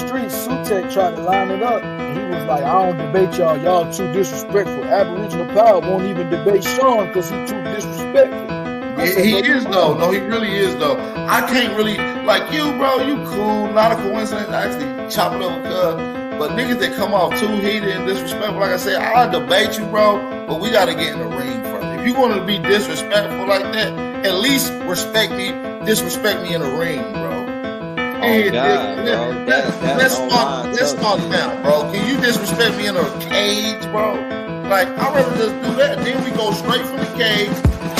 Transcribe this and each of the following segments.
streets, Sutek tried to line it up, and he was like, I don't debate y'all. Y'all too disrespectful. Aboriginal Power won't even debate Sean because he too disrespectful. He is though. No, he really is though. I can't really like you, bro. You cool, not a coincidence. I actually chop it up, but niggas that come off too heated and disrespectful, like I said, I'll debate you, bro. But we gotta get in the ring first. If you want to be disrespectful like that, at least disrespect me in the ring, bro. Let's start now, bro. Can you disrespect me in a cage, bro? Like, I'd rather just do that. Then we go straight from the cage.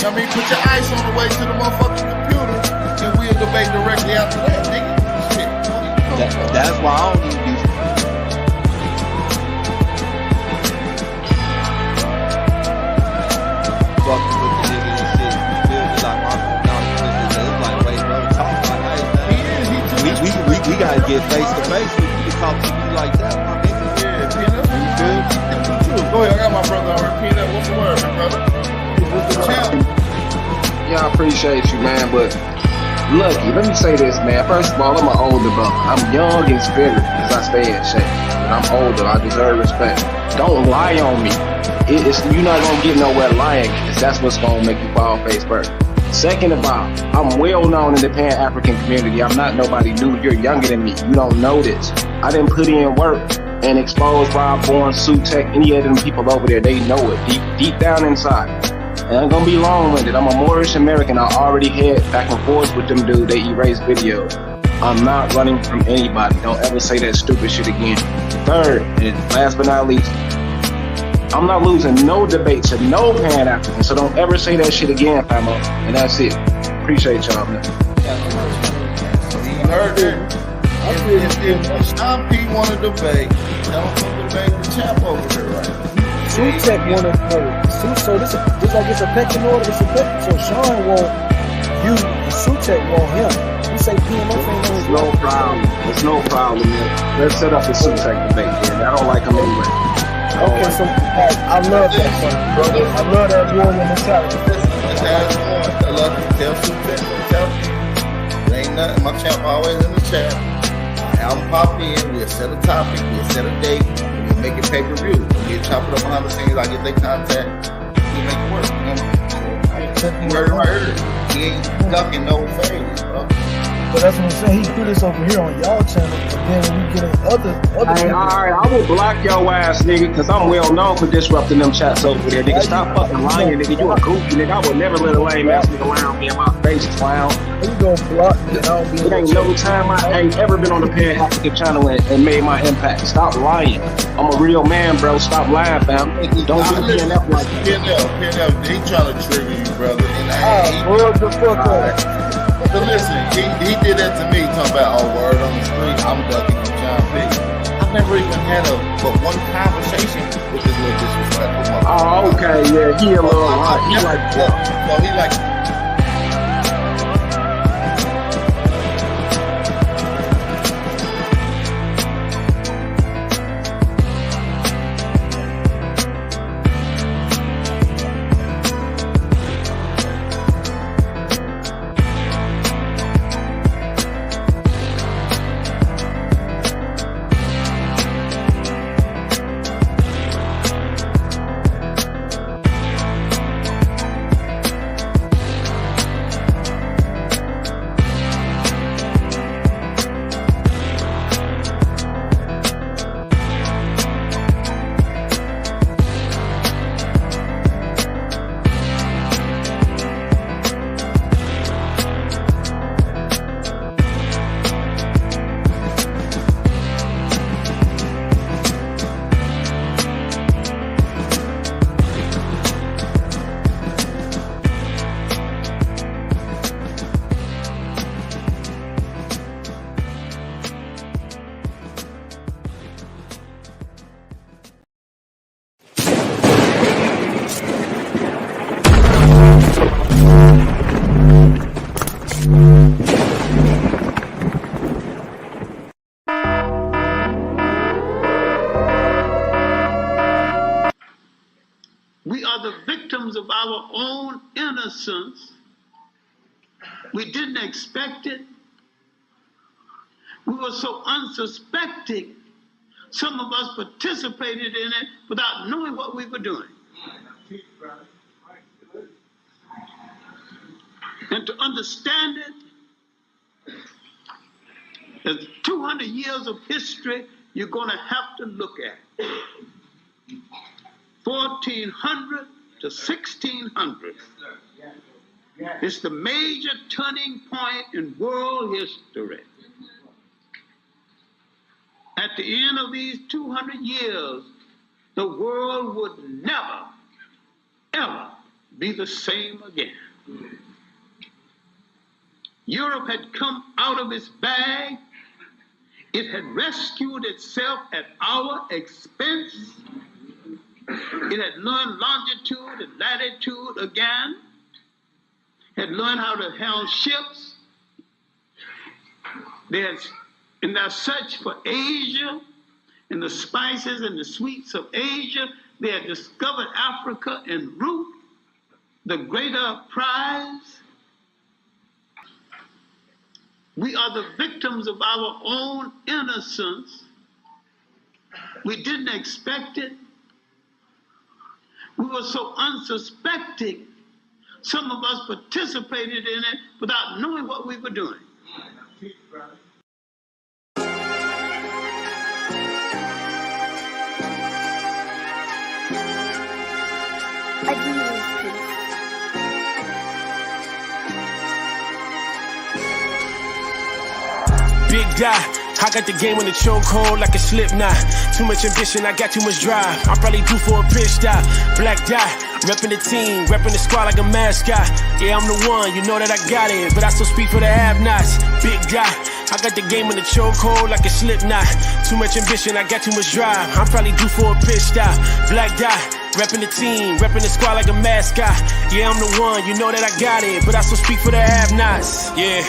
I mean, put your ice on the way to the motherfucking computer, and we'll debate directly after that, nigga. Shit. That's why I don't need these. Fucking with the nigga and shit. You feel me? Like, my it's like, wait, bro, talk like, hey, man. We gotta get face to face with you to talk to you like that, my nigga. Yeah, Peanut. You feel me? Go ahead, I got my brother already. Peanut, what's the word, my brother? Yeah, I appreciate you, man, but Lucky, let me say this, man. First of all, I'm an older brother. I'm young in spirit because I stay in shape. And I'm older. I deserve respect. Don't lie on me. You're not going to get nowhere lying because that's what's going to make you fall face first. Second of all, I'm well known in the Pan-African community. I'm not nobody new. You're younger than me. You don't know this. I didn't put in work and expose Rob Bourne, Sutek, any of them people over there. They know it deep down inside. And I'm gonna be long-winded. I'm a Moorish American. I already had back and forth with them dude. They erase videos. I'm not running from anybody. Don't ever say that stupid shit again. Third, and last but not least, I'm not losing no debate to no Pan-African. So don't ever say that shit again, famo. And that's it. Appreciate y'all, man. So you heard it. If Sean P want to debate, don't come debate the champ over there, right? Sutek wanted so this like it's a pecking order. It's a pecking. So Sean want you, and Sutek want him. We say PMF ain't There's no problem. There's no problem, man. Let's set up the Sutek debate, man. I don't like him anyway. Okay, so I love that one, brother. I love that warrior mentality. I love to tell Sutek, tell me. There ain't nothing. My champ always in the chat. Have him pop in. We'll set a topic. We'll set a date. We'll make it pay-per-view. We'll get chopped up behind the scenes. I get their contact. We'll make it work. You know? Right here. He ain't ducking no favors, bro. But that's what I'm saying. He do this over here on y'all channel, and then when we get in other hey, all right, I will block your ass, nigga, because I'm well known for disrupting them chats over there. Nigga, stop fucking lying, nigga. You a goofy, nigga. I would never let a lame ass nigga lie on me in my face, clown. You gonna block me? It ain't no time I ain't ever been on the Pan-African channel and made my impact. Stop lying. I'm a real man, bro. Stop lying, fam. Don't do PNF like that. PNF, he trying to trigger you, brother. And what the fuck up? But listen, he did that to me, talking about, word on the street, I'm ducking from John P. I've never even had but one conversation with this little disrespectful motherfucker. Oh, okay, yeah, he a little hot. He like that. So he like... We are the victims of our own innocence. We didn't expect it. We were so unsuspecting. Some of us participated in it without knowing what we were doing. And to understand it, there's 200 years of history you're going to have to look at. 1400 to 1600. It's the major turning point in world history. At the end of these 200 years, the world would never, ever be the same again. Europe had come out of its bag. It had rescued itself at our expense. It had learned longitude and latitude again. Had learned how to handle ships. They had, in their search for Asia and the spices and the sweets of Asia, they had discovered Africa en route, the greater prize. We are the victims of our own innocence. We didn't expect it. We were so unsuspecting. Some of us participated in it without knowing what we were doing. Big die, I got the game on the chokehold like a slip knot. Too much ambition, I got too much drive. I'm probably due for a pitch die. Black die, reppin' the team, reppin' the squad like a mascot. Yeah, I'm the one, you know that I got it, but I still speak for the have-nots. Big die, I got the game on the chokehold like a slip knot. Too much ambition, I got too much drive. I'm probably due for a pitch die. Black die, reppin' the team, reppin' the squad like a mascot. Yeah, I'm the one, you know that I got it, but I still speak for the have-nots. Yeah.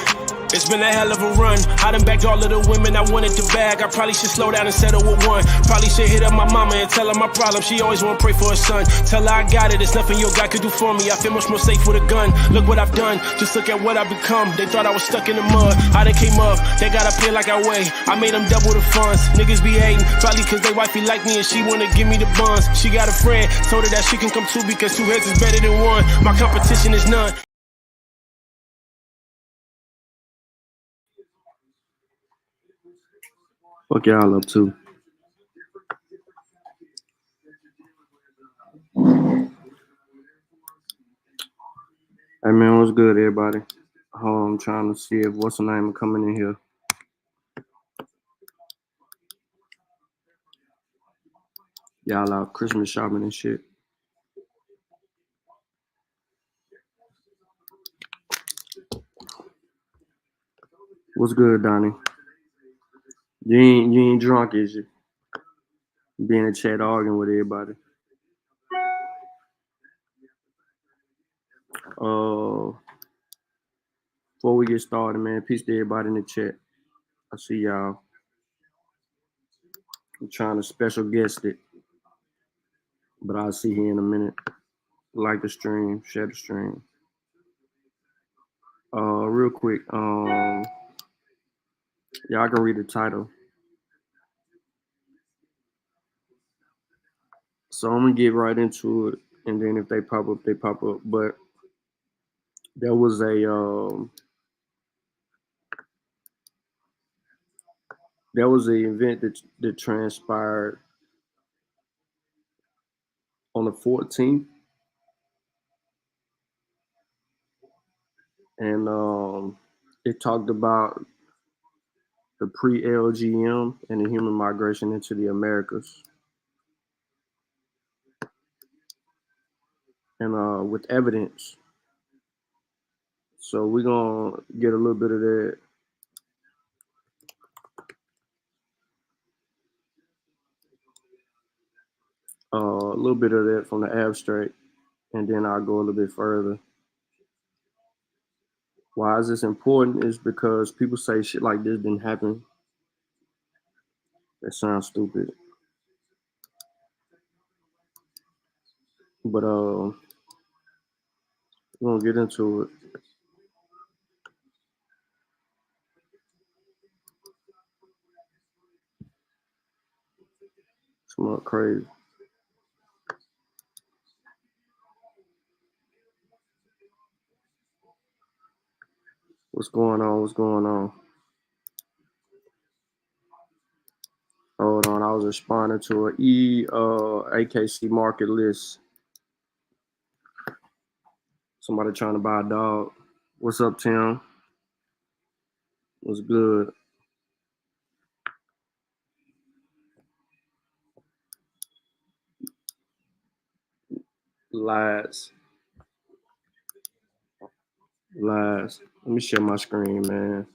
It's been a hell of a run. I done bagged all of the women I wanted to bag. I probably should slow down and settle with one. Probably should hit up my mama and tell her my problem. She always wanna pray for her son. Tell her I got it, there's nothing your God could do for me. I feel much more safe with a gun. Look what I've done, just look at what I've become. They thought I was stuck in the mud, I done came up. They gotta pay like I weigh, I made them double the funds. Niggas be hating, probably cause they wifey like me and she wanna give me the buns. She got a friend, told her that she can come too because two heads is better than one. My competition is none. Fuck y'all up too. Hey man, what's good, everybody? I'm trying to see if what's the name of coming in here. Y'all out Christmas shopping and shit. What's good, Donnie? You ain't drunk, is you? Be in the chat arguing with everybody. Before we get started, man, peace to everybody in the chat. I see y'all. I'm trying to special guest it, but I'll see you in a minute. Like the stream, share the stream. Real quick, y'all can read the title. So I'm gonna get right into it, and then if they pop up, they pop up. But there was a event that transpired on the 14th, and it talked about the pre-LGM and the human migration into the Americas, and with evidence. So we're gonna get a little bit of that. A little bit of that from the abstract, and then I'll go a little bit further. Why is this important? Is because people say shit like this didn't happen. That sounds stupid. But we're gonna get into it. Smell crazy. What's going on? What's going on? Hold on, I was responding to an AKC market list. Somebody trying to buy a dog. What's up, Tim? What's good? Lies. Let me share my screen, man.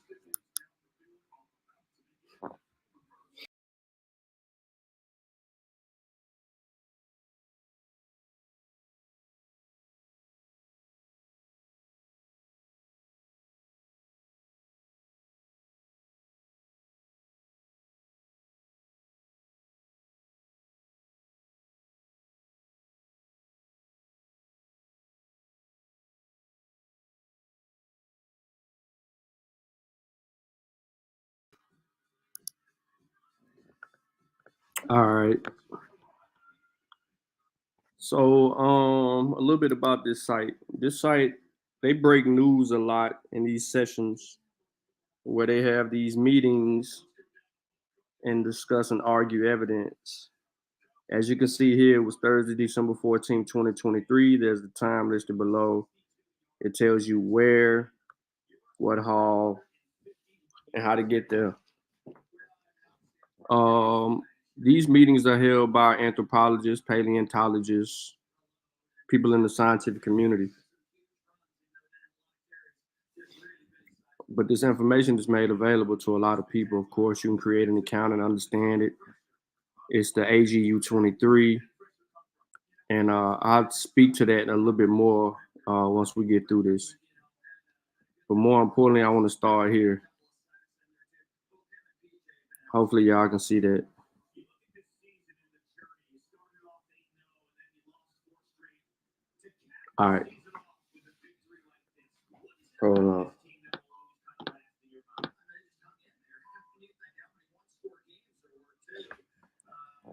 All right. So, a little bit about this site. This site, they break news a lot in these sessions where they have these meetings and discuss and argue evidence. As you can see here, it was Thursday, December 14, 2023. There's the time listed below. It tells you where, what hall, and how to get there. These meetings are held by anthropologists, paleontologists, people in the scientific community. But this information is made available to a lot of people. Of course, you can create an account and understand it. It's the AGU 23. And I'll speak to that a little bit more once we get through this. But more importantly, I want to start here. Hopefully y'all can see that. All right. Hold on.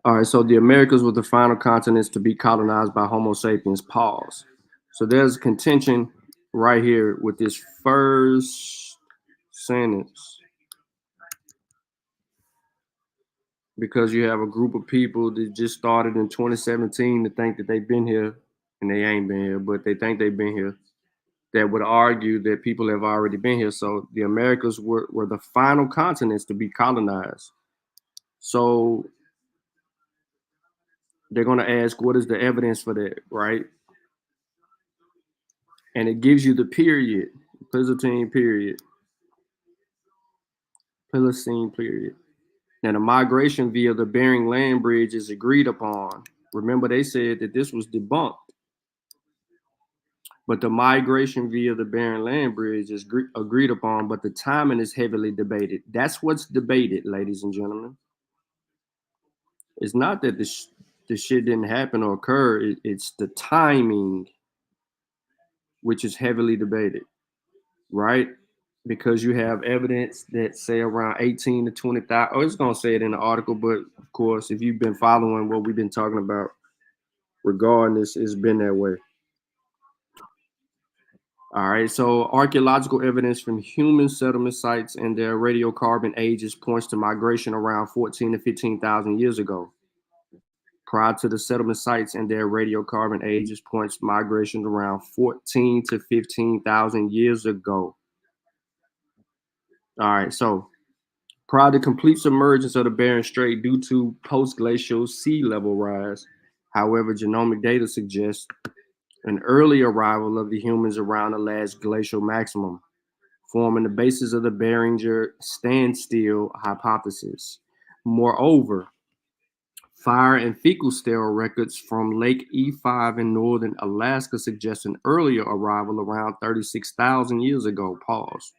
All right, so the Americas were the final continents to be colonized by Homo sapiens. Pause. So there's contention right here with this first sentence, because you have a group of people that just started in 2017 to think that they've been here, and they ain't been here, but they think they've been here, that would argue that people have already been here. So the Americas were the final continents to be colonized. So they're going to ask, what is the evidence for that, right? And it gives you the period, Pleistocene period. Pleistocene period. Now, the migration via the Bering Land Bridge is agreed upon. Remember, they said that this was debunked. But the migration via the Bering Land Bridge is agreed upon, but the timing is heavily debated. That's what's debated, ladies and gentlemen. It's not that the shit didn't happen or occur. It's the timing, which is heavily debated, right? Because you have evidence that say around 18 to 20,000. Oh, it's going to say it in the article, but of course, if you've been following what we've been talking about regarding this, it's been that way. All right, so archaeological evidence from human settlement sites and their radiocarbon ages points to migration around 14 to 15,000 years ago. Prior to the settlement sites and their radiocarbon ages points to migration around 14 to 15,000 years ago. All right, so prior to complete submergence of the Bering Strait due to post-glacial sea level rise. However, genomic data suggests an early arrival of the humans around the last glacial maximum, forming the basis of the Beringer standstill hypothesis. Moreover, fire and fecal sterile records from Lake E5 in northern Alaska suggest an earlier arrival around 36,000 years ago. Pause.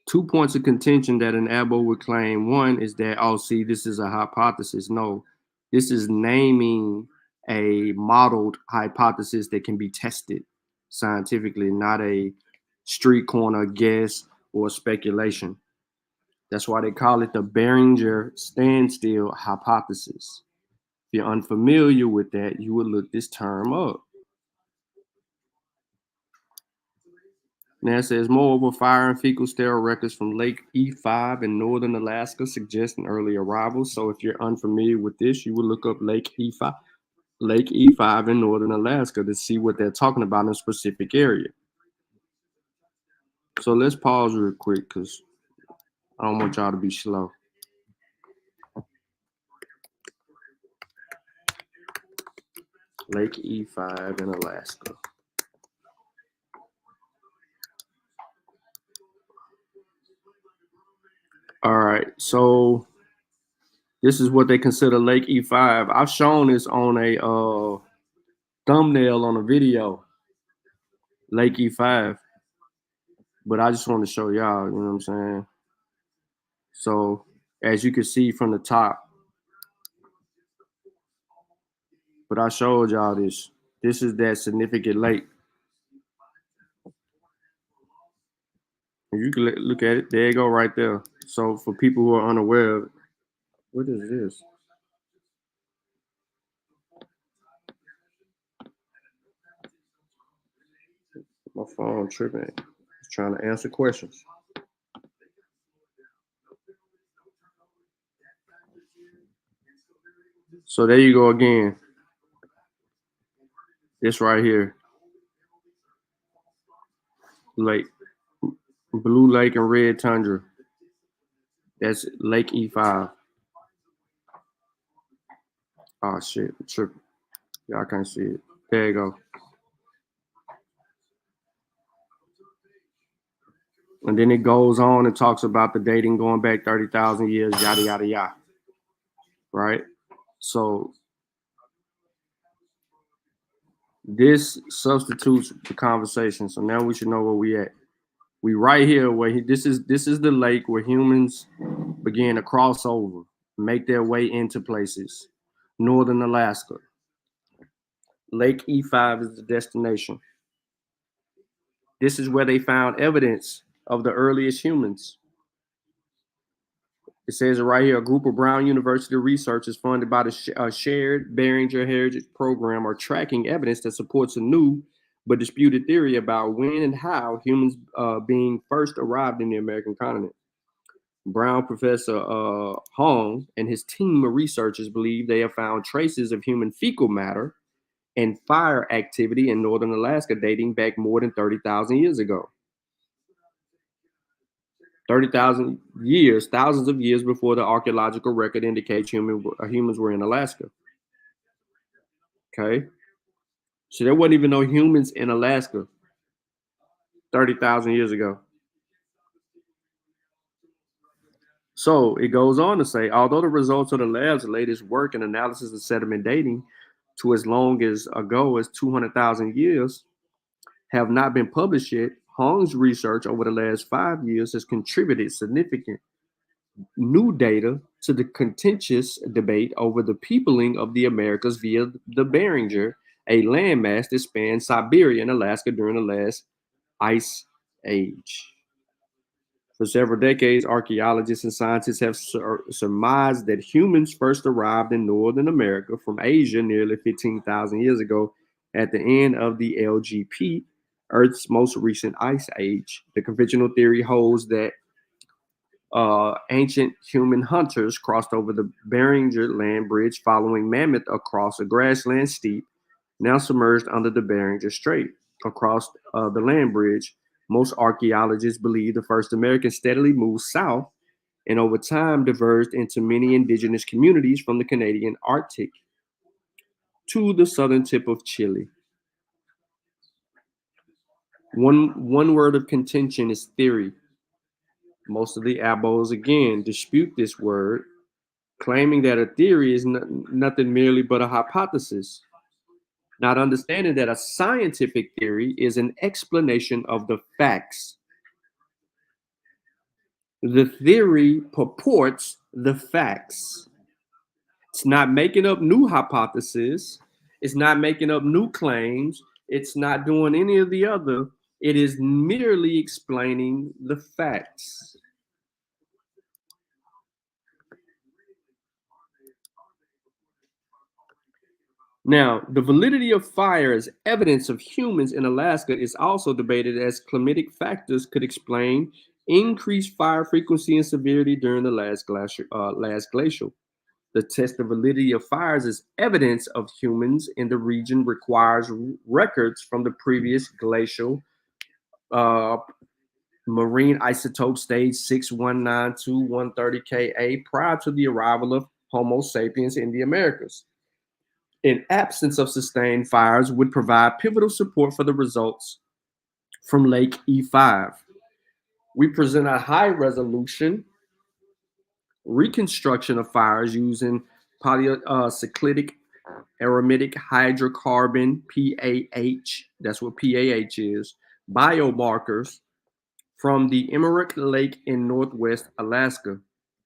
2 points of contention that an abo would claim. One is that, oh, see, this is a hypothesis. No, this is naming a modeled hypothesis that can be tested scientifically, not a street corner guess or speculation. That's why they call it the Behringer standstill hypothesis. If you're unfamiliar with that, you would look this term up. Now it says, moreover, fire and fecal sterile records from Lake E5 in northern Alaska suggest an early arrival. So if you're unfamiliar with this, you would look up Lake E5 in northern Alaska to see what they're talking about in a specific area. So let's pause real quick because I don't want y'all to be slow. Lake E5 in Alaska. All right, so this is what they consider Lake E5. I've shown this on a thumbnail on a video, Lake E5, but I just want to show y'all, you know what I'm saying? So as you can see from the top, but I showed y'all this. This is that significant lake. And you can look at it. There you go right there. So for people who are unaware of it, what is this? My phone tripping. It's trying to answer questions. So there you go again. This right here. Lake. Blue Lake and Red Tundra. That's Lake E5. Oh shit, I'm tripping. Y'all can't see it. There you go. And then it goes on and talks about the dating going back 30,000 years, yada, yada, yada. Right? So this substitutes the conversation. So now we should know where we at. We right here where this is the lake where humans began to cross over, make their way into places. Northern Alaska. Lake E5 is the destination. This is where they found evidence of the earliest humans. It says right here, a group of Brown University researchers funded by the Shared Behringer Heritage Program are tracking evidence that supports a new but disputed theory about when and how humans being first arrived in the American continent. Brown Professor Hong and his team of researchers believe they have found traces of human fecal matter and fire activity in northern Alaska dating back more than 30,000 years ago. 30,000 years, thousands of years before the archaeological record indicates humans were in Alaska. Okay? So there wasn't even no humans in Alaska 30,000 years ago. So it goes on to say, although the results of the lab's latest work and analysis of sediment dating to as long ago as 200,000 years have not been published yet, Hong's research over the last 5 years has contributed significant new data to the contentious debate over the peopling of the Americas via the Behringer, a landmass that spanned Siberia and Alaska during the last ice age. For several decades, archaeologists and scientists have surmised that humans first arrived in northern America from Asia nearly 15,000 years ago at the end of the LGP, Earth's most recent ice age. The conventional theory holds that ancient human hunters crossed over the Behringer land bridge following mammoth across a grassland steep, now submerged under the Behringer Strait. Across the land bridge, most archaeologists believe the first Americans steadily moved south and over time diverged into many indigenous communities from the Canadian Arctic to the southern tip of Chile. One word of contention is theory. Most of the abos, again, dispute this word, claiming that a theory is nothing merely but a hypothesis, not understanding that a scientific theory is an explanation of the facts. The theory purports the facts. It's not making up new hypotheses. It's not making up new claims. It's not doing any of the other. It is merely explaining the facts. Now, the validity of fire as evidence of humans in Alaska is also debated, as climatic factors could explain increased fire frequency and severity during the last glacial. The test of validity of fires as evidence of humans in the region requires records from the previous glacial marine isotope stage 6192-130 Ka prior to the arrival of Homo sapiens in the Americas. In absence of sustained fires would provide pivotal support for the results from Lake E5. We present a high resolution reconstruction of fires using polycyclic aromatic hydrocarbon PAH, that's what PAH is, biomarkers from the Emmerich Lake in northwest Alaska.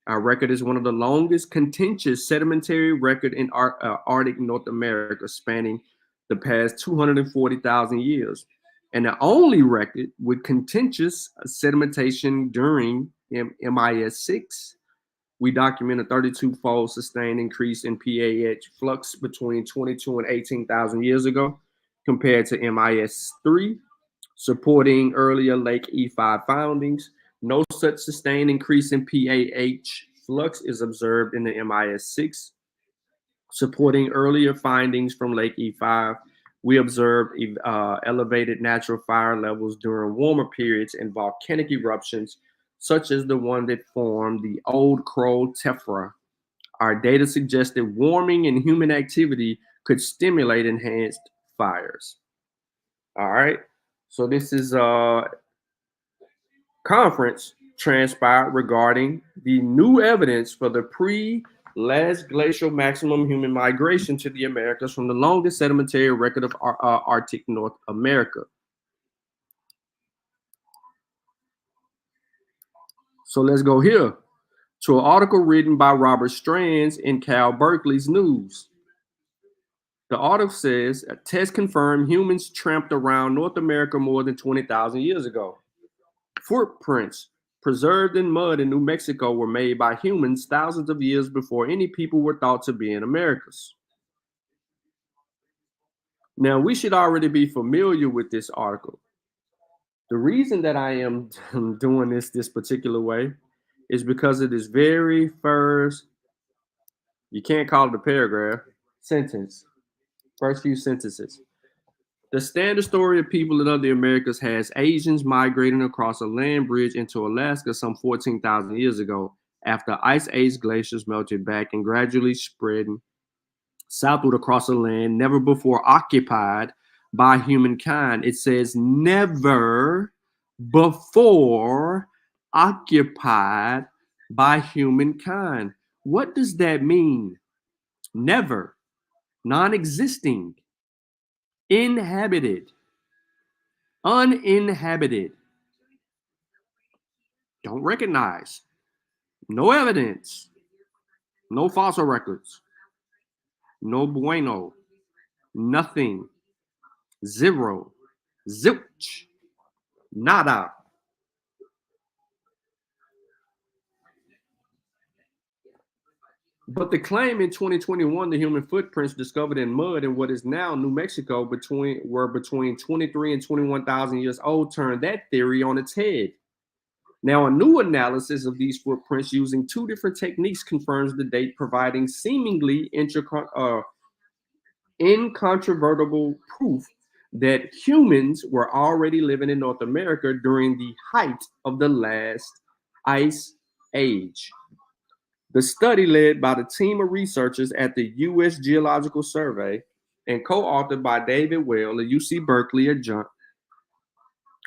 Our record is one of the longest contentious sedimentary record in Arctic North America, spanning the past 240,000 years, and the only record with contentious sedimentation during MIS 6. We document a 32-fold sustained increase in PAH flux between 22 and 18,000 years ago compared to MIS 3, supporting earlier Lake E5 findings. No such sustained increase in PAH flux is observed in the MIS 6, supporting earlier findings from Lake E5. We observed elevated natural fire levels during warmer periods and volcanic eruptions, such as the one that formed the Old Crow tephra. Our data suggested warming and human activity could stimulate enhanced fires. All right, so this is conference transpired regarding the new evidence for the pre-last glacial maximum human migration to the Americas from the longest sedimentary record of Arctic North America. So let's go here to an article written by Robert Strands in Cal Berkeley's News. The article says, a test confirmed humans tramped around North America more than 20,000 years ago. Footprints preserved in mud in New Mexico were made by humans thousands of years before any people were thought to be in Americas. Now, we should already be familiar with this article. The reason that I am doing this particular way is because of this very first, you can't call it a paragraph, sentence, first few sentences. The standard story of people in other Americas has Asians migrating across a land bridge into Alaska some 14,000 years ago, after ice age glaciers melted back and gradually spreading southward across a land never before occupied by humankind. It says never before occupied by humankind. What does that mean? Never, non-existing, inhabited, uninhabited, don't recognize, no evidence, no fossil records, no bueno, nothing, zero, zilch, nada. But the claim in 2021, the human footprints discovered in mud in what is now New Mexico were between 23 and 21,000 years old, turned that theory on its head. Now, a new analysis of these footprints using two different techniques confirms the date, providing seemingly incontrovertible proof that humans were already living in North America during the height of the last ice age. The study, led by the team of researchers at the U.S. Geological Survey and co-authored by David Weil, a UC Berkeley adjunct,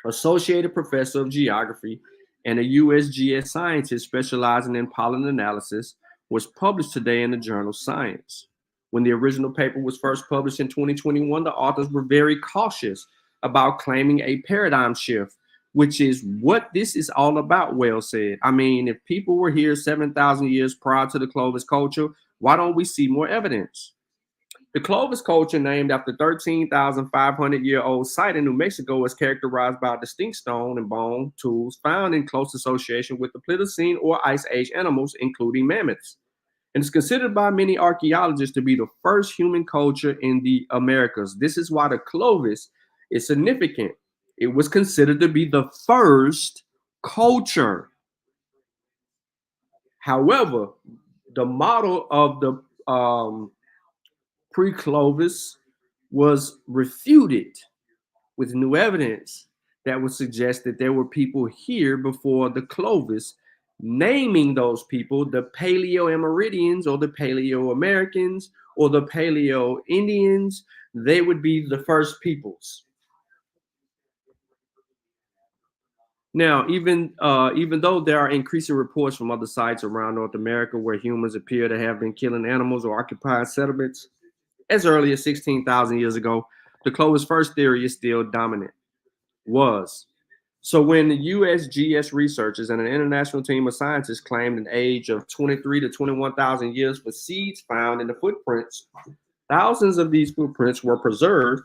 associated professor of geography, and a USGS scientist specializing in pollen analysis, was published today in the journal Science. When the original paper was first published in 2021, the authors were very cautious about claiming a paradigm shift, which is what this is all about, Weil said. I mean, if people were here 7,000 years prior to the Clovis culture, why don't we see more evidence? The Clovis culture, named after 13,500-year-old site in New Mexico, is characterized by distinct stone and bone tools found in close association with the Pliocene or Ice Age animals, including mammoths. and it's considered by many archaeologists to be the first human culture in the Americas. This is why the Clovis is significant. It was considered to be the first culture. However, the model of the pre-Clovis was refuted with new evidence that would suggest that there were people here before the Clovis, naming those people the Paleo-Amerindians or the Paleo-Americans or the Paleo-Indians. They would be the first peoples. Now, even though there are increasing reports from other sites around North America where humans appear to have been killing animals or occupying settlements as early as 16,000 years ago, the Clovis first theory is still dominant. So when the USGS researchers and an international team of scientists claimed an age of 23 to 21,000 years for seeds found in the footprints, thousands of these footprints were preserved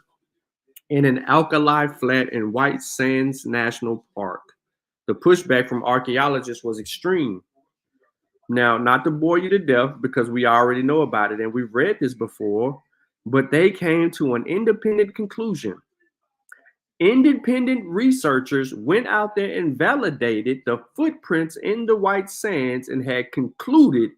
in an alkali flat in White Sands National Park. The pushback from archaeologists was extreme. Now, not to bore you to death because we already know about it and we've read this before, but they came to an independent conclusion. Independent researchers went out there and validated the footprints in the White Sands and had concluded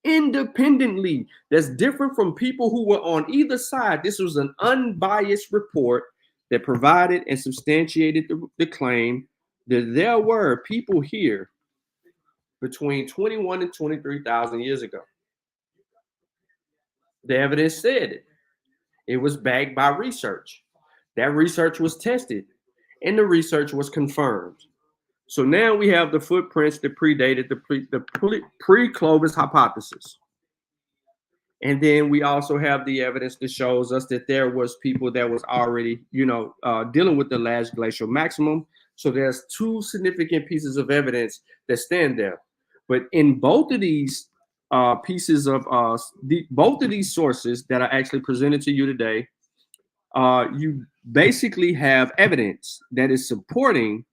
independently. That's different from people who were on either side. This was an unbiased report that provided and substantiated the claim that there were people here between 21 and 23,000 years ago. The evidence said it. It was backed by research. That research was tested, and the research was confirmed. So now we have the footprints that predated the pre-Clovis hypothesis. And then we also have the evidence that shows us that there was people that was already, dealing with the last glacial maximum. So there's two significant pieces of evidence that stand there. But in both of these pieces of both of these sources that are actually presented to you today, you basically have evidence that is supporting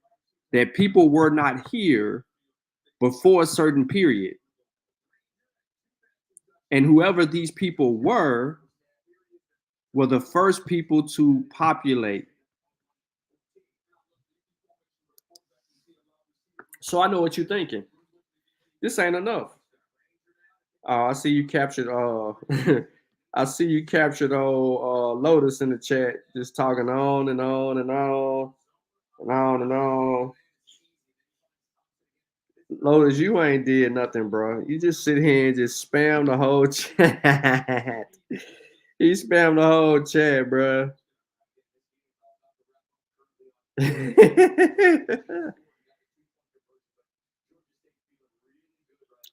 that people were not here before a certain period. And whoever these people were the first people to populate. So I know what you're thinking. This ain't enough. I see you captured I see you captured old Lotus in the chat, just talking on and on and on and on and on. Lotus, you ain't did nothing, bro. You just sit here and just spam the whole chat. He spammed the whole chat, bro.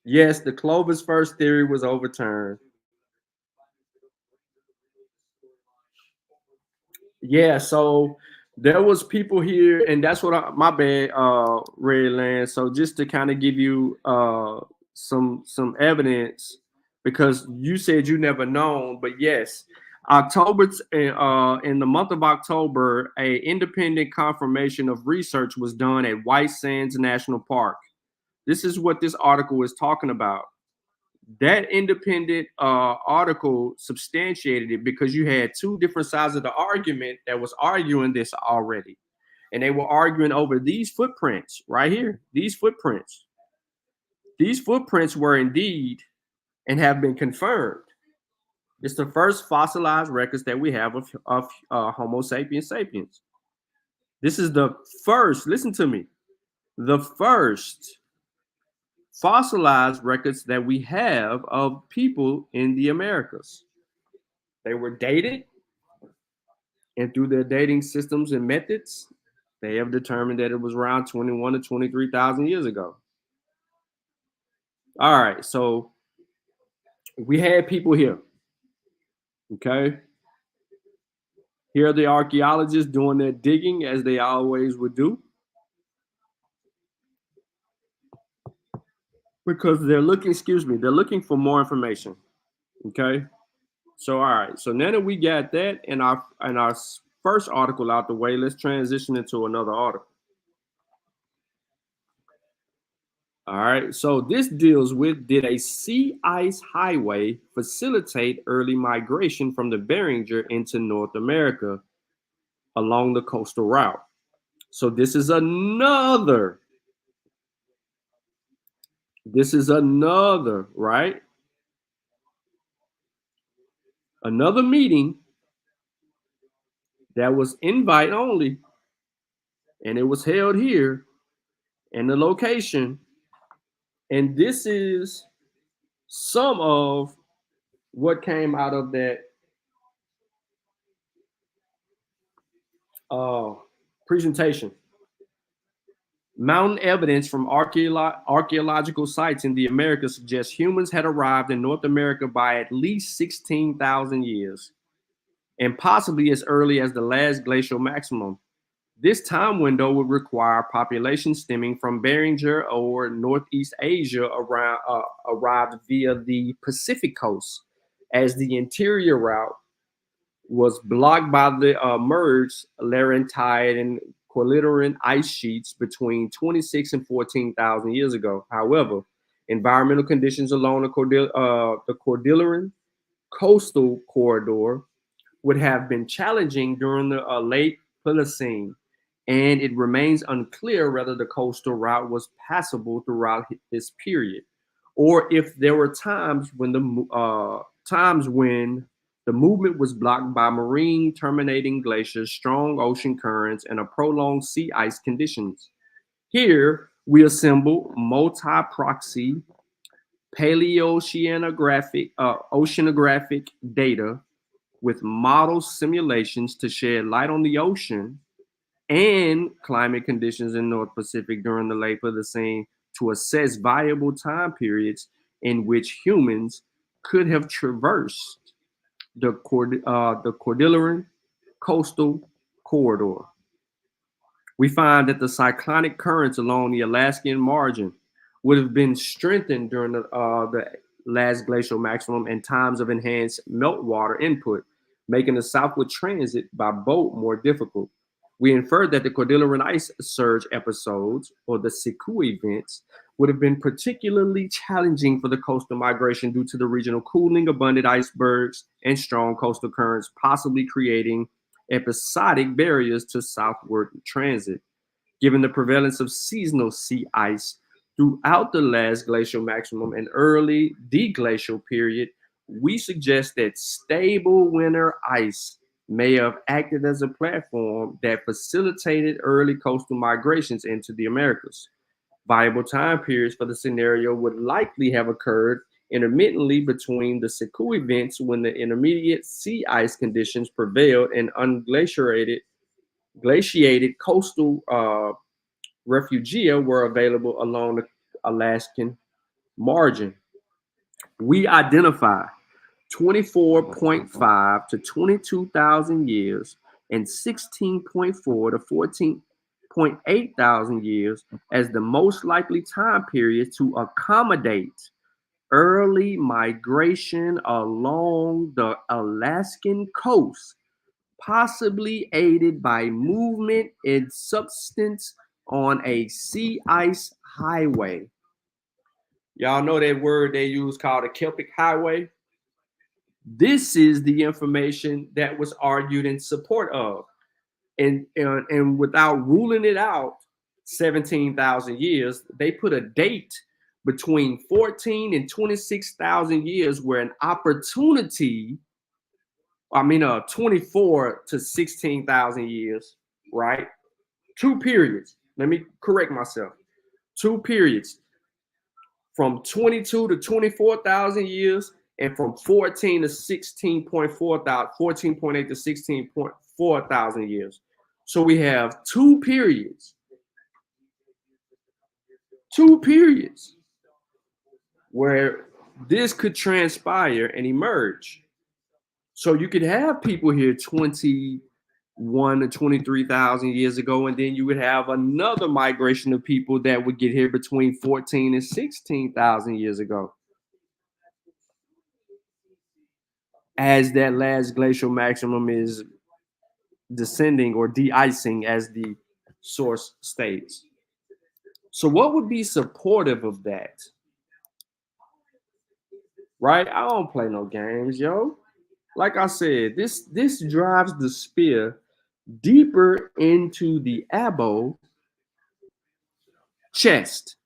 Yes, the Clovis first theory was overturned. Yeah, so there was people here, and that's what my bad, Red Land. So just to kind of give you some evidence, because you said you never known, but yes, in the month of October, a independent confirmation of research was done at White Sands National Park. This is what this article is talking about. That independent article substantiated it because you had two different sides of the argument that was arguing this already. And they were arguing over these footprints right here. These footprints were indeed and have been confirmed. It's the first fossilized records that we have of Homo sapiens sapiens. This is the first, listen to me, the first fossilized records that we have of people in the Americas. They were dated, and through their dating systems and methods, they have determined that it was around 21 to 23,000 years ago. All right, so we had people here, okay? Here are the archaeologists doing their digging as they always would do, because they're looking for more information, okay? So, all right, so now that we got that in our first article out the way, let's transition into another article. All right, so this deals with, did a sea ice highway facilitate early migration from the Beringer into North America along the coastal route? So this is another, right? Another meeting that was invite only, and it was held here in the location. And this is some of what came out of that presentation. Mountain evidence from archaeological sites in the Americas suggests humans had arrived in North America by at least 16,000 years, and possibly as early as the last glacial maximum. This time window would require population stemming from Beringer or Northeast Asia arrived via the Pacific coast, as the interior route was blocked by the merged Laurentide and Quiliteran ice sheets between 26 and 14,000 years ago. However, environmental conditions along the Cordilleran coastal corridor would have been challenging during the late Pliocene, and it remains unclear whether the coastal route was passable throughout this period, or if there were times when the movement was blocked by marine terminating glaciers, strong ocean currents, and a prolonged sea ice conditions. Here we assemble multi-proxy oceanographic data with model simulations to shed light on the ocean and climate conditions in North Pacific during the late Pliocene to assess viable time periods in which humans could have traversed the Cordilleran coastal corridor. We find that the cyclonic currents along the Alaskan margin would have been strengthened during the last glacial maximum and times of enhanced meltwater input, making the southward transit by boat more difficult. We inferred that the Cordilleran ice surge episodes, or the Siku events, would have been particularly challenging for the coastal migration due to the regional cooling, abundant icebergs, and strong coastal currents, possibly creating episodic barriers to southward transit. Given the prevalence of seasonal sea ice throughout the last glacial maximum and early deglacial period, we suggest that stable winter ice may have acted as a platform that facilitated early coastal migrations into the Americas. Viable time periods for the scenario would likely have occurred intermittently between the Siku events, when the intermediate sea ice conditions prevailed and unglaciated coastal refugia were available along the Alaskan margin. We identify 24.5 to 22,000 years and 16.4 to 14.8 thousand years as the most likely time period to accommodate early migration along the Alaskan coast, possibly aided by movement and substance on a sea ice highway. Y'all know that word they use called a Celtic highway? This is the information that was argued in support of. And without ruling it out, 17,000 years, they put a date between 14 and 26,000 years where an opportunity, 24 to 16,000 years, right? 2 periods. Let me correct myself. 2 periods from 22 to 24,000 years, and from 14 to 16.4 thousand, 14.8 to 16.4 thousand years. So we have 2 periods. 2 periods where this could transpire and emerge. So you could have people here 21 to 23,000 years ago, and then you would have another migration of people that would get here between 14 and 16,000 years ago, as that last glacial maximum is descending or de-icing, as the source states. So what would be supportive of that? Right? I don't play no games, yo. Like I said, this drives the spear deeper into the abo chest.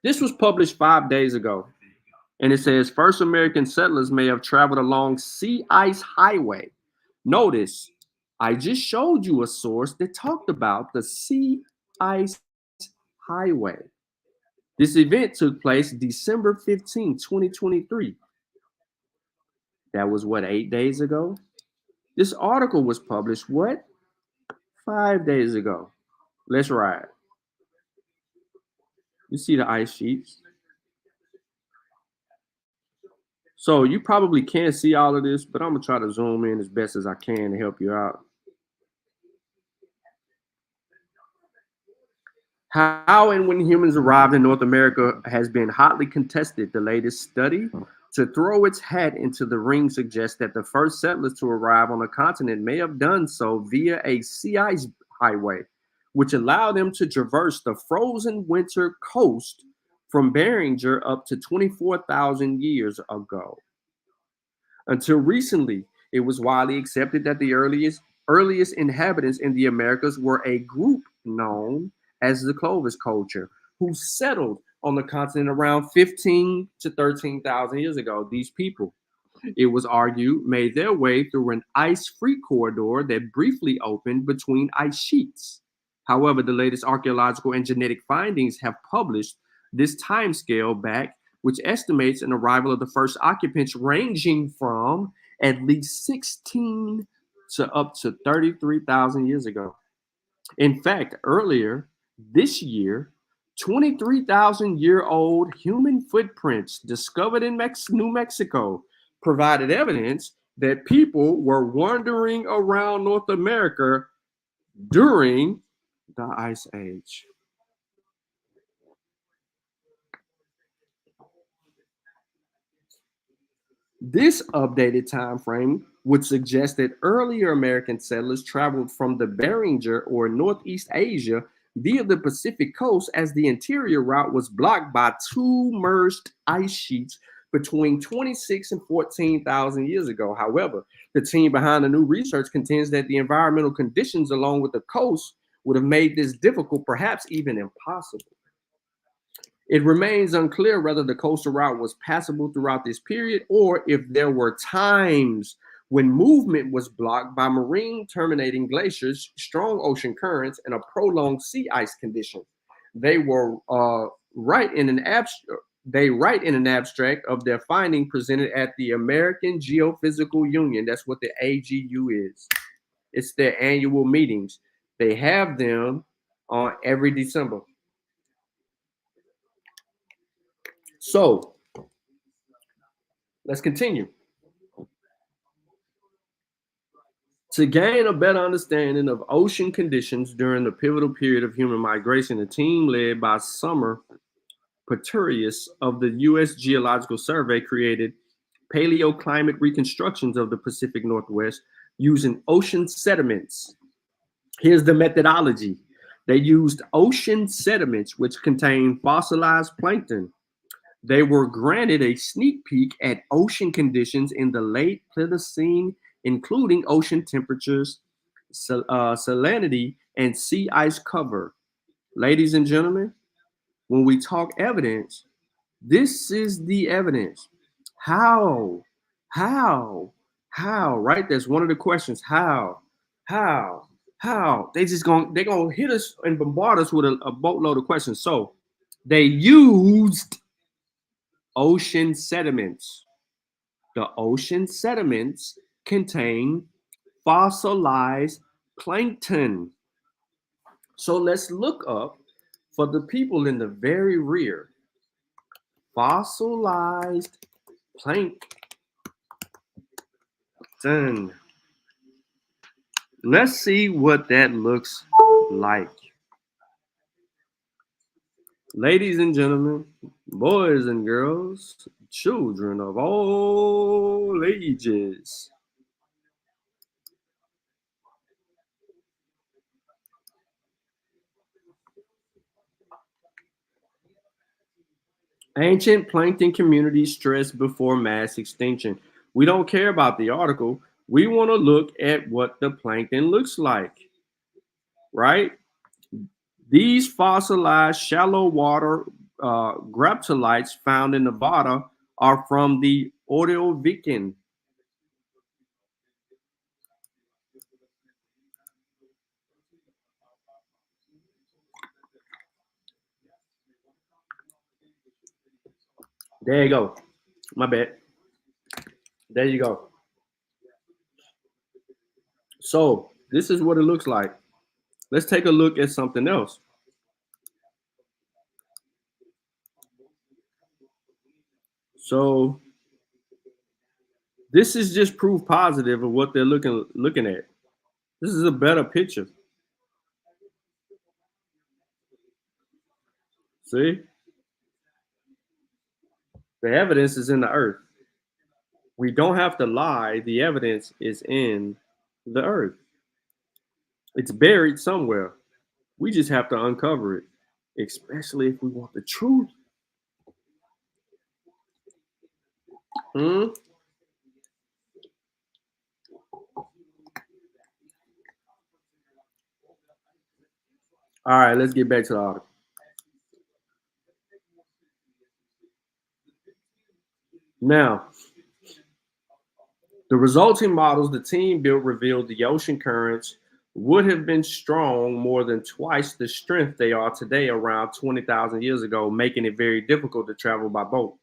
This was published 5 days ago. And it says first American settlers may have traveled along sea ice highway. Notice, I just showed you a source that talked about the sea ice highway. This event took place December 15, 2023. That was what, 8 days ago? This article was published what? 5 days ago. Let's ride. You see the ice sheets. So you probably can't see all of this, but I'm gonna try to zoom in as best as I can to help you out. How and when humans arrived in North America has been hotly contested. The latest study to throw its hat into the ring suggests that the first settlers to arrive on the continent may have done so via a sea ice highway, which allowed them to traverse the frozen winter coast from Beringer up to 24,000 years ago. Until recently, it was widely accepted that the earliest inhabitants in the Americas were a group known as the Clovis culture, who settled on the continent around 15 to 13,000 years ago. These people, it was argued, made their way through an ice-free corridor that briefly opened between ice sheets. However, the latest archaeological and genetic findings have published this timescale back, which estimates an arrival of the first occupants ranging from at least 16 to up to 33,000 years ago. In fact, earlier this year, 23,000-year-old human footprints discovered in New Mexico provided evidence that people were wandering around North America during the Ice Age. This updated time frame would suggest that earlier American settlers traveled from the Beringer or Northeast Asia via the Pacific coast, as the interior route was blocked by two merged ice sheets between 26 and 14,000 years ago. However, the team behind the new research contends that the environmental conditions along with the coast would have made this difficult, perhaps even impossible. It remains unclear whether the coastal route was passable throughout this period or if there were times when movement was blocked by marine terminating glaciers, strong ocean currents, and a prolonged sea ice condition. They write in an abstract of their finding presented at the American Geophysical Union. That's what the AGU is. It's their annual meetings. They have them on every December. So let's continue. To gain a better understanding of ocean conditions during the pivotal period of human migration, a team led by Summer Pretorius of the U.S. Geological Survey created paleoclimate reconstructions of the Pacific Northwest using ocean sediments. Here's the methodology. They used ocean sediments, which contain fossilized plankton. They were granted a sneak peek at ocean conditions in the late Pleistocene, including ocean temperatures, salinity, and sea ice cover. Ladies and gentlemen, when we talk evidence, this is the evidence. How, right? That's one of the questions. How? They're gonna hit us and bombard us with a boatload of questions. So they used ocean sediments. The ocean sediments contain fossilized plankton. So let's look up for the people in the very rear. Fossilized plankton. Let's see what that looks like. Ladies and gentlemen, boys and girls, children of all ages. Ancient plankton communities stressed before mass extinction. We don't care about the article. We want to look at what the plankton looks like, right? These fossilized shallow water graptolites found in Nevada are from the Ordovician. There you go. My bad. There you go. So this is what it looks like. Let's take a look at something else. So this is just proof positive of what they're looking at. This is a better picture. See? The evidence is in the earth. We don't have to lie. The evidence is in the earth. It's buried somewhere. We just have to uncover it, especially if we want the truth. All right, let's get back to the article. Now, the resulting models the team built revealed the ocean currents would have been strong more than twice the strength they are today around 20,000 years ago, making it very difficult to travel by boat.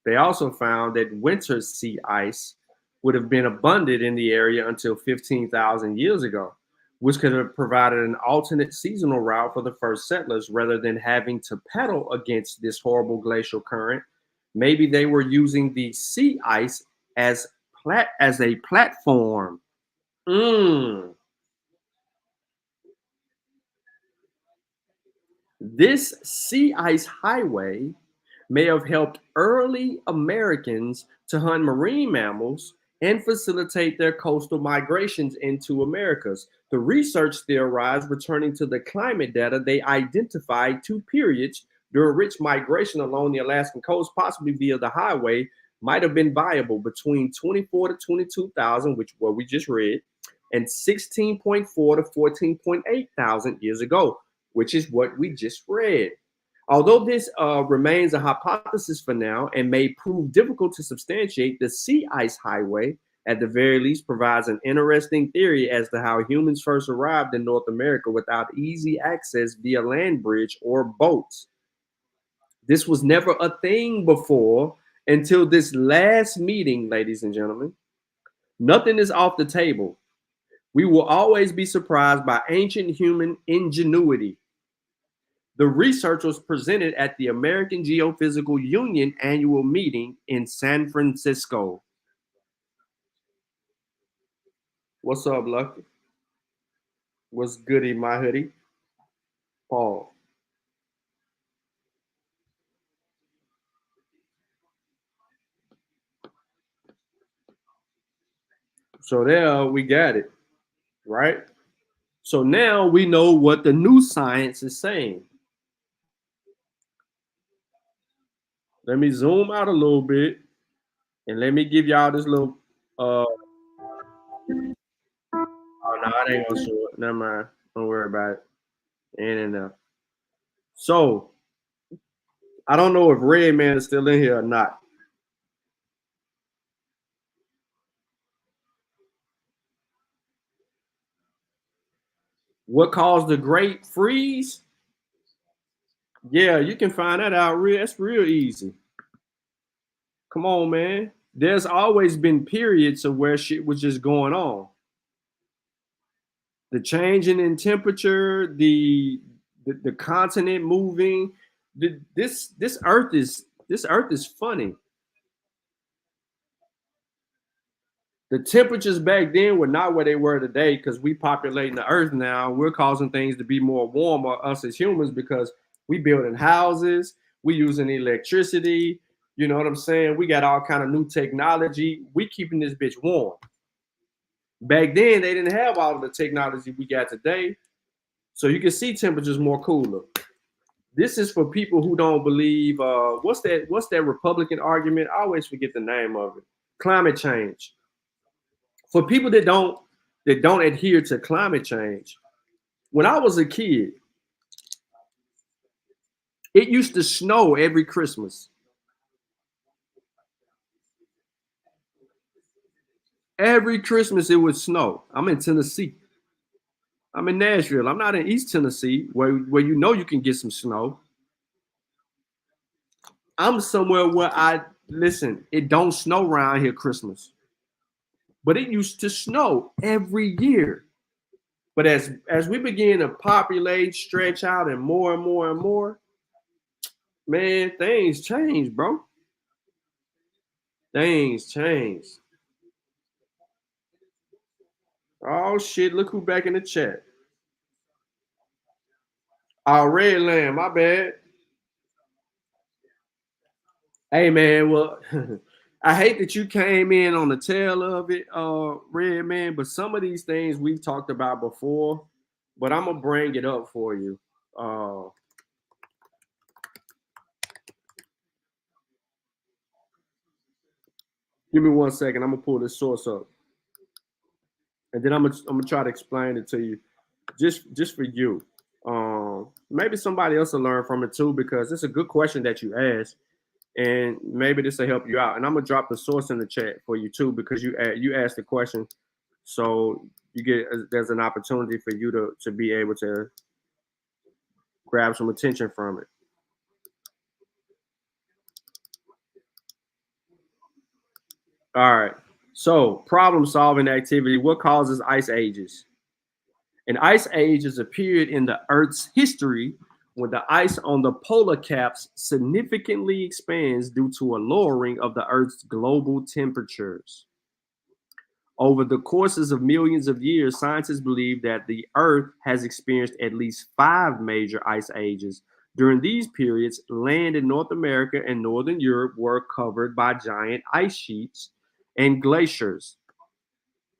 They also found that winter sea ice would have been abundant in the area until 15,000 years ago, which could have provided an alternate seasonal route for the first settlers rather than having to paddle against this horrible glacial current. Maybe they were using the sea ice as a platform. This sea ice highway may have helped early Americans to hunt marine mammals and facilitate their coastal migrations into Americas. The research theorized, returning to the climate data, they identified two periods during which migration along the Alaskan coast, possibly via the highway, might have been viable between 24 to 22,000, which what we just read, and 16.4 to 14.8 thousand years ago, which is what we just read. Although this remains a hypothesis for now and may prove difficult to substantiate, the sea ice highway, at the very least, provides an interesting theory as to how humans first arrived in North America without easy access via land bridge or boats. This was never a thing before until this last meeting, ladies and gentlemen. Nothing is off the table. We will always be surprised by ancient human ingenuity. The research was presented at the American Geophysical Union annual meeting in San Francisco. What's up, Lucky? What's goody, my hoodie? Paul. So there we got it, right? So now we know what the new science is saying. Let me zoom out a little bit and let me give y'all this little oh no, it ain't gonna show it. Never mind. Don't worry about it. Ain't enough. So I don't know if Red Man is still in here or not. What caused the Great Freeze? Yeah, you can find that out that's real easy. Come on, man. There's always been periods of where shit was just going on. The changing in temperature, the continent moving. This earth is funny. The temperatures back then were not where they were today because we populating the earth now. We're causing things to be more warmer, us as humans, because we building houses, we using electricity. You know what I'm saying? We got all kind of new technology. We keeping this bitch warm. Back then, they didn't have all of the technology we got today. So you can see temperatures more cooler. This is for people who don't believe. What's that Republican argument? I always forget the name of it. Climate change. For people that don't adhere to climate change. When I was a kid, it used to snow every Christmas. Every Christmas it would snow. I'm in Tennessee. I'm in Nashville. I'm not in East Tennessee where you know you can get some snow. I'm somewhere where it don't snow around here Christmas. But it used to snow every year. But as we begin to populate, stretch out, and more, man, things change, bro. Things change. Oh shit! Look who back in the chat. Red Lamb, my bad. Hey man, well, I hate that you came in on the tail of it, Red Man. But some of these things we've talked about before, but I'm gonna bring it up for you. Give me 1 second. I'm gonna pull this source up, and then I'm gonna try to explain it to you, just for you. Maybe somebody else will learn from it too, because it's a good question that you asked, and maybe this will help you out. And I'm gonna drop the source in the chat for you too, because you asked the question, so there's an opportunity for you to be able to grab some attention from it. All right. So, problem solving activity. What causes ice ages? An ice age is a period in the Earth's history when the ice on the polar caps significantly expands due to a lowering of the Earth's global temperatures. Over the courses of millions of years, scientists believe that the Earth has experienced at least 5 major ice ages. During these periods, land in North America and Northern Europe were covered by giant ice sheets and glaciers.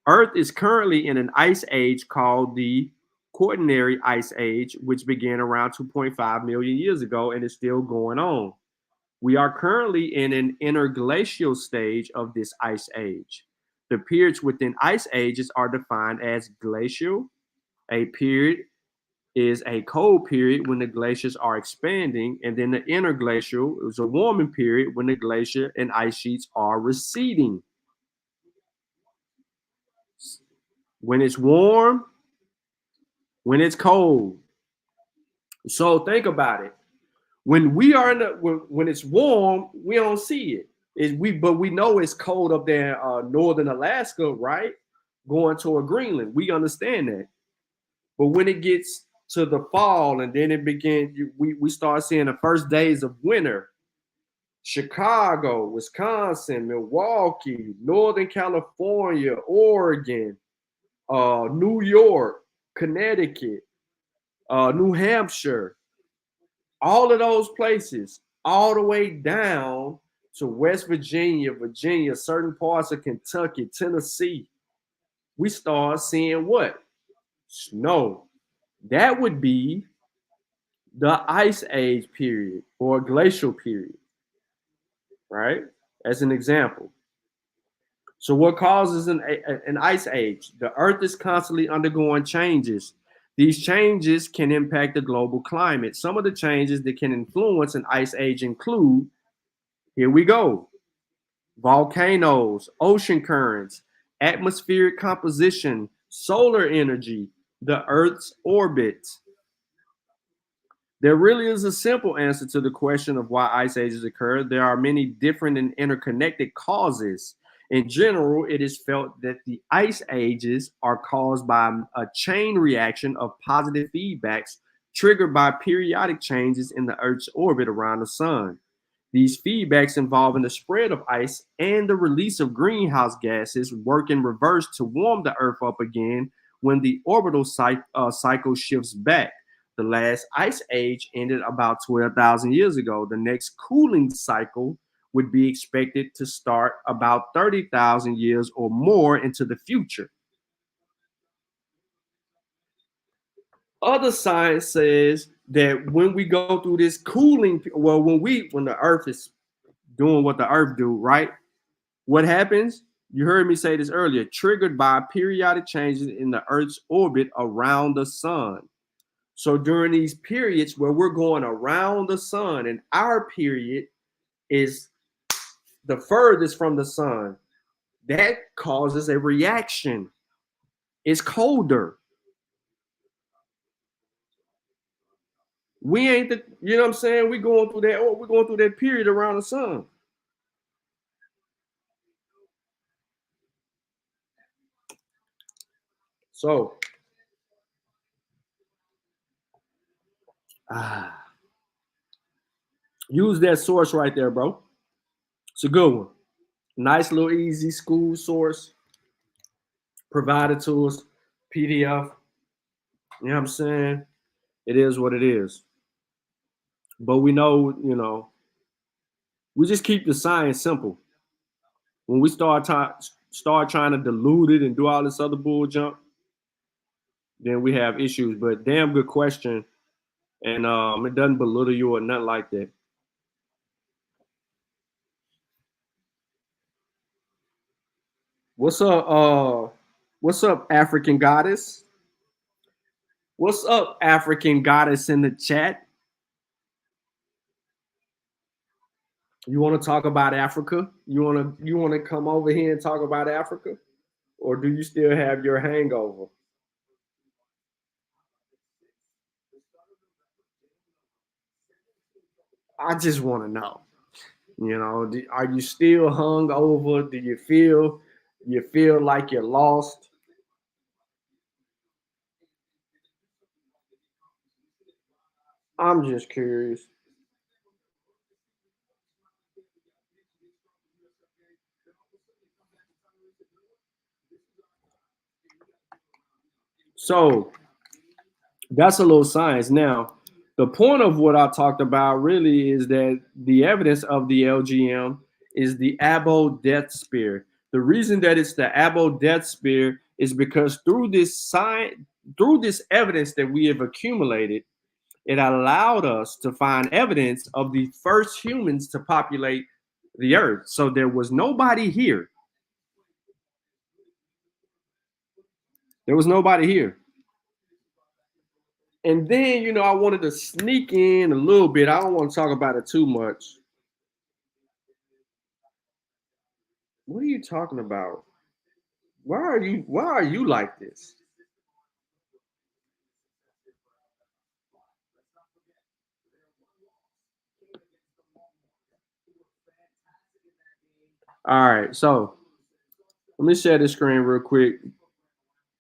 Earth is currently in an ice age called the Quaternary Ice Age, which began around 2.5 million years ago and is still going on. We are currently in an interglacial stage of this ice age. The periods within ice ages are defined as glacial. A period is a cold period when the glaciers are expanding, and then the interglacial is a warming period when the glacier and ice sheets are receding. When it's warm, when it's cold. So think about it. When we are when it's warm, we don't see it. But we know it's cold up there in northern Alaska, right? Going toward Greenland. We understand that. But when it gets to the fall and then it begins, we start seeing the first days of winter. Chicago, Wisconsin, Milwaukee, Northern California, Oregon, New York, Connecticut, New Hampshire, all of those places, all the way down to West Virginia, certain parts of Kentucky, Tennessee, we start seeing what? Snow. That would be the ice age period or glacial period, right? As an example. So what causes an ice age? The Earth is constantly undergoing changes. These changes can impact the global climate. Some of the changes that can influence an ice age include, here we go, volcanoes, ocean currents, atmospheric composition, solar energy, the Earth's orbit. There really is a simple answer to the question of why ice ages occur. There are many different and interconnected causes. In general, it is felt that the ice ages are caused by a chain reaction of positive feedbacks triggered by periodic changes in the Earth's orbit around the sun. These feedbacks involving the spread of ice and the release of greenhouse gases work in reverse to warm the Earth up again when the orbital cycle shifts back. The last ice age ended about 12,000 years ago. The next cooling cycle would be expected to start about 30,000 years or more into the future. Other science says that when we go through this cooling, well, when the Earth is doing what the Earth do, right? What happens? You heard me say this earlier, triggered by periodic changes in the Earth's orbit around the sun. So during these periods where we're going around the sun, and our period is the furthest from the sun, that causes a reaction. It's colder. We ain't the, you know what I'm saying? We're going through that period around the sun. So use that source right there, bro. It's a good one. Nice little easy school source provided to us, PDF. You know what I'm saying? It is what it is. But we know, we just keep the science simple. When we start trying to dilute it and do all this other bull jump, then we have issues. But damn good question. And it doesn't belittle you or nothing like that. What's up, African goddess? What's up, African goddess in the chat? You want to talk about Africa? You want to come over here and talk about Africa? Or do you still have your hangover? I just want to know. Are you still hung over? Do you feel like you're lost? I'm just curious. So that's a little science. Now, the point of what I talked about really is that the evidence of the LGM is the Abo death spear. The reason that it's the Abo death spear is because through this evidence that we have accumulated, it allowed us to find evidence of the first humans to populate the earth. So there was nobody here. There was nobody here. And then, I wanted to sneak in a little bit. I don't want to talk about it too much. What are you talking about? Why are you like this? All right, so let me share this screen real quick.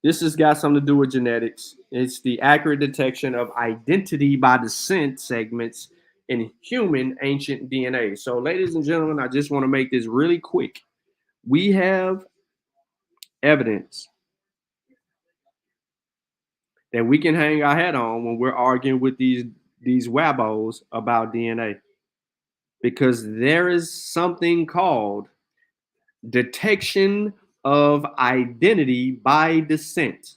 This has got something to do with genetics. It's the accurate detection of identity by descent segments in human ancient DNA. So, ladies and gentlemen, I just want to make this really quick. We have evidence that we can hang our hat on when we're arguing with these wabbos about DNA. Because there is something called detection of identity by descent.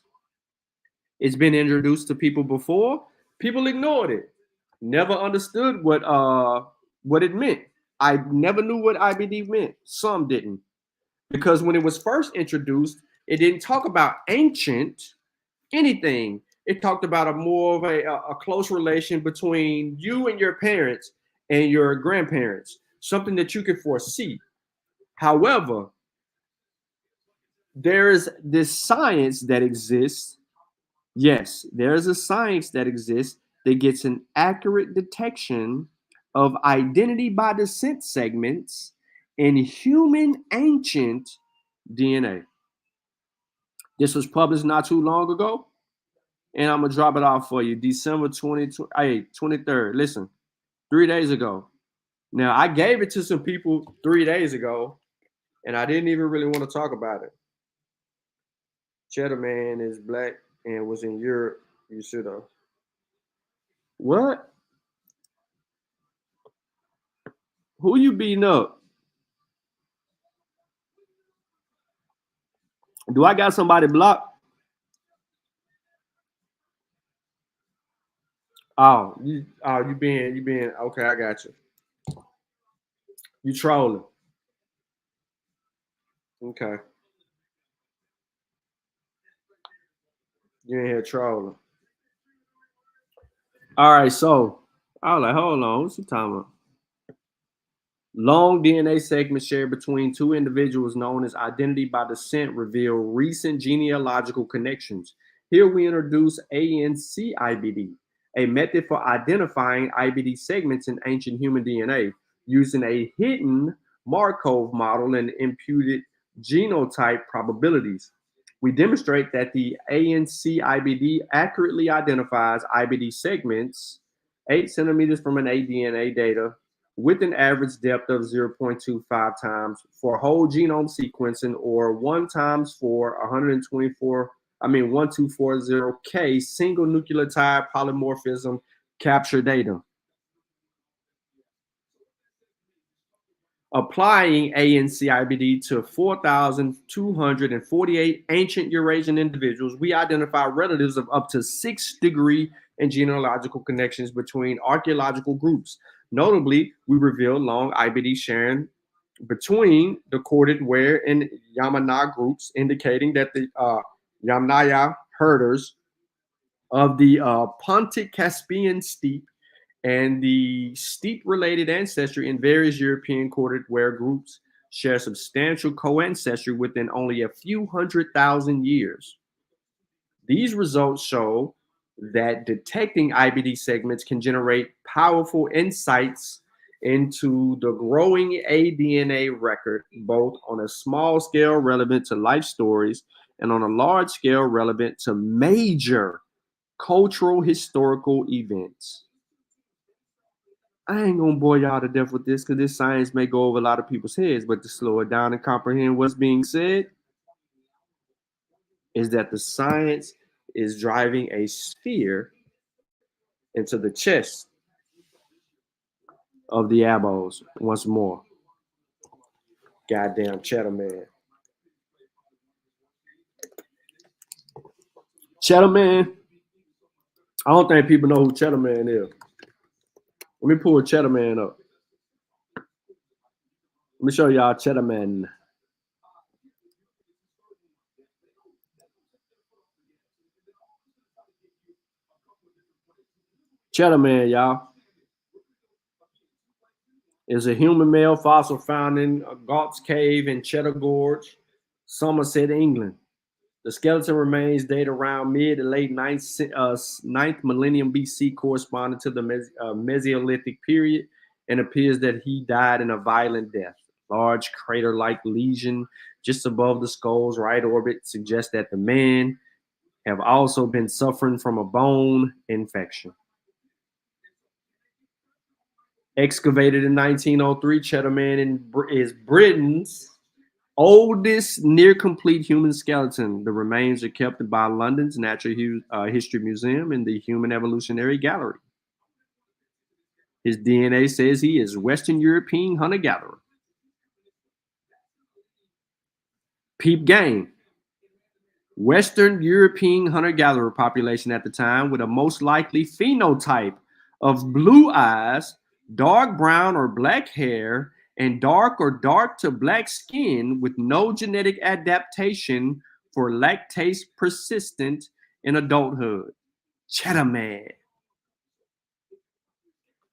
It's been introduced to people before. People ignored it. Never understood what it meant. I never knew what IBD meant. Some didn't. Because when it was first introduced, it didn't talk about ancient anything. It talked about a more of a close relation between you and your parents and your grandparents, something that you could foresee. However, there is this science that exists. Yes, there is a science that exists that gets an accurate detection of identity by descent segments in human ancient DNA. This was published not too long ago, and I'm gonna drop it off for you. December 23rd. Listen, 3 days ago. Now I gave it to some people 3 days ago, and I didn't even really want to talk about it. Cheddar Man is black and was in Europe. You should have. What? Who you beating up? Do I got somebody blocked? Oh, you being okay. I got you. You trolling. Okay. You in here trolling. All right, so I was like, hold on, what's he talking about? Long DNA segments shared between two individuals known as identity by descent reveal recent genealogical connections. Here we introduce ANCIBD, a method for identifying IBD segments in ancient human DNA using a hidden Markov model and imputed genotype probabilities. We demonstrate that the ANCIBD accurately identifies IBD segments 8 centimeters from an aDNA data with an average depth of 0.25 times for whole genome sequencing or 1 times for 1240K single nucleotide polymorphism capture data. Applying ANCIBD to 4,248 ancient Eurasian individuals, we identify relatives of up to 6 degree and genealogical connections between archaeological groups. Notably, we reveal long IBD sharing between the corded Ware and Yamana groups, indicating that the Yamnaya herders of the Pontic Caspian steppe and the steppe-related ancestry in various European corded Ware groups share substantial co-ancestry within only a few 100,000 years. These results show that detecting IBD segments can generate powerful insights into the growing aDNA record, both on a small scale relevant to life stories and on a large scale relevant to major cultural historical events. I ain't gonna bore y'all to death with this because this science may go over a lot of people's heads, but to slow it down and comprehend what's being said is that the science is driving a sphere into the chest of the abos once more. Goddamn Cheddar Man. Cheddar Man. I don't think people know who Cheddar Man is. Let me pull Cheddar Man up. Let me show y'all Cheddar Man. Cheddar Man, y'all, is a human male fossil found in Gault's Cave in Cheddar Gorge, Somerset, England. The skeleton remains date around mid to late 9th millennium BC, corresponding to the Mesolithic period, and appears that he died in a violent death. Large crater-like lesion just above the skull's right orbit suggests that the man have also been suffering from a bone infection. Excavated in 1903, Cheddar Man is Britain's oldest near-complete human skeleton. The remains are kept by London's Natural History Museum in the Human Evolutionary Gallery. His DNA says he is Western European hunter-gatherer. Peep game. Western European hunter-gatherer population at the time with a most likely phenotype of blue eyes, dark brown or black hair, and dark or dark to black skin with no genetic adaptation for lactase persistent in adulthood. Cheddar Man.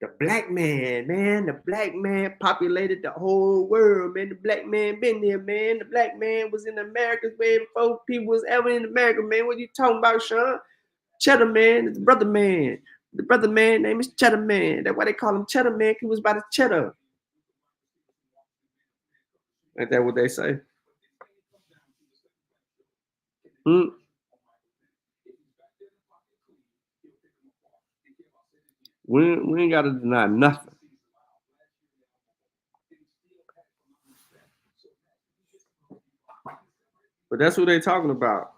The black man, man. The black man populated the whole world, man. The black man been there, man. The black man was in America way before people was ever in America, man. What you talking about, Sean? Cheddar Man is the brother man. The brother man name is Cheddar Man. That's why they call him Cheddar Man. He was by the cheddar. Ain't that what they say? We ain't got to deny nothing. But that's what they talking about.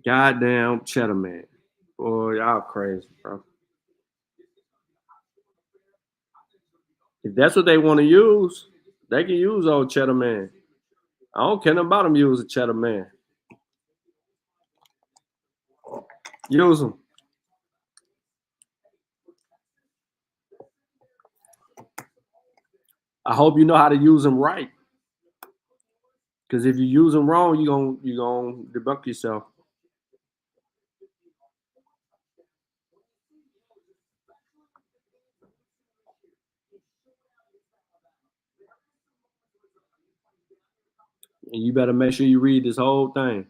Goddamn Cheddar Man. Boy, y'all crazy, bro. If that's what they want to use, they can use old Cheddar Man. I don't care nothing about them using Cheddar Man. Use them. I hope you know how to use them right. Because if you use them wrong, you're gonna debunk yourself. And you better make sure you read this whole thing.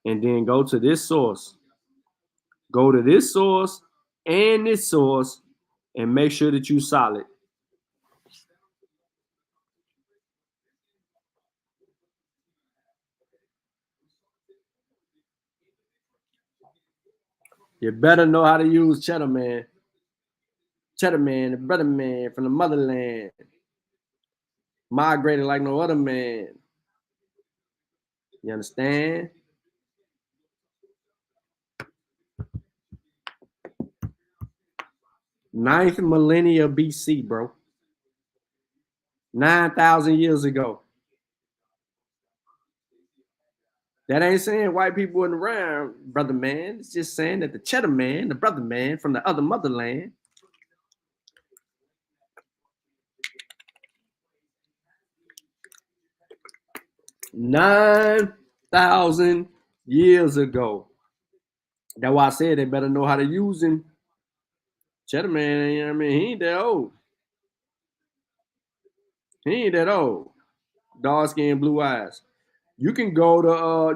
And then go to this source. Go to this source and this source and make sure that you're solid. You better know how to use Cheddar Man. Cheddar Man, the brother man from the motherland. Migrated like no other man. You understand? Ninth millennia BC, bro. 9,000 years ago. That ain't saying white people wasn't around, brother man. It's just saying that the Cheddar Man, the brother man from the other motherland. $9,000 years ago. That's why I said they better know how to use him. Cheddar Man, you know what I mean? He ain't that old. He ain't that old. Dark skin, blue eyes. You can go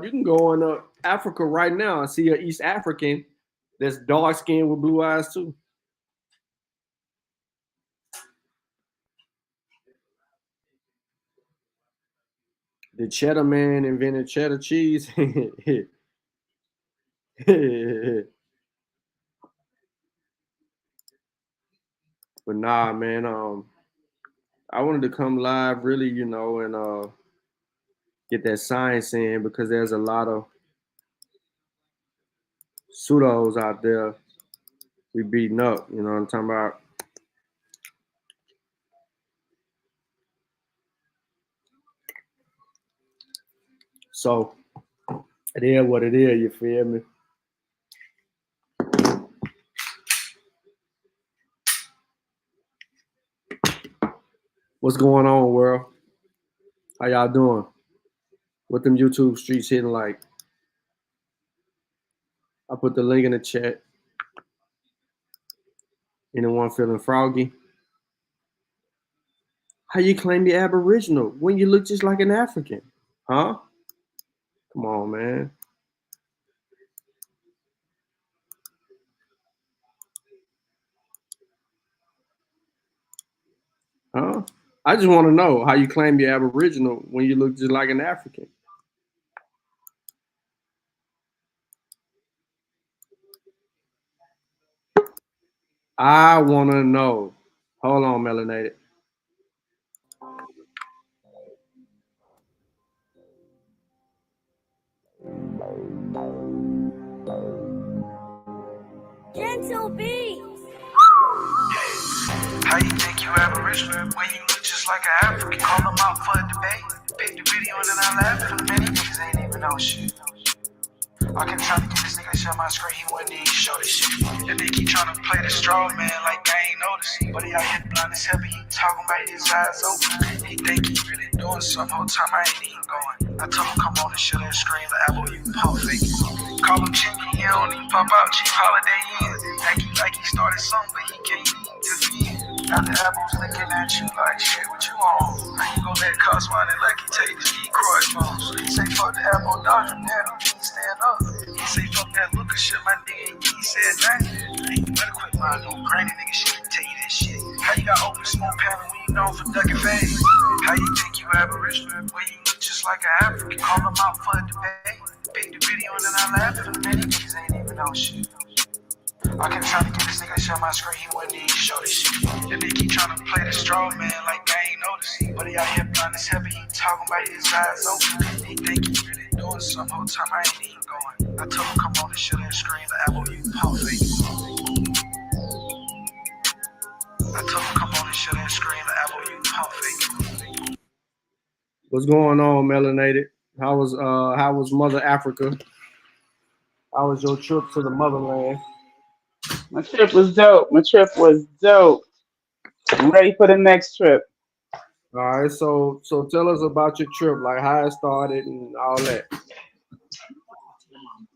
in Africa right now and see an East African that's dark skinned with blue eyes too. The Cheddar Man invented cheddar cheese. But nah, man, I wanted to come live really, and get that science in because there's a lot of pseudos out there we beating up, you know what I'm talking about? So it is what it is, you feel me? What's going on, world? How y'all doing? What them YouTube streets hitting like? I put the link in the chat. Anyone feeling froggy? How you claim you're Aboriginal when you look just like an African? Huh? Come on, man. Huh? I just want to know how you claim you're Aboriginal when you look just like an African. I want to know. Hold on, melanated. Gentle beats. How you think you Aboriginal when you look just like an African? Call them out for a debate. Pick the video and then I laugh at them. Many niggas ain't even know shit. I can try to get this nigga to share my screen, he wouldn't even show this shit. And they keep trying to play the straw man like I ain't noticing. But he out here blind as hell, he talking about his eyes open. He think he really doing something, whole time I ain't even going. I told him come on and show that screen, the apple you pump fake. Call him Jimmy, he don't even pop out, cheap holiday in. Act like he started something, but he can't even defend. After apples looking at you like shit, what you on? How you gon' let cost money like he take the Detroit bones? He say fuck the apple dodger, man, he can't stand up. He say fuck that Lucas shit, my nigga, he said nothing. You better quit lying, no granny nigga shit can tell you that shit. How you got open smoke panel when you known for ducking phase? How you think you Aboriginal when you look just like an African? Call them out for a debate. Pick the video and then I laugh at them. Many niggas ain't even know shit. I kept trying to get this nigga to share my screen, he wouldn't even show this shit. And they keep trying to play the straw man like I ain't noticing. But he out here blind as hell, he talking about his eyes open. He think he really doing something, whole time I ain't even going. I told him come on and show that screen, the apple you pump fake. I told him come on and show that screen, the apple you pump fake. What's going on, melanated? How was Mother Africa? How was your trip to the motherland? My trip was dope. I'm ready for the next trip. All right, so tell us about your trip, like how it started and all that.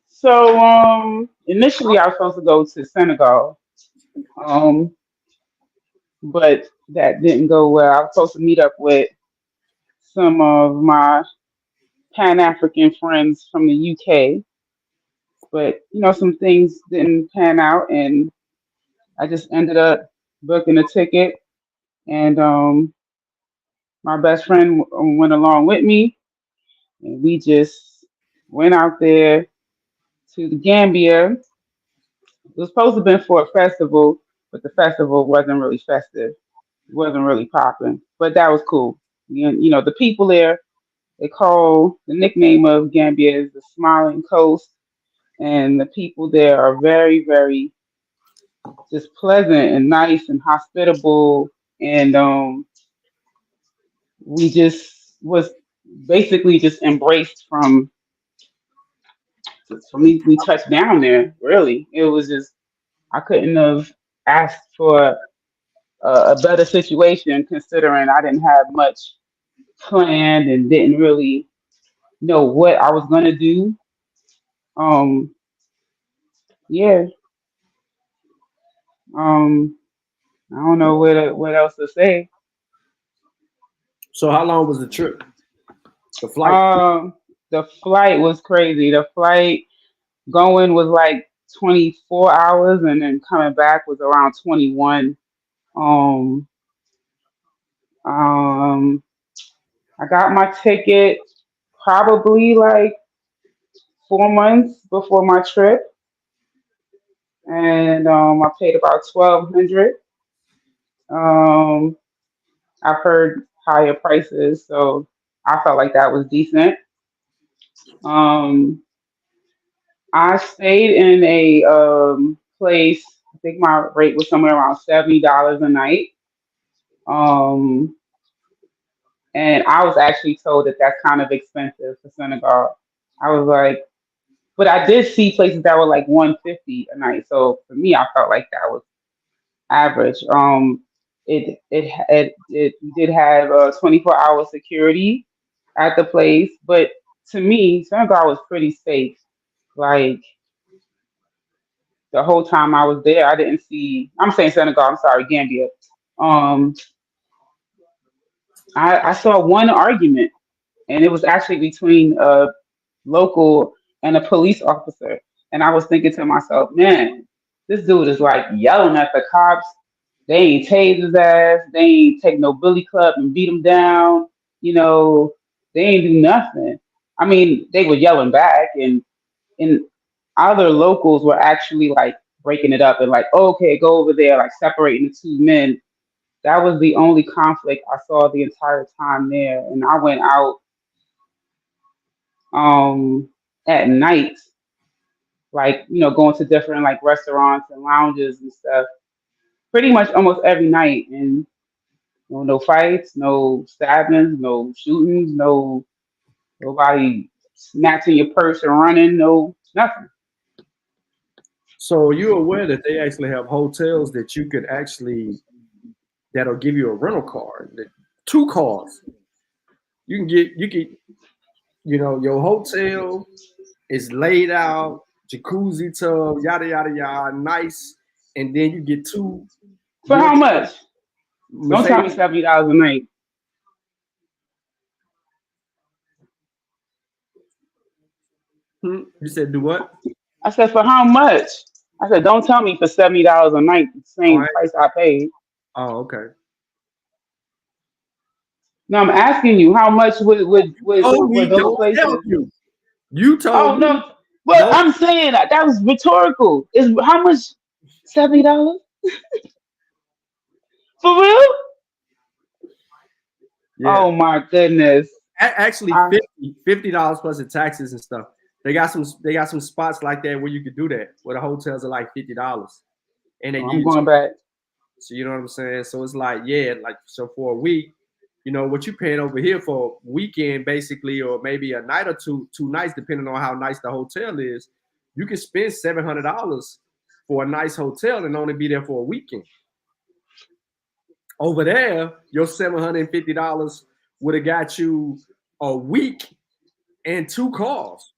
So initially I was supposed to go to Senegal. Um, but that didn't go well. I was supposed to meet up with some of my Pan African friends from the UK, but some things didn't pan out, and I just ended up booking a ticket, and my best friend went along with me, and we just went out there to the Gambia. It was supposed to have been for a festival, but the festival wasn't really festive. It wasn't really popping, but that was cool. The people there, they call the nickname of Gambia is the Smiling Coast, and the people there are very, very just pleasant and nice and hospitable. And we just was basically just embraced from we touched down there. Really, it was just I couldn't have asked for a better situation considering I didn't have much planned and didn't really know what I was gonna do. Um, yeah. Um, I don't know what else to say. So how long was the trip? The flight? Um, the flight was crazy. The flight going was like 24 hours, and then coming back was around 21. Um, um, I got my ticket probably like 4 months before my trip, and I paid about 1,200. Um, I've heard higher prices, so I felt like that was decent. Um, I stayed in a place. I think my rate was somewhere around $70 a night. Um, and I was actually told that that's kind of expensive for Senegal. I was like, but I did see places that were like 150 a night. So for me, I felt like that was average. It did have 24-hour security at the place, but to me, Senegal was pretty safe. Like the whole time I was there, I didn't see. I'm saying Senegal. I'm sorry, Gambia. Um, I saw one argument, and it was actually between a local and a police officer. And I was thinking to myself, man, this dude is like yelling at the cops. They ain't tase his ass. They ain't take no billy club and beat him down. You know, they ain't do nothing. I mean, they were yelling back, and other locals were actually like breaking it up and like, okay, go over there, like separating the two men. That was the only conflict I saw the entire time there. And I went out um at night, like, going to different like restaurants and lounges and stuff, pretty much almost every night. And no fights, no stabbings, no shootings, no nobody snatching your purse and running, no nothing. So you're aware that they actually have hotels that you could actually that'll give you a rental car, two cars. Your hotel is laid out, jacuzzi tub, yada yada yada, nice, and then you get two. For how much? Don't tell me Mercedes. $70 a night. You said do what? I said for how much? I said don't tell me for $70 a night, the All same right. price I paid. Oh, okay. No, I'm asking you how much Told me would those don't places? tell you. You Oh told me no, well no. I'm saying that was rhetorical. Is how much? $70 for real? Yeah. Oh my goodness. Actually, I, $50 plus the taxes and stuff. They got some spots like that where you could do that, where the hotels are like $50, and they give I'm you going back. so you know what I'm saying. So it's like so for a week, what you paying over here for a weekend basically, or maybe a night or two nights, depending on how nice the hotel is. You can spend $700 for a nice hotel and only be there for a weekend. Over there, your $750 would have got you a week and 2 cars,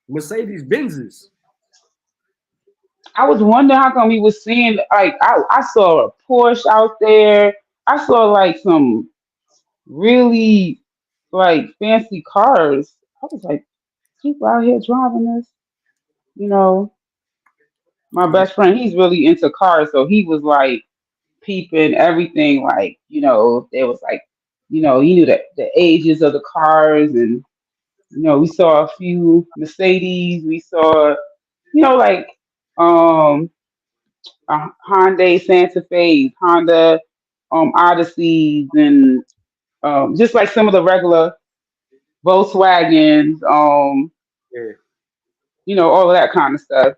Mercedes Benzes. I was wondering how come we was seeing like I saw a Porsche out there. I saw like some really like fancy cars. I was like, people out here driving this. You know, my Yeah, best friend, he's really into cars, so he was like peeping everything. Like, there was like, he knew the ages of the cars, and we saw a few Mercedes. We saw, like um Hyundai Santa Fe, Honda Odysseys, and just like some of the regular Volkswagens, yeah. all of that kind of stuff.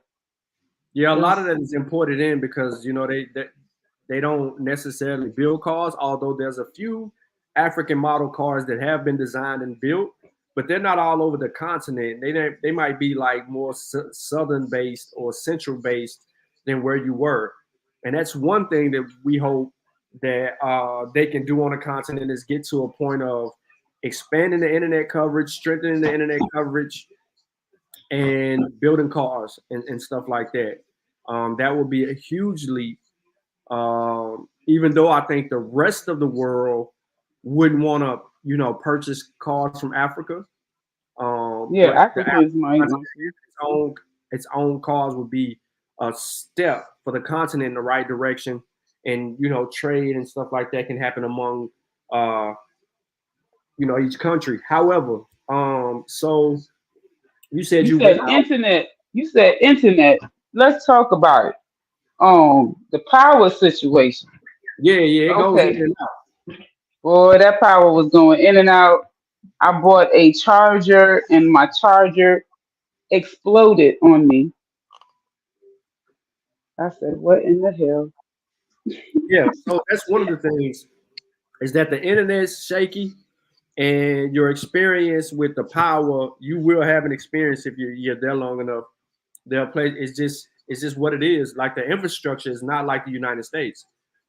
Yeah, a It lot of was, that is imported in because they don't necessarily build cars, although there's a few African model cars that have been designed and built, but they're not all over the continent. They might be like more southern based or central based than where you were, and that's one thing that we hope that they can do on the continent is get to a point of expanding the internet coverage, strengthening the internet coverage, and building cars and stuff like that. That would be a huge leap. Even though I think the rest of the world wouldn't want to, purchase cars from Africa. yeah, But the Africans might African want to. its own cause would be a step for the continent in the right direction, and trade and stuff like that can happen among uh, each country. However, so you said You you went said out. internet. You said internet. Let's talk about it. The power situation. Yeah, yeah, it goes in Okay, and out. boy, that power was going in and out. I bought a charger, and my charger exploded on me. I said, "What in the hell?" Yeah, so that's one of the things is that the internet's shaky, and your experience with the power, you will have an experience if you're there long enough. They'll play. It's just what it is. Like the infrastructure is not like the United States.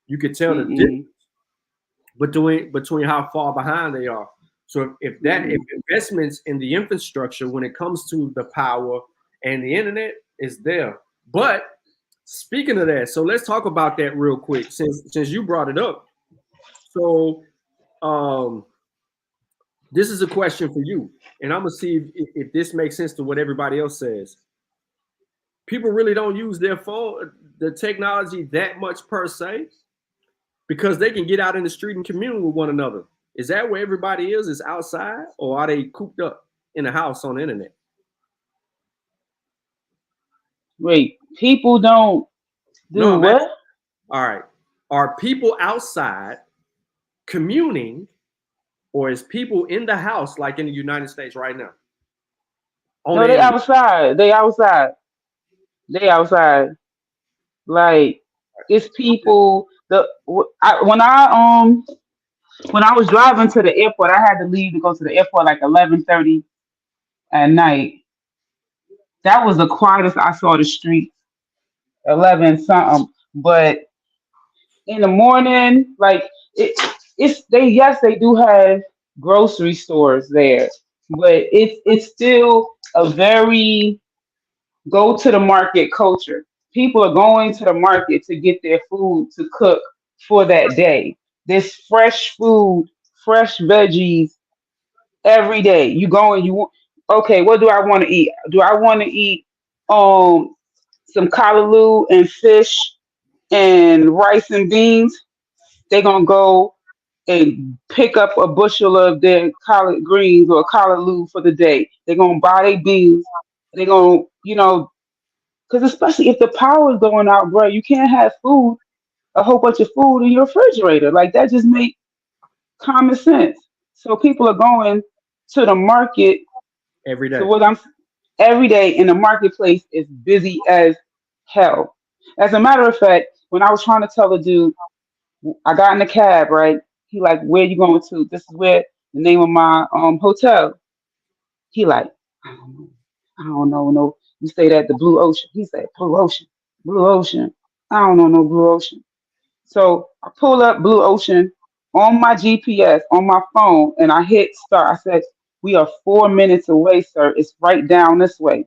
You could tell the difference Mm-mm, between how far behind they are. So if mm-mm. investments in the infrastructure when it comes to the power and the internet is there. But speaking of that, so let's talk about that real quick since you brought it up. So um this is a question for you, and I'm gonna see if this makes sense to what everybody else says. People really don't use their phone, the technology that much per se, because they can get out in the street and commune with one another. Is that where everybody is outside, or are they cooped up in the house on the internet? Wait, people don't No, do I'm asking. what? All right. Are people outside communing, or is people in the house like in the United States right now on No, the they internet? outside. They outside. They outside. Like it's people. When I was driving to the airport, I had to leave to go to the airport like 11:30 at night. That was the quietest I saw the street. 11 something. But in the morning, like it's they yes they do have grocery stores there, but it's still a very go to the market culture. People are going to the market to get their food to cook for that day. There's fresh food, fresh veggies every day. You go and okay, what do I want to eat? Do I want to eat um some callaloo and fish and rice and beans? They're gonna go and pick up a bushel of their collard greens or callaloo for the day. They're gonna buy their beans. They're gonna, because especially if the power is going out, bro, you can't have a whole bunch of food in your refrigerator. Like that just makes common sense. So people are going to the market. Every So day. what I'm every day in the marketplace is busy as hell. As a matter of fact, when I was trying to tell the dude, I got in the cab, right? He like, where you going to? This is where the name of my hotel. He like, I don't know. I don't know, no. We stayed at the Blue Ocean. He said, Blue Ocean, Blue Ocean. I don't know no Blue Ocean. So I pull up Blue Ocean on my GPS on my phone and I hit start. I said, we are 4 minutes away, sir. It's right down this way.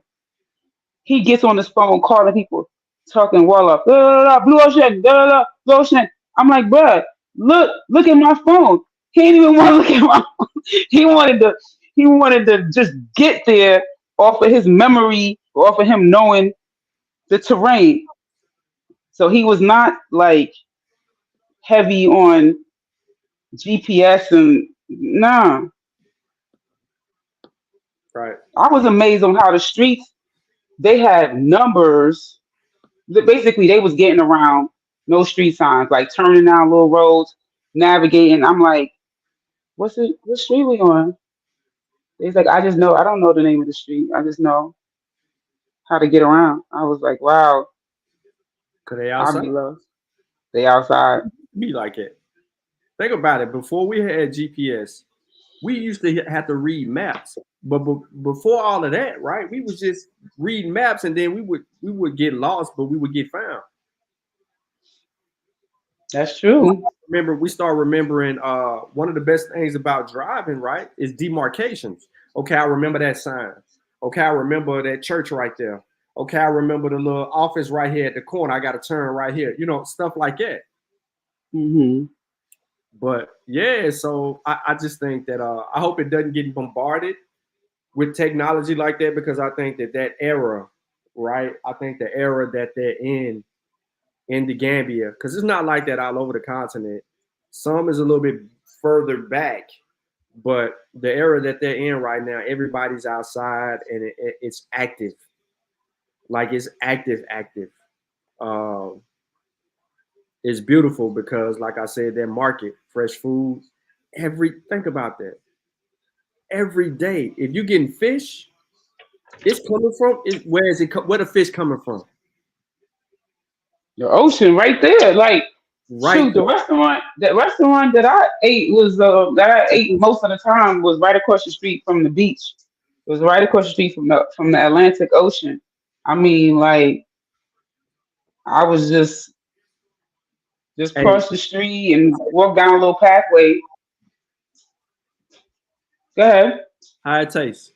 He gets on his phone calling people, talking well up, da, da, da, Blue Ocean, da, da, da, Blue Ocean. I'm like, bruh, look at my phone. He didn't even want to look at my phone. He wanted to just get there off of his memory, off of him knowing the terrain. So he was not like heavy on GPS and nah. Right. I was amazed on how the streets they had numbers. Basically, they was getting around no street signs, like turning down little roads, navigating. I'm like, what's it? What street we on? He's like, I just know. I don't know the name of the street. I just know how to get around. I was like, wow, Cause they I'll outside. be lost. They outside. Be like it. Think about it. Before we had GPS, we used to have to read maps. But before all of that, right? We was just reading maps, and then we would get lost, but we would get found. That's true. Remember, we start remembering one of the best things about driving, right, is demarcations. Okay, I remember that sign. Okay, I remember that church right there. Okay, I remember the little office right here at the corner. I got to turn right here. You know, stuff like that. Hmm. But yeah, so I just think that I hope it doesn't get bombarded with technology like that, because I think that era, right? I think the era that they're in the Gambia, because it's not like that all over the continent. Some is a little bit further back, but the era that they're in right now, everybody's outside and it's active. Like it's active. Um, it's beautiful because, like I said, their market, fresh food, think about that. Every day, if you're getting fish, it's coming from. Where the fish coming from? The ocean right there. Like, Right. shoot, the restaurant that I ate was that I ate most of the time was right across the street from the beach. It was right across the street from the Atlantic Ocean. I mean, like I was just Hey, cross the street and walk down a little pathway. Go ahead. how it tastes?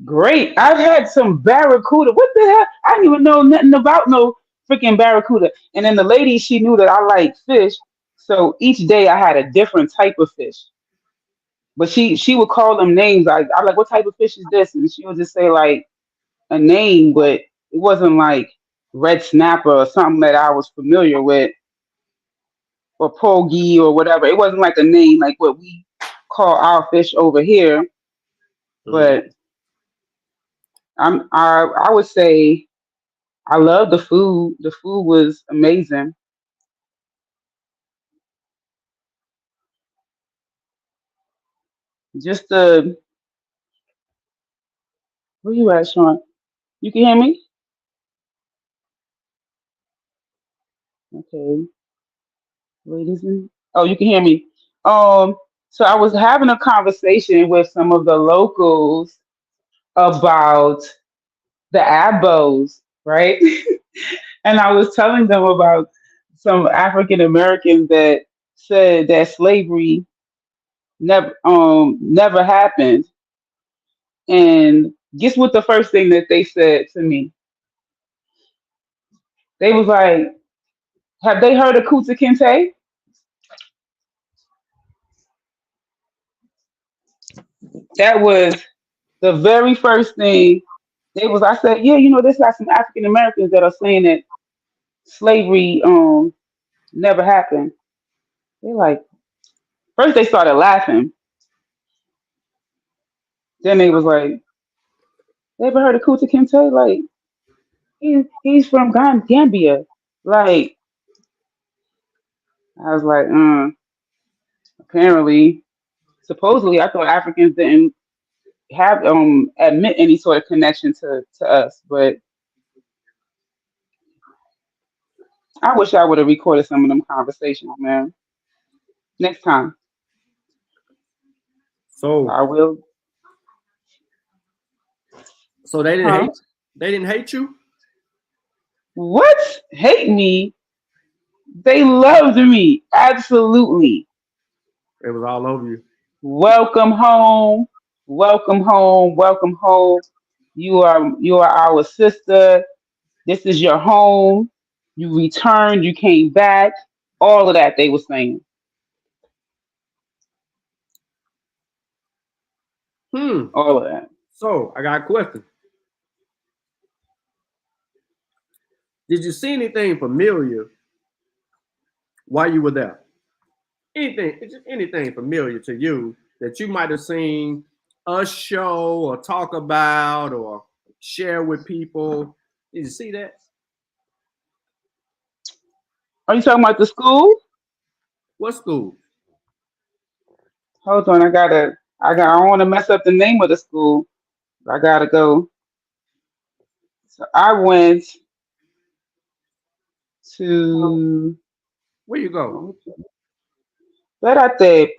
Great. I've had some barracuda. What the hell? I didn't even know nothing about no freaking barracuda. And then the lady, she knew that I like fish. So each day I had a different type of fish. But she would call them names. I'm like, what type of fish is this? And she would just say like a name, but it wasn't like red snapper or something that I was familiar with, or pogie or whatever. It wasn't like a name like what we call our fish over here. Mhm. But I would say I love the food. The food was amazing. Just where you at, Sean? You can hear me? Okay, ladies and oh, you can hear me. Um, so I was having a conversation with some of the locals about the abos, right? And I was telling them about some African Americans that said that slavery never happened. And guess what the first thing that they said to me? They was like, have they heard of Kuta Kinte? That was the very first thing I said, yeah, there's like some African Americans that are saying that slavery never happened. They're like, first they started laughing. Then they was like, ever heard of Kuta Kinte? Like, he's from Gambia. Like, I was like, apparently, supposedly, I thought Africans didn't have admit any sort of connection to us, but I wish I would have recorded some of them conversations, man. Next time, So I will. they didn't Huh? hate. They didn't hate you? What? Hate me? They loved me. Absolutely. It was all over you. Welcome home. Welcome home. Welcome home. You are our sister. This is your home. You returned. You came back. All of that they were saying. Hmm. All of that. So I got a question. Did you see anything familiar while you were there? Anything familiar to you that you might have seen us show or talk about or share with people? Did you see that? Are you talking about the school? What school? Hold on. I don't want to mess up the name of the school. I gotta go. So I went to Where you go? espérate.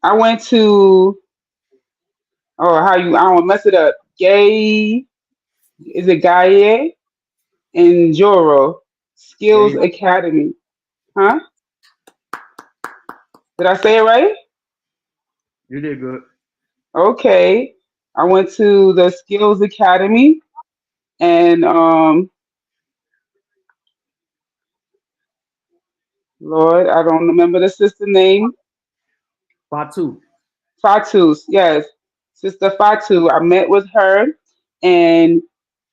I went to I don't wanna mess it up. Gay is it Gaye and Joro There Skills you go. Academy. Huh? Did I say it right? You did good. Okay. I went to the Skills Academy and Lord, I don't remember the sister name. Batu. Fatu's, yes. Sister Fatu. I met with her and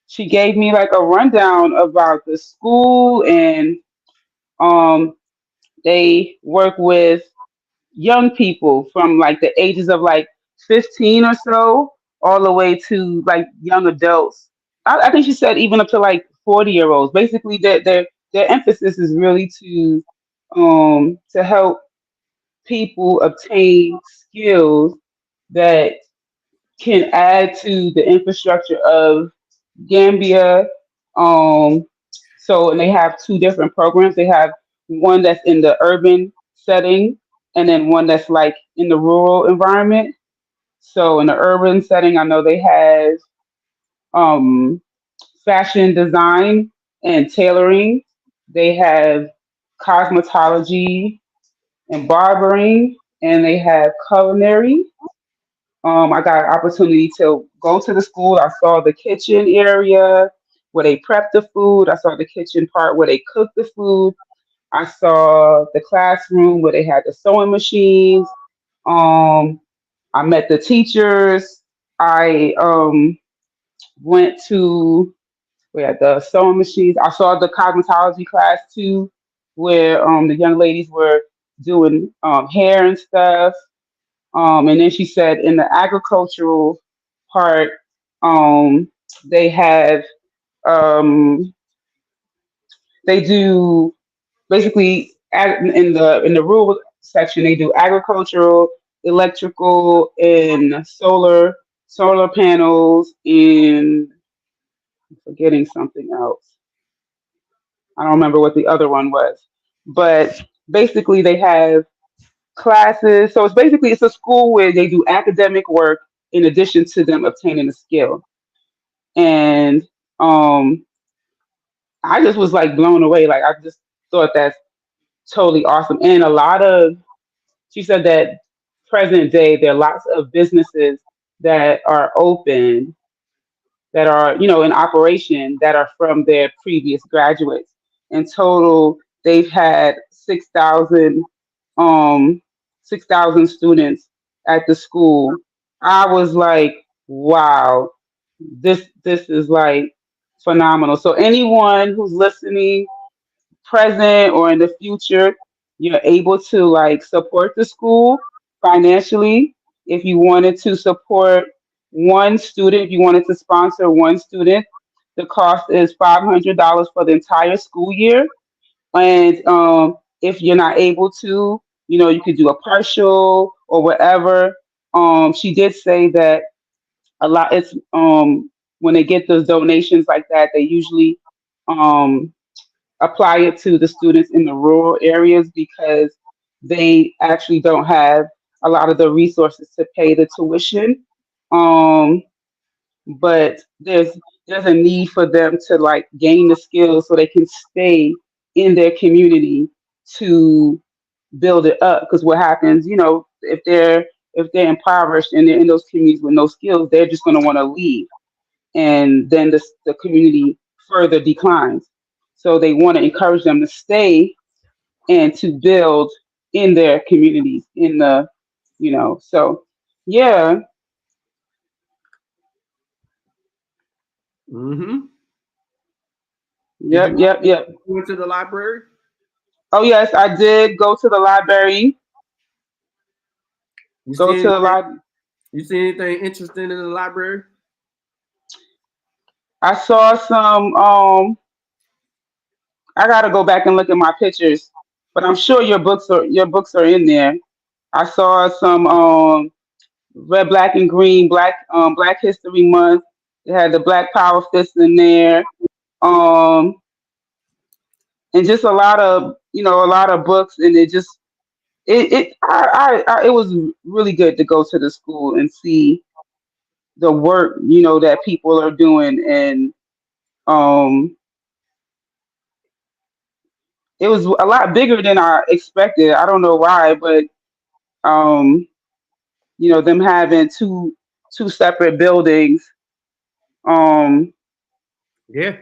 she gave me like a rundown about the school and um they work with young people from like the ages of like 15 or so all the way to like young adults. I think she said even up to like 40-year-olds. Basically their emphasis is really to help people obtain skills that can add to the infrastructure of Gambia. Um, and they have two different programs. They have one that's in the urban setting, and then one that's like in the rural environment. So in the urban setting, I know they have um, fashion design and tailoring. They have cosmetology and barbering, and they have culinary. I got an opportunity to go to the school. I saw the kitchen area where they prep the food. I saw the kitchen part where they cook the food. I saw the classroom where they had the sewing machines. Um, I met the teachers. I went to we had the sewing machines. I saw the cosmetology class too, where the young ladies were doing hair and stuff. And then she said in the agricultural part, they have um, they do basically in the rural section they do agricultural, electrical, and solar panels, and I'm forgetting something else. I don't remember what the other one was, but basically they have classes. So it's a school where they do academic work in addition to them obtaining a skill. And um, I just was like blown away. Like I just thought that's totally awesome. And a lot of she said that present day there are lots of businesses that are open that are in operation that are from their previous graduates. In total, they've had 6,000 students at the school. I was like, wow, this is like phenomenal. So anyone who's listening, present or in the future, you're able to like support the school financially. If you wanted to support one student, if you wanted to sponsor one student, the cost is $500 for the entire school year. And if you're not able to, you could do a partial or whatever. She did say that a lot. It's when they get those donations like that, they usually um, apply it to the students in the rural areas because they actually don't have a lot of the resources to pay the tuition. Um, but there's a need for them to like gain the skills so they can stay in their community to build it up. Because what happens, if they're impoverished and they're in those communities with no skills, they're just going to want to leave, and then the community further declines. So they want to encourage them to stay and to build in their communities, so yeah. Mm-hmm. Did Yep, yep, yep. you went to the library? Oh yes, I did go to the library. You Go see to the anything? library. You see anything interesting in the library? I saw some. I gotta go back and look at my pictures, but I'm sure your books are in there. I saw some red, black, and green Black History Month. They had the Black Power Fist in there, um, and just a lot of books, and it was really good to go to the school and see the work that people are doing, and um it was a lot bigger than I expected. I don't know why, but um them having two separate buildings. um Yeah,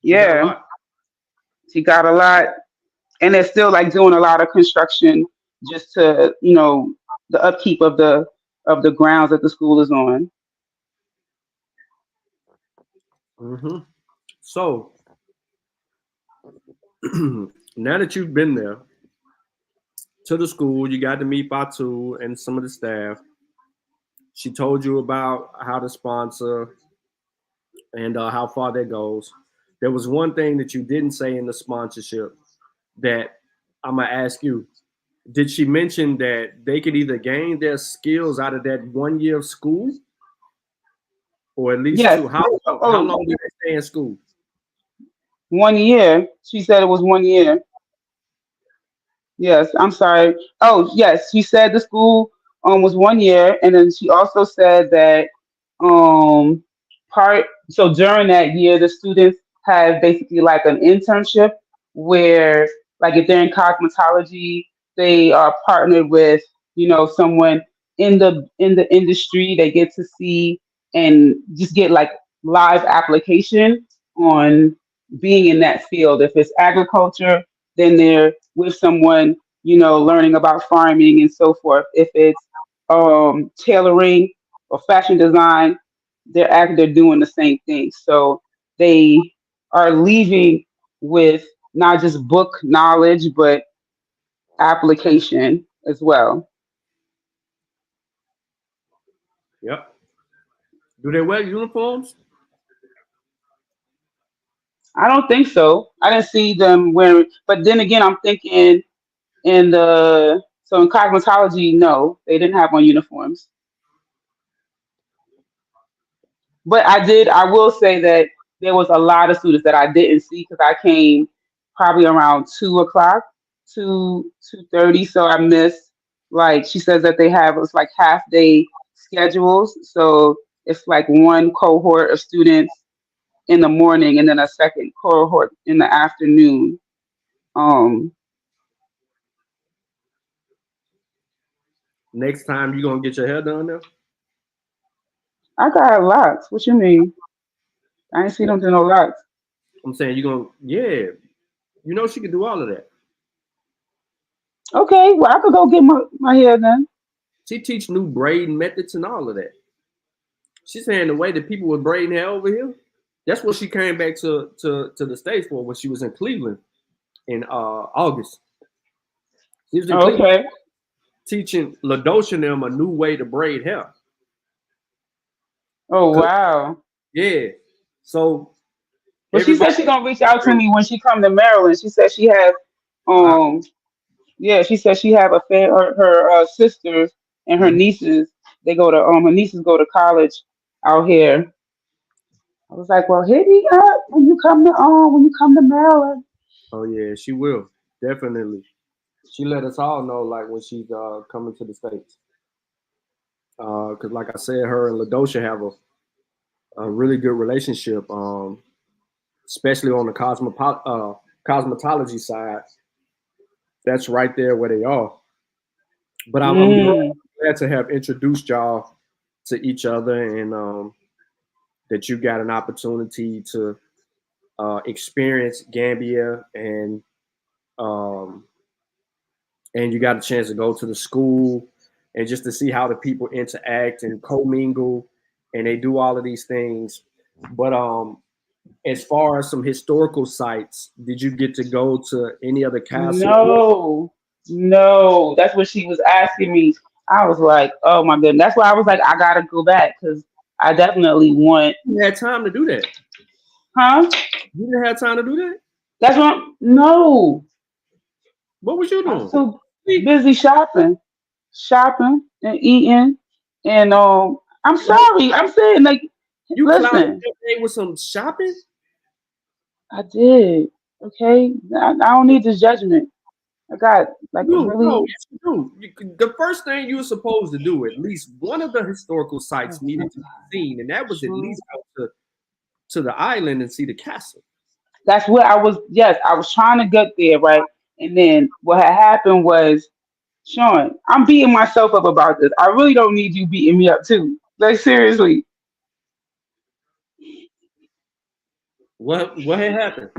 she got a yeah, lot. she got a lot, and they're still like doing a lot of construction just to the upkeep of the grounds that the school is on. Mm-hmm. So now that you've been there to the school, you got to meet Batu and some of the staff. She told you about how to sponsor and how far that goes. There was one thing that you didn't say in the sponsorship that I'm gonna ask you. Did she mention that they could either gain their skills out of that 1 year of school, or at least Yes. two? How Oh, long did they stay in school? 1 year. She said it was 1 year. Yes, I'm sorry. Oh, yes, she said the school was 1 year, and then she also said that um part so during that year the students have basically like an internship where, like, if they're in cosmetology, they are partnered with someone in the industry. They get to see and just get like live application on being in that field. If it's agriculture, then they're with someone, learning about farming and so forth. If it's tailoring or fashion design, they're doing the same thing. So they are leaving with not just book knowledge, but application as well. Yep. Do they wear uniforms? I don't think so. I didn't see them wearing, but then again, I'm thinking in cosmetology, no, they didn't have on uniforms. But I will say that there was a lot of students that I didn't see because I came probably around 2 o'clock, 2:30. So I missed, like, she says that they have, it's like half day schedules. So it's like one cohort of students in the morning and then a second cohort in the afternoon. Um, Next time you gonna get your hair done there? I got locks. What you mean? I ain't see them do no locks. I'm saying you gonna, yeah. You know she can do all of that. Okay, well I could go get my hair done. She teach new braiding methods and all of that. She's saying the way that people were braiding hair over here. That's what she came back to the States for when she was in Cleveland in August. She was in Cleveland Okay. teaching LaDosha and them a new way to braid hair. Oh 'Cause, wow. yeah. So But she said everybody, she gonna reach out to me when she come to Maryland. She said she have wow. um yeah, she said she have her sisters and her Mhm. nieces. They go to her nieces go to college out here. I was like, well, hit me up when you come to Maryland. Oh yeah, she will. Definitely. She let us all know like when she's coming to the States. because like I said, her and LaDosha have a really good relationship, especially on the cosmetology side. That's right there where they are. But I'm glad to have introduced y'all to each other, and that you got an opportunity to experience Gambia, um, and you got a chance to go to the school and just to see how the people interact and commingle, and they do all of these things. But as far as some historical sites, did you get to go to any other castles? No, that's what she was asking me. I was like, oh my goodness. That's why I was like, I gotta go back because I definitely want. You had time to do that? Huh? You didn't have time to do that? That's what. No, What was you I'm doing? so busy shopping and eating, and I'm sorry. I'm saying like, You clouded listen, your day with some shopping? I did. Okay, I don't need this judgment. I got like a No, really. yes, you do. The first thing you were supposed to do, at least one of the historical sites needed to be seen, and that was at least out to the island and see the castle. That's what I was. Yes, I was trying to get there, right? And then what had happened was, Sean, I'm beating myself up about this. I really don't need you beating me up too. Like seriously, What had happened?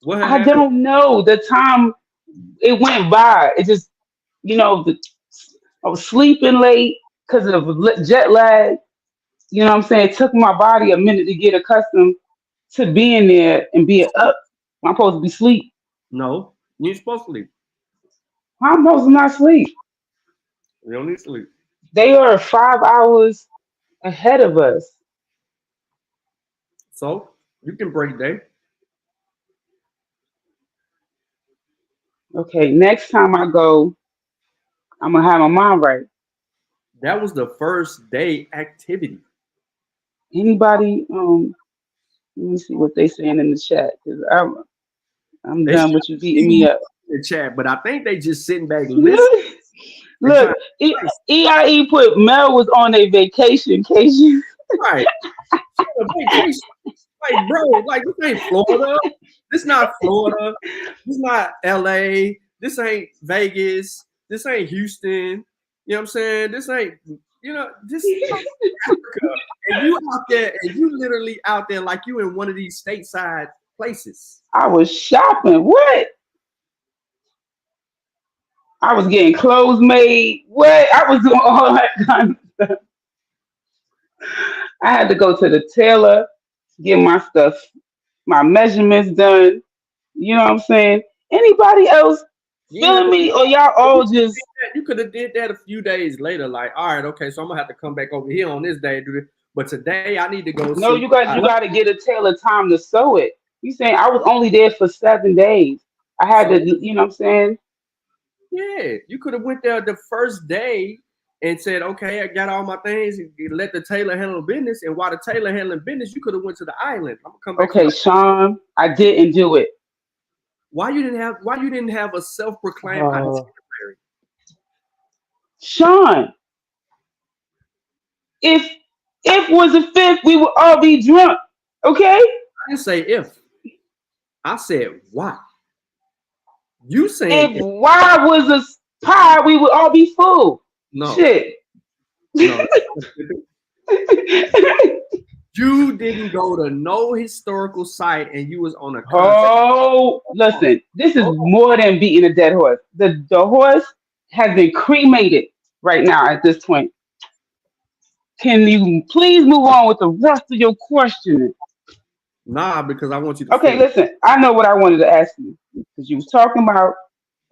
What had I happened? don't know. The time it went by, it just, I was sleeping late because of jet lag. You know what I'm saying? It took my body a minute to get accustomed to being there and being up. I'm supposed to be asleep. No, you ain't supposed to leave. I'm supposed to not sleep. You don't need to sleep. They are 5 hours ahead of us. So you can break day. Okay, next time I go, I'm gonna have my mind right. That was the first day activity. Anybody? Let me see what they saying in the chat because I'm They should done with you beating see me up. the chat, but I think they just sitting back listening Look, and trying look, to EIE put Mel was on a vacation. Case you. right. On a vacation. Like, bro, like this ain't Florida. This not Florida. This not LA. This ain't Vegas. This ain't Houston. You know what I'm saying? This ain't, this Africa. And you out there, and you literally out there like you in one of these stateside places. I was shopping. What? I was getting clothes made. What? I was doing all that kind of stuff. I had to go to the tailor, get my stuff, my measurements done. You know what I'm saying? Anybody else You ain't have feeling to do me, or y'all all just that. You could have did that a few days later. Like, all right, okay, so I'm gonna have to come back over here on this day and do this. But today I need to go no? see. You got to get a tailor time to sew it. You saying I was only there for 7 days? I had So to, you know what I'm saying? yeah, you could have went there the first day and said, okay, I got all my things, and you let the tailor handle business. And while the tailor handling business, you could have went to the island. I'm gonna come back to Okay, the. Sean, I didn't do it. Why you didn't have a self-proclaimed Uh, itinerary? Sean, if was a fifth, we would all be drunk. Okay? I didn't say if. I said why. You saying If if. Y was a pie, we would all be full. No, Shit. no. You didn't go to no historical site and you was on a contact. Oh, listen, this is more than beating a dead horse. The horse has been cremated right now at this point. Can you please move on with the rest of your questioning? Nah, because I want you to Okay, finish. listen, I know what I wanted to ask you because you was talking about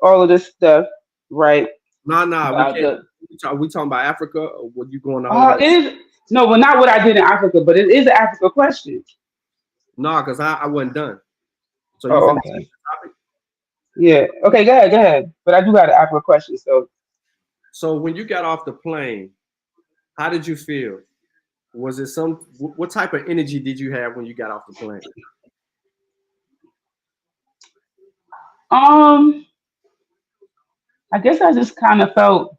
all of this stuff, right? Nah, we About can't. the We talking about Africa or what you going to hold it is no, well, not what I did in Africa, but it is an Africa question. Nah, because I wasn't done. So you Oh, finna change okay. the topic. Yeah. Okay, go ahead. But I do got an Africa question, so So when you got off the plane, how did you feel? Was it what type of energy did you have when you got off the plane? um I guess I just kind of felt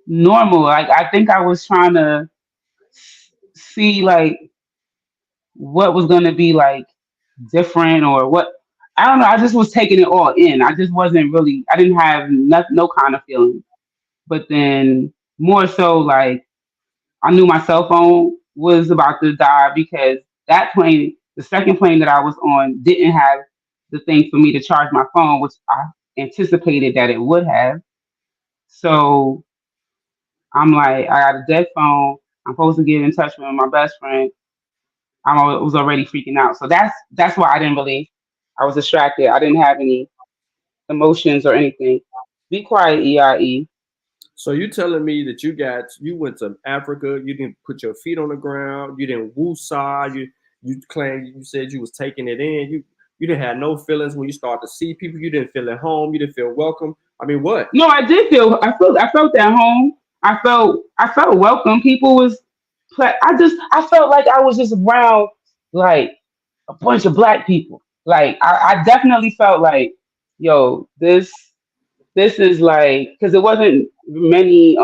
normal. Like I think I was trying to see like what was gonna be like different or what. I don't know. I just was taking it all in. I just wasn't really. I didn't have no kind of feeling. But then more so like I knew my cell phone was about to die because that plane, the second plane that I was on, didn't have the thing for me to charge my phone, which I anticipated that it would have. So I'm like, I got a dead phone. I'm supposed to get in touch with my best friend. Was already freaking out. So that's why I didn't really. I was distracted. I didn't have any emotions or anything. Be quiet, EIE. So you telling me that you went to Africa, you didn't put your feet on the ground, you didn't woosah, you claimed you said you was taking it in, you didn't have no feelings when you start to see people, you didn't feel at home, you didn't feel welcome. I mean, what? No, I did feel. I felt at home. I felt welcome. People was. I felt like I was just around like a bunch of black people. Like I definitely felt like, yo, this is like because it wasn't many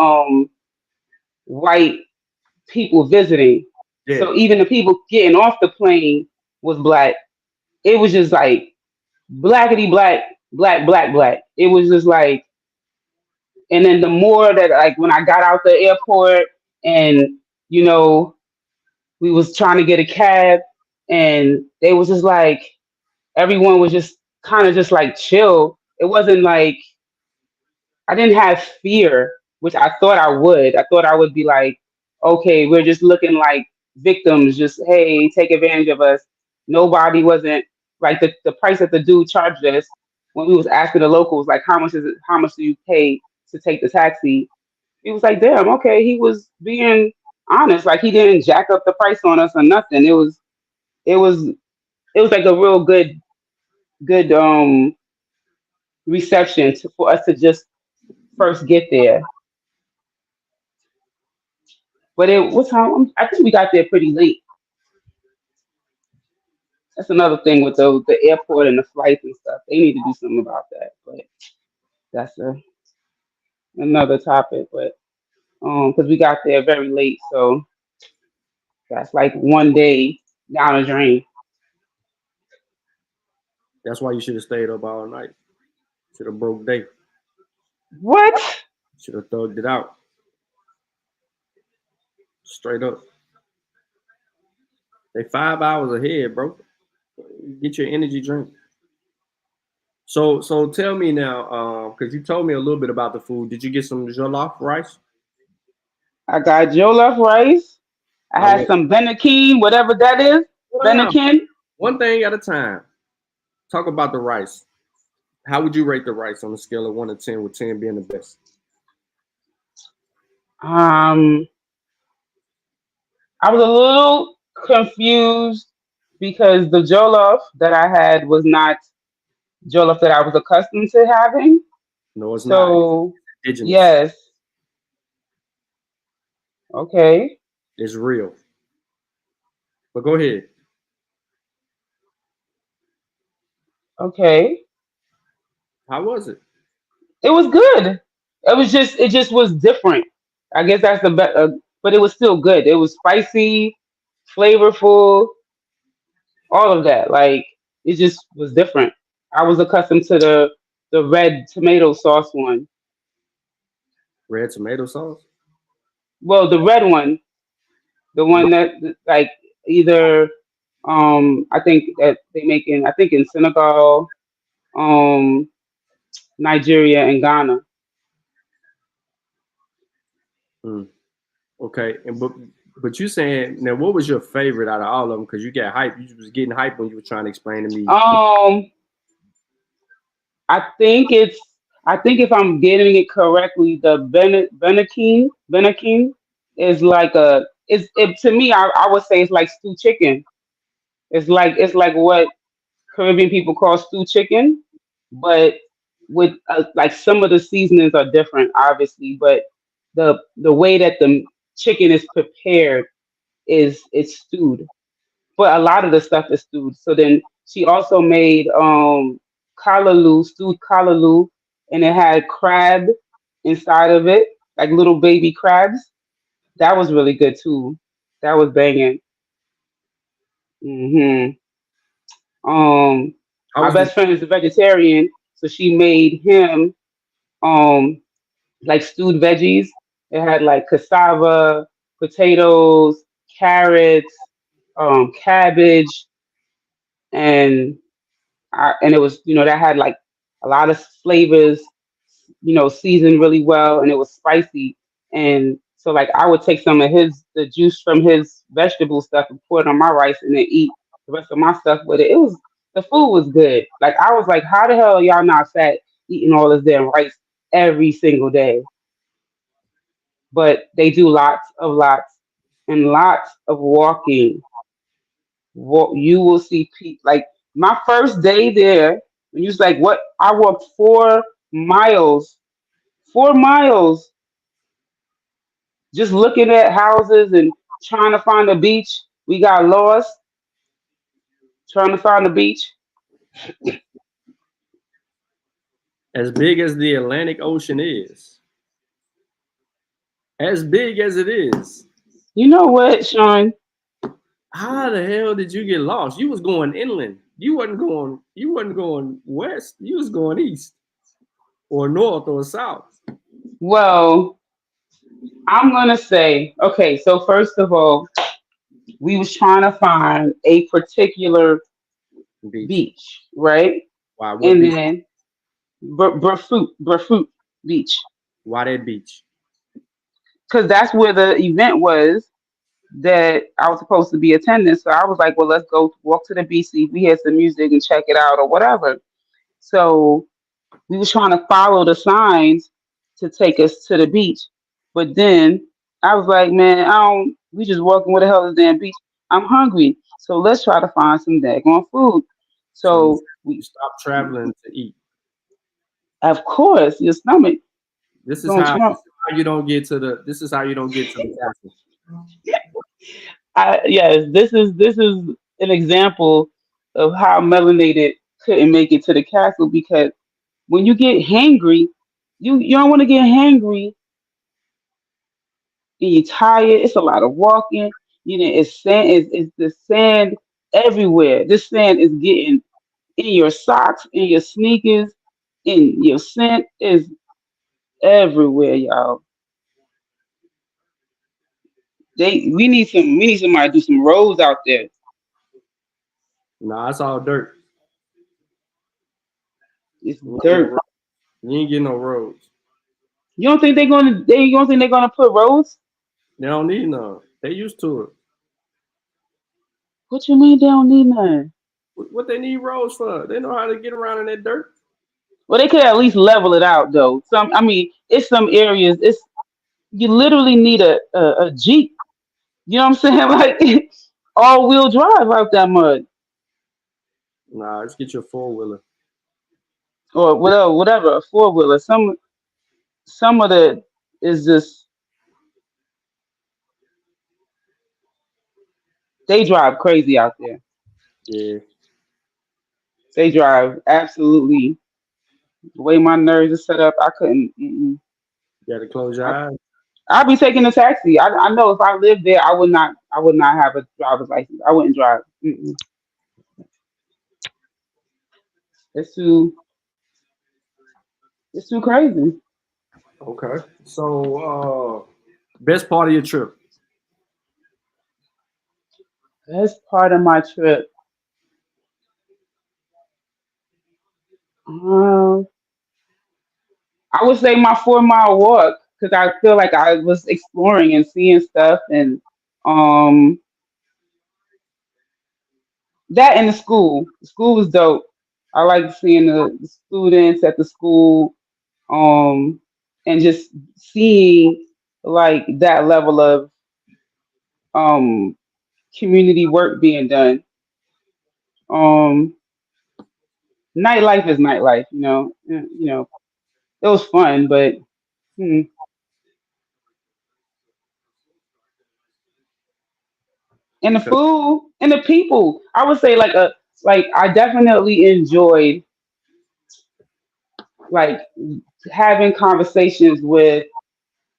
white people visiting. Yeah, So even the people getting off the plane was black. It was just like blackety black, black, black, black. It was just like, and then the more that like when I got out the airport and you know we was trying to get a cab and they was just like everyone was just kind of just like chill. It wasn't like I didn't have fear, which I thought I would. I thought I would be like, okay, we're just looking like victims, just hey, take advantage of us. Nobody wasn't like the price that the dude charged us when we was asking the locals, like how much is it, how much do you pay to take the taxi? He was like, damn, okay. He was being honest. Like he didn't jack up the price on us or nothing. It was it was like a real good reception for us to just first get there. But it what time? I think we got there pretty late. That's another thing with the airport and the flights and stuff. They need to do something about that. But that's another topic. But because we got there very late, so that's like one day down the drain. that's why you should have stayed up all night. Should have broke day. What? Should have thugged it out. Straight up. They 5 hours ahead, bro. Get your energy drink. So tell me now, because you told me a little bit about the food. Did you get some jollof rice? I got jollof rice. I Now had look, some Benakin, whatever that is. slow down. Benakin. One thing at a time. Talk about the rice. How would you rate the rice on a scale of 1 to 10, with 10 being the best? Um, I was a little confused because the jollof that I had was not jollof that I was accustomed to having. No, it's not. So It's indigenous. yes, okay, It's real. But go ahead. okay. How was it? It was good. It just was different. I guess that's the best, but it was still good. It was spicy, flavorful, all of that. Like it just was different. I was accustomed to the red tomato sauce one. Red tomato sauce? Well, the red one, the one that like either I think that they make in I think in Senegal, um Nigeria and Ghana. Hmm. Okay. But you saying now, what was your favorite out of all of them? Because you got hype. You was getting hype when you were trying to explain to me. Um I think if I'm getting it correctly, the Benakin is like a it's it to me I would say it's like stew chicken. It's like what Caribbean people call stew chicken, but with like some of the seasonings are different, obviously, but the way that the chicken is prepared is it's stewed, but a lot of the stuff is stewed. So then she also made stewed callaloo, and it had crab inside of it, like little baby crabs. That was really good too. That was banging. hmm I my was the best friend is a vegetarian, so she made him um like stewed veggies. It had like cassava, potatoes, carrots, cabbage, and and it was, that had like a lot of flavors, seasoned really well, and it was spicy. And so like I would take some of the juice from his vegetable stuff and pour it on my rice and then eat the rest of my stuff with it. The food was good. Like I was like, how the hell are y'all not fat eating all this damn rice every single day? But they do lots and lots of walking. You will see people like my first day there. When you was like, what? I walked 4 miles, 4 miles, just looking at houses and trying to find a beach. We got lost trying to find a beach. as big as the Atlantic Ocean is, as big as it is. You know what, Sean? How the hell did you get lost? You was going inland. You wasn't going west. You was going east or north or south. Well, I'm gonna say, okay. So first of all, we was trying to find a particular Beach. beach, right? Why what And beach? then Burfoot Beach, Why that beach? because that's where the event was that I was supposed to be attending. So I was like, well, let's go walk to the beach, see if we had some music and check it out or whatever. So we was trying to follow the signs to take us to the beach. But then I was like, man, I don't, we just walking, where the hell is the damn beach? I'm hungry. So let's try to find some daggone food. So So you we, stop traveling to eat. of course, your stomach This is gonna how trump. you don't get to the. This is how you don't get to the castle. Yes, this is an example of how melanated couldn't make it to the castle because when you get hangry, you don't want to get hangry and you're tired. It's a lot of walking. It's sand. It's the sand everywhere. This sand is getting in your socks, in your sneakers, in your scent is everywhere, y'all. We need somebody to do some roads out there. Nah, it's all dirt. It's You ain't, get no dirt. road. You ain't getting no roads. You don't think they're gonna put roads? They don't need none. They used to it. What you mean they don't need none? What they need roads for? They know how to get around in that dirt. Well, they could at least level it out though. I mean, it's some areas. You literally need a Jeep. You know what I'm saying? Like all wheel drive out that mud Nah, let's get your 4-wheeler. or whatever, a 4 wheeler. Some of the is just they drive crazy out there. Yeah, They drive absolutely the way my nerves are set up. I couldn't. Mm-mm. you got to close your I, eyes. I'd be taking a taxi. I know if I lived there, I would not. I would not have a driver's license. I wouldn't drive. Mm-mm. It's too. It's too crazy. Okay. So, best part of your trip. That's part of my trip. Um, I would say my 4 mile walk because I feel like I was exploring and seeing stuff, and um, that in the school. The school was dope. I like seeing the students at the school, um, and just seeing like that level of um community work being done. Um, nightlife is nightlife, you know. It was fun, but hmm, and the Okay. food and the people. I would say like I definitely enjoyed like having conversations with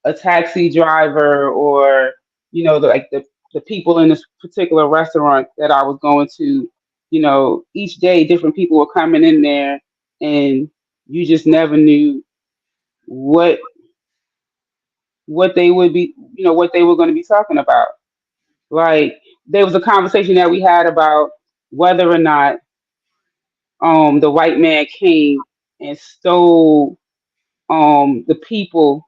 a taxi driver or the people in this particular restaurant that I was going to, each day different people were coming in there, and you just never knew what what they would be, what they were going to be talking about. Like there was a conversation that we had about whether or not the white man came and stole the people,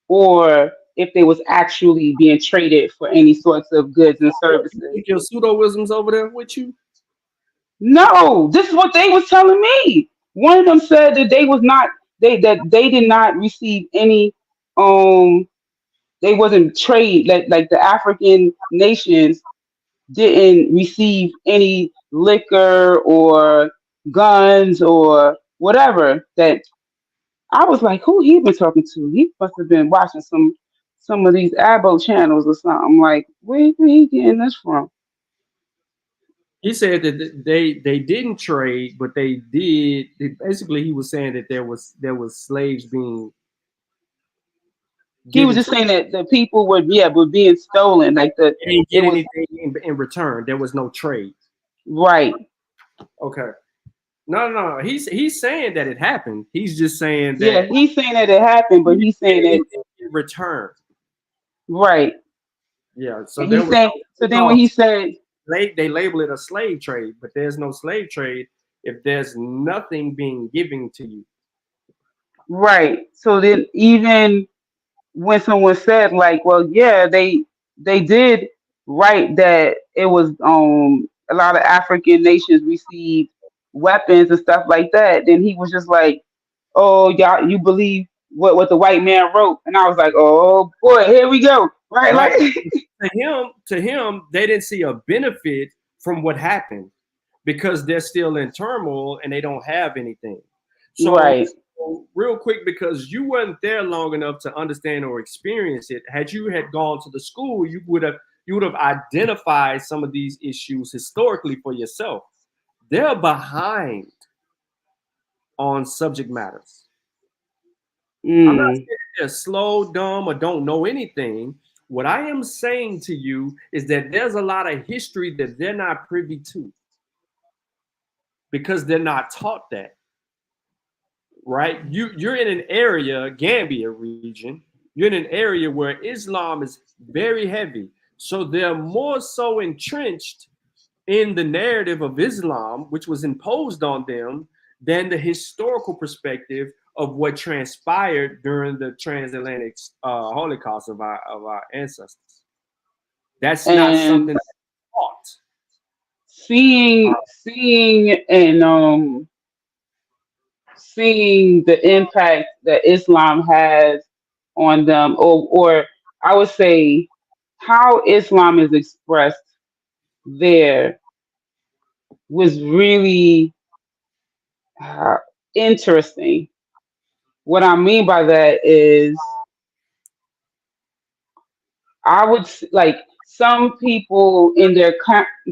or if they was actually being traded for any sorts of goods and You services. think your pseudoisms over there with you? No, this is what they was telling me. One of them said that they was not they did not receive any um they wasn't trade, like the African nations didn't receive any liquor or guns or whatever. That I was like, who he been talking to? He must have been watching some of these Abo channels or something. Like, where he getting this from? He said that they didn't trade, but they did. Basically, he was saying that there was slaves being He was given just to them. saying that the people were being stolen. Like They didn't it get was anything in return. There was no trade. right. Okay. No. He's saying that it happened. He's just saying Yeah, that he's saying that it happened, he but didn't he's get saying that anything in return. right. Yeah. So And there he's was saying no so then when called he said they label it a slave trade, but there's no slave trade if there's nothing being given to you. right, so then even when someone said like, well, yeah, they did write that it was a lot of African nations received weapons and stuff like that, then he was just like, oh, y'all, you believe what the white man wrote? And I was like, oh boy, here we go, right? Right. Like, To him, they didn't see a benefit from what happened because they're still in turmoil and they don't have anything. So, right. so real quick, because you weren't there long enough to understand or experience it. Had you had gone to the school, you would have identified some of these issues historically for yourself. They're behind on subject matters. I'm not Mm, saying they're slow, dumb, or don't know anything. What I am saying to you is that there's a lot of history that they're not privy to because they're not taught that, right? You're in an area, Gambia region, you're in an area where Islam is very heavy. So they're more so entrenched in the narrative of Islam, which was imposed on them, than the historical perspective of what transpired during the transatlantic Holocaust of our ancestors. That's not and something that's taught. seeing and seeing the impact that Islam has on them, or I would say how Islam is expressed there was really uh, interesting. What I mean by that is like some people in their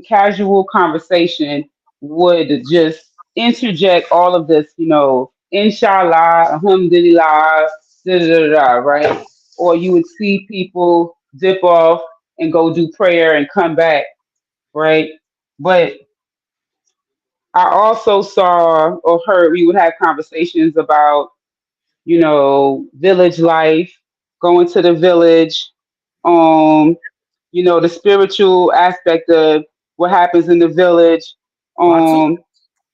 casual conversation would just interject all of this, inshallah, alhamdulillah, da da da, da, right? Or you would see people dip off and go do prayer and come back, right? But I also saw or heard we would have conversations about, village life, going to the village, um, the spiritual aspect of what happens in the village. Fatu, Um,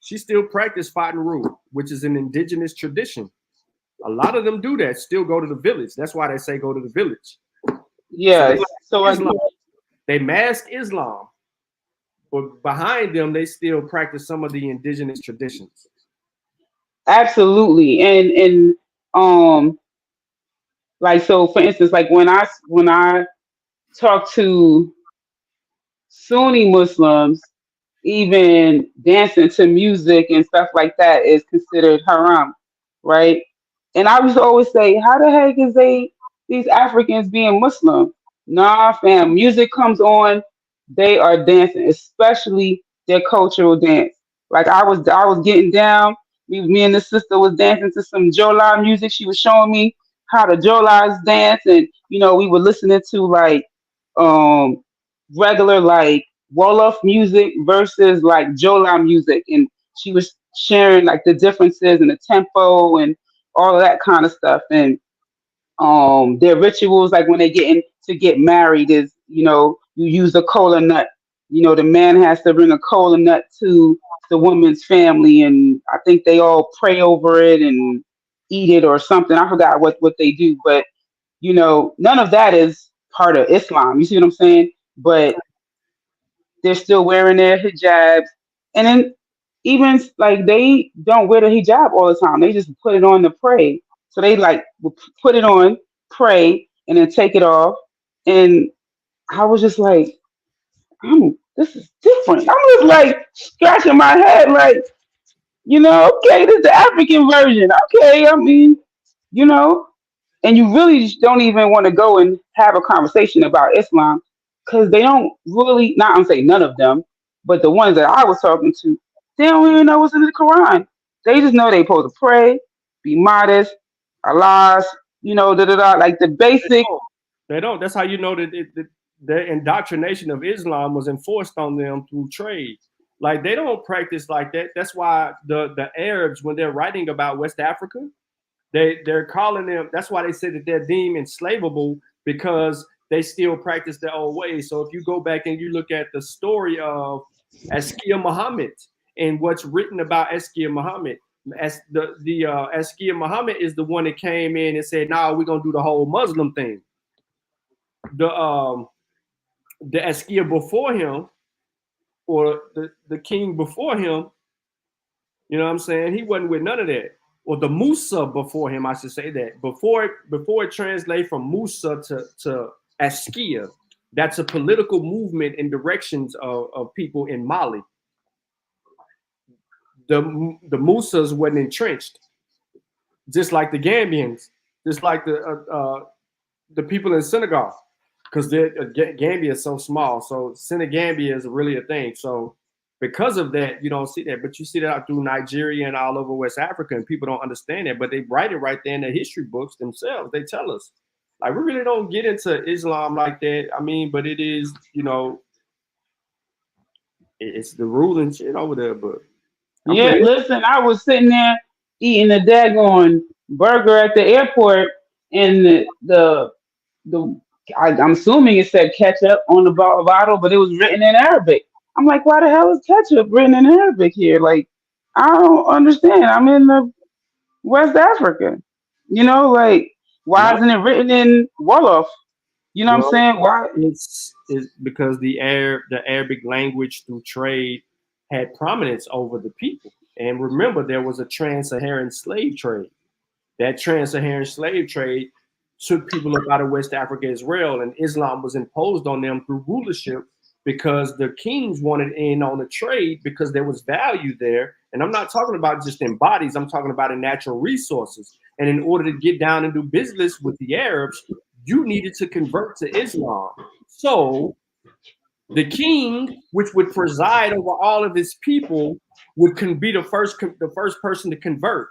she still practice Fatu, which is an indigenous tradition. A lot of them do that, still go to the village. That's why they say go to the village. So they yes. So like Islam, they mask Islam, but behind them, they still practice some of the indigenous traditions. absolutely. And um like so for instance, like when I talk to Sunni Muslims, even dancing to music and stuff like that is considered haram, right? And I used to always say, how the heck is these Africans being Muslim? Nah, fam, music comes on, they are dancing, especially their cultural dance. Like I was getting down. Me and the sister was dancing to some Jola music. She was showing me how the Jolais dance, and we were listening to like um regular like Wolof music versus like Jola music, and she was sharing like the differences in the tempo and all of that kind of stuff, and their rituals like when they get married is you use a cola nut. The man has to bring a cola nut to the woman's family, and I think they all pray over it and eat it or something. I forgot what they do, but none of that is part of Islam. You see what I'm saying? But they're still wearing their hijabs, and then even like they don't wear the hijab all the time. They just put it on to pray. So they like will put it on, pray, and then take it off. And I was just like, this is different. I was like scratching my head, like, okay, this is the African version. Okay, I mean, you know, and you really just don't even want to go and have a conversation about Islam because they don't really, not I'm saying none of them, but the ones that I was talking to, they don't even know what's in the Quran. They just know they supposed to pray, be modest, Allah's, da da da, like the They basic. don't. They don't. That's how you know that the indoctrination of Islam was enforced on them through trade. Like they don't practice like that. That's why the Arabs, when they're writing about West Africa, they're calling them. That's why they say that they're deemed enslavable because they still practice their old ways. So if you go back and you look at the story of Askia Muhammad and what's written about Askia Muhammad, as the Askia Muhammad is the one that came in and said, "Nah, we're gonna do the whole Muslim thing." The Askia before him, or the king before him, you know what I'm saying? He wasn't with none of that. Or the Musa before him, I should say that. Before it translates from Musa to Askia, that's a political movement in directions of people in Mali. The Musas wasn't entrenched, just like the Gambians, just like the people in Senegal, because Gambia is so small. So Senegambia is really a thing. So because of that, you don't see that, but you see that through Nigeria and all over West Africa, and people don't understand that, but they write it right there in the history books themselves. They tell us, like, we really don't get into Islam like that. I mean, but it is, it's the ruling shit over there. But I'm Yeah, glad. listen, I was sitting there eating a daggone burger at the airport, and the I'm assuming it said ketchup on the bottle, but it was written in Arabic. I'm like, why the hell is ketchup written in Arabic here? Like, I don't understand. I'm in the West Africa. Like, why No, isn't it written in Wolof? You know what I'm well, saying? Why? it's because the Arabic language through trade had prominence over the people. And remember, there was a trans-Saharan slave trade. That trans-Saharan slave trade took people up out of West Africa as well, and Islam was imposed on them through rulership because the kings wanted in on the trade because there was value there. And I'm not talking about just in bodies, I'm talking about in natural resources. And in order to get down and do business with the Arabs, you needed to convert to Islam. So the king, which would preside over all of his people, would be the first person to convert.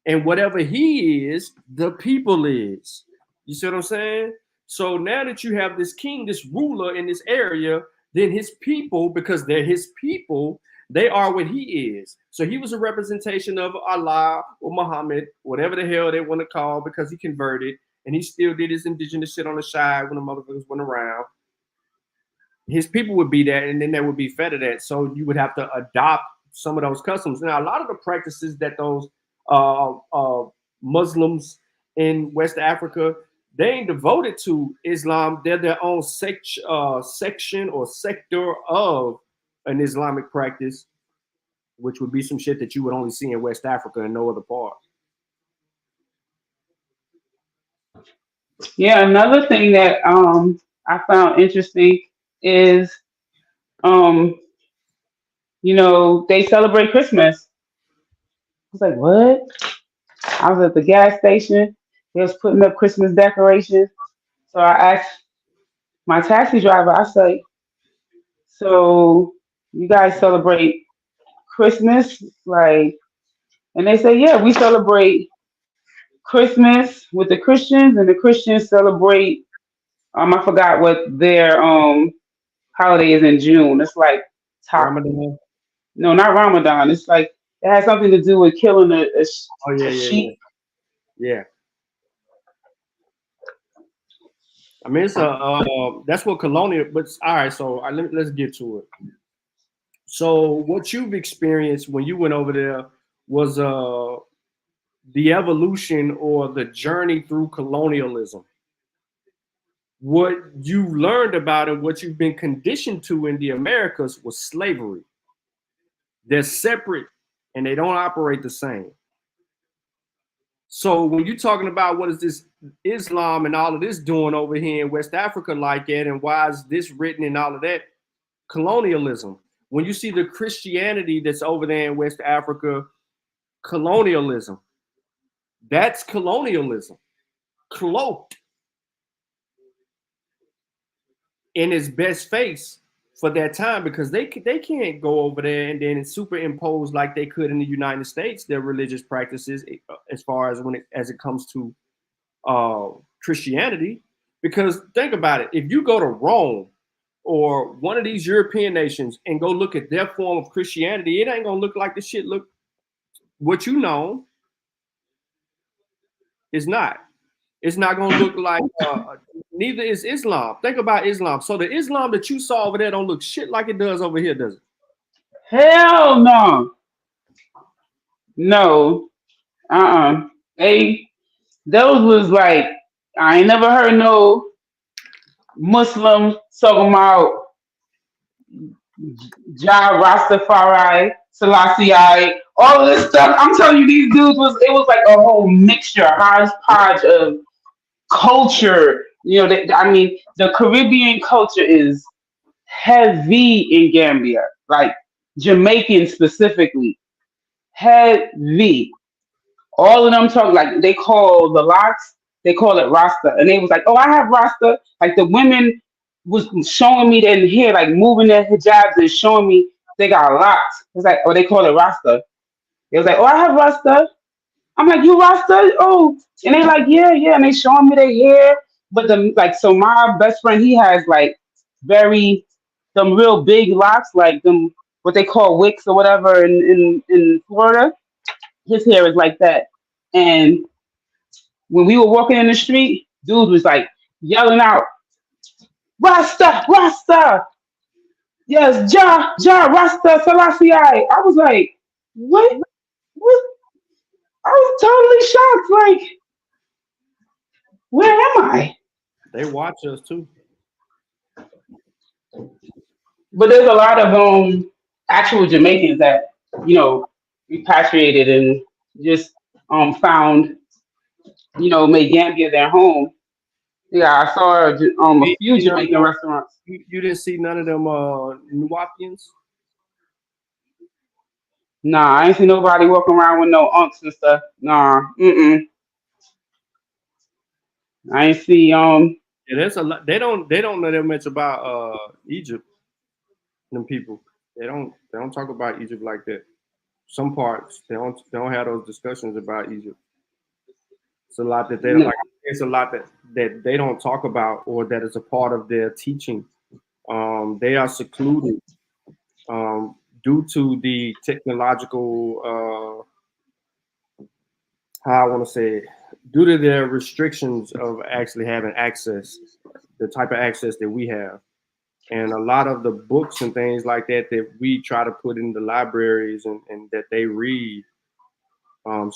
And whatever he is, the people is. You see what I'm saying? So now that you have this king, this ruler in this area, then his people, because they're his people, they are what he is. So he was a representation of Allah or Muhammad, whatever the hell they want to call, because he converted and he still did his indigenous shit on the side when the motherfuckers went around. His people would be that, and then they would be fed of that. So you would have to adopt some of those customs. Now, a lot of the practices that those Muslims in West Africa, they ain't devoted to Islam. They're their own section or sector of an Islamic practice, which would be some shit that you would only see in West Africa and no other part. Yeah, another thing that I found interesting is um they celebrate Christmas. I was like, what? I was at the gas station. They was putting up Christmas decorations. So I asked my taxi driver, I say, so you guys celebrate Christmas? Like, and they say, yeah, we celebrate Christmas with the Christians, and the Christians celebrate. I forgot what their holiday is in June. It's like top. Ramadan. No, not Ramadan. It's like it has something to do with killing Oh yeah, a yeah, yeah, sheep. yeah. I mean, it's that's what colonial. But all right, so let's get to it. So, what you've experienced when you went over there was the evolution or the journey through colonialism. What you learned about it, what you've been conditioned to in the Americas was slavery. They're separate and they don't operate the same. So when you're talking about what is this Islam and all of this doing over here in West Africa like that, and why is this written and all of that? Colonialism. When you see the Christianity that's over there in West Africa, colonialism. That's colonialism, cloaked in its best face for that time, because they can't go over there and then superimpose like they could in the United States their religious practices as far as as it comes to Christianity. Because think about it, if you go to Rome or one of these European nations and go look at their form of Christianity, it ain't gonna look like the shit look what you know. It's not. It's not gonna look like neither is Islam. Think about Islam. So the Islam that you saw over there don't look shit like it does over here, does it? Hell no. No. They those was like I ain't never heard no Muslim talking about Jah Rastafari, Selassie, all of this stuff. I'm telling you, these dudes it was like a whole mixture, hodgepodge of culture. You know, I mean, the Caribbean culture is heavy in Gambia, like Jamaican specifically, heavy. All of them talk like they call the locks, they call it Rasta, and they was like, "Oh, I have Rasta." Like the women was showing me their hair, like moving their hijabs and showing me they got locks. It's like, oh, they call it Rasta. It was like, "Oh, I have Rasta." I'm like, "You Rasta?" Oh, and they like, "Yeah, yeah," and they showing me their hair. But so my best friend, he has like very them real big locks, like them what they call wicks or whatever in Florida. His hair is like that. And when we were walking in the street, dude was like yelling out, "Rasta, Rasta, yes, Jah, Rasta, Selassie." I was like, what? I was totally shocked. Like, where am I? They watch us too. But there's a lot of actual Jamaicans that repatriated and just found made Gambia their home. Yeah, I saw a few Jamaican restaurants. You didn't see none of them Nuwapians? Nah, I ain't see nobody walking around with no unks and stuff. Nah, I ain't see Yeah, there's a lot. They don't know that much about Egypt. Them people. They don't talk about Egypt like that. Some parts they don't have those discussions about Egypt. It's a lot that they don't like. It's a lot that they don't talk about, or that is a part of their teaching. They are secluded due to the technological, how I want to say it, due to their restrictions of actually having access, the type of access that we have. And a lot of the books and things like that we try to put in the libraries and that they read